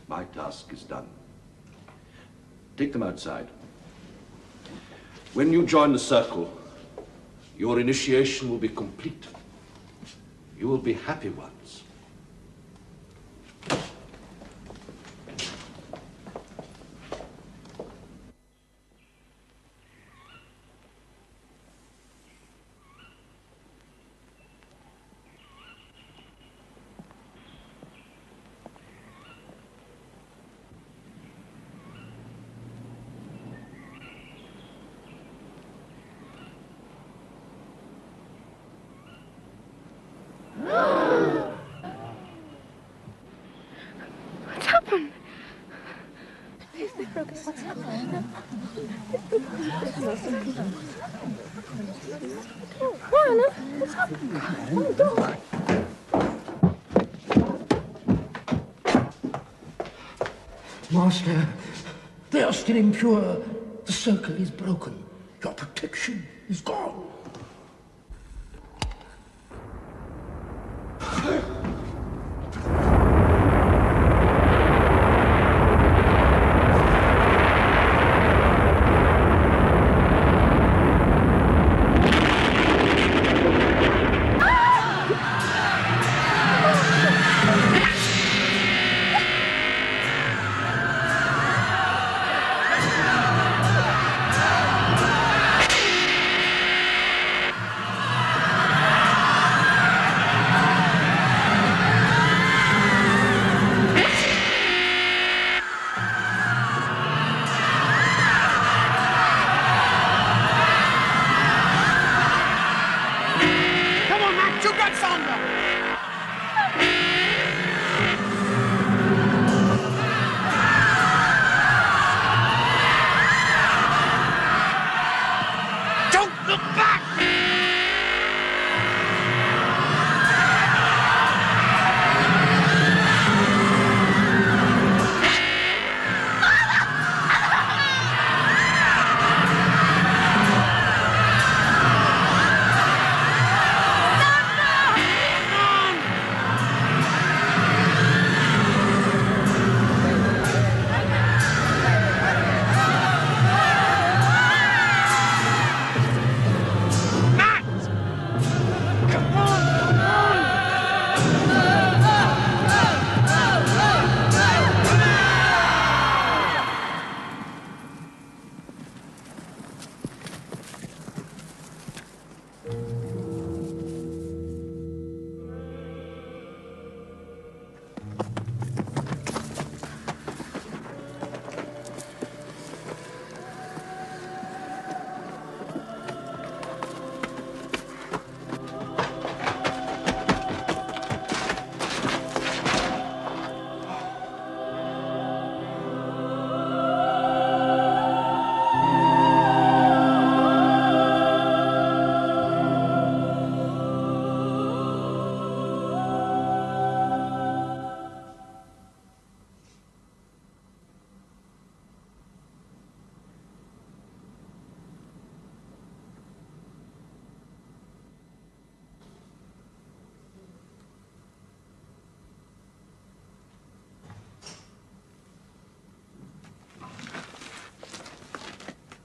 My task is done. Take them outside. When you join the circle, your initiation will be complete. You will be happy ones. What's happened? What's happened? What, Anna? What's happened? Oh, God. Master, they are still impure. The circle is broken. Your protection is gone.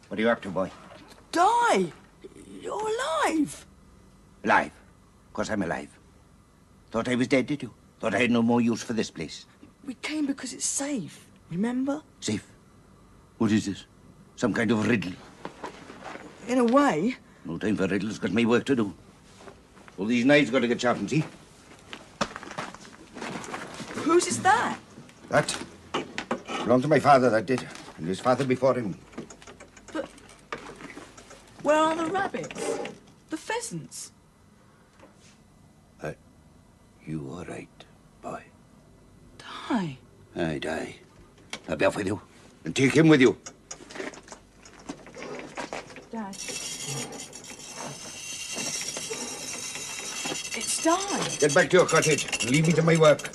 What are you up to, boy? Die! You're alive! Alive? Of course I'm alive. Thought I was dead, did you? Thought I had no more use for this place. We came because it's safe, remember? Safe? What is this? Some kind of riddle? In a way. No time for riddles, got me work to do. All these knives got to get sharpened, see? Whose is that? That belonged to my father, that did. And his father before him. But where are the rabbits? The pheasants? You all right, boy? Die. Aye, die. I'll be off with you. And take him with you. Dad. It's Di. Get back to your cottage and leave me to my work.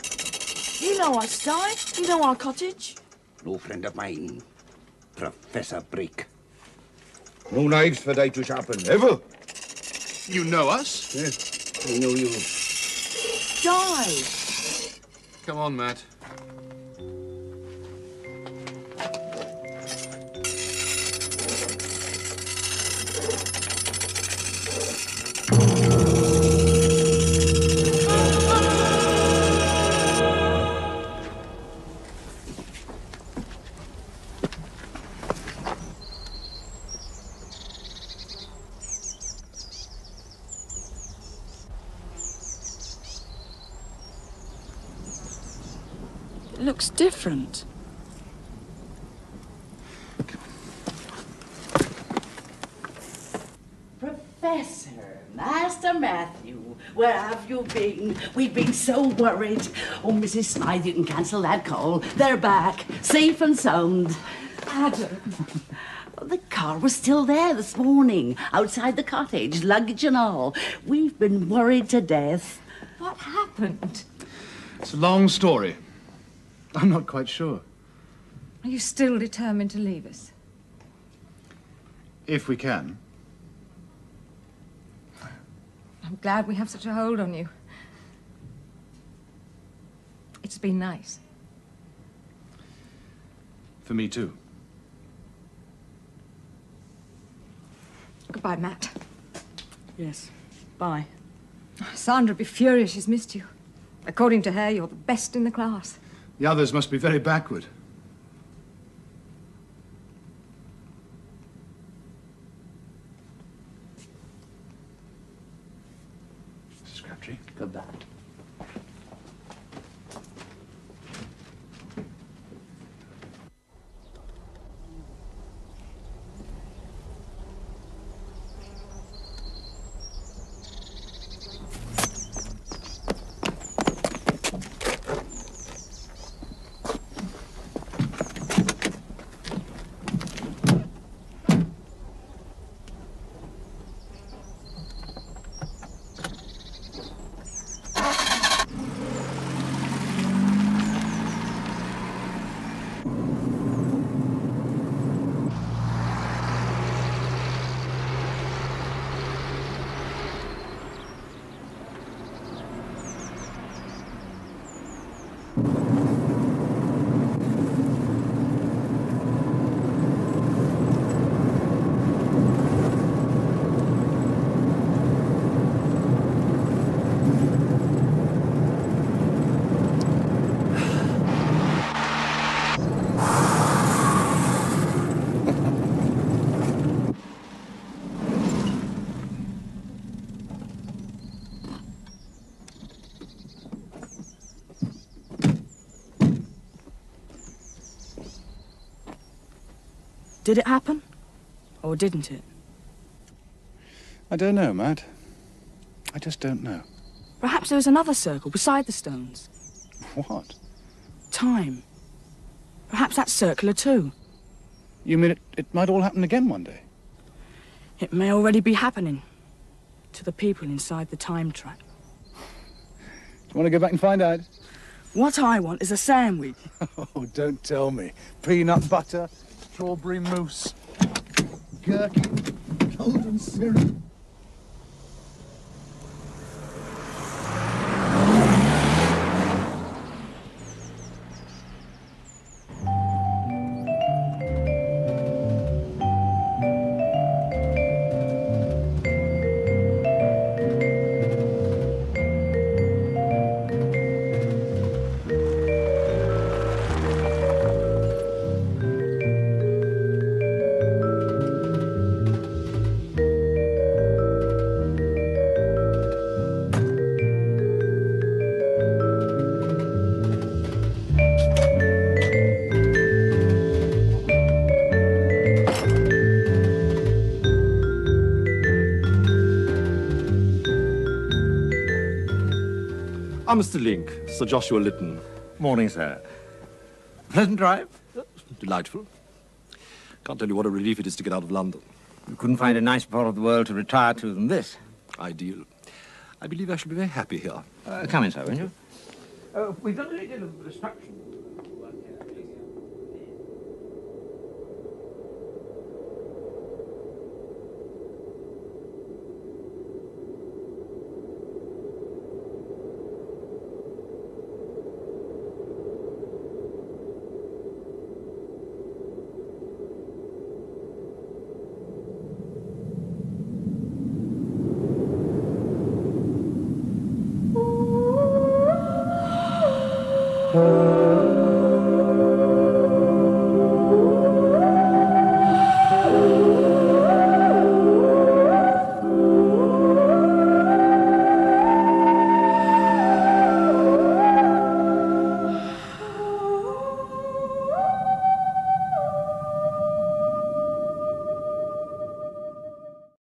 You know us, Di. You know our cottage. No friend of mine. Professor Brake. No knives for Di to sharpen, ever. You know us? Yes, I know you. Di. Come on, Matt. It looks different. Professor, Master Matthew, where have you been? We've been so worried. Oh, Mrs. Smythe, you can cancel that call. They're back, safe and sound. Adam. The car was still there this morning, outside the cottage, luggage and all. We've been worried to death. What happened? It's a long story. I'm not quite sure. Are you still determined to leave us? If we can. I'm glad we have such a hold on you. It's been nice. For me, too. Goodbye, Matt. Yes. Bye. Sandra'd be furious she's missed you. According to her, you're the best in the class. The others must be very backward. Mrs. Crabtree. Goodbye. Did it happen? Or didn't it? I don't know, Matt. I just don't know. Perhaps there was another circle beside the stones. What? Time. Perhaps that's circular too. You mean it might all happen again one day? It may already be happening. To the people inside the time trap. Do you want to go back and find out? What I want is a sandwich. Oh, don't tell me. Peanut butter, strawberry mousse, gherkin, golden syrup. Ah, Mr. Link, Sir Joshua Lytton. Morning, sir. Pleasant drive? Delightful. Can't tell you what a relief it is to get out of London. You couldn't find a nicer part of the world to retire to than this. Ideal. I believe I shall be very happy here. Come in, sir, won't you? We've done a little deal of destruction. Thank you.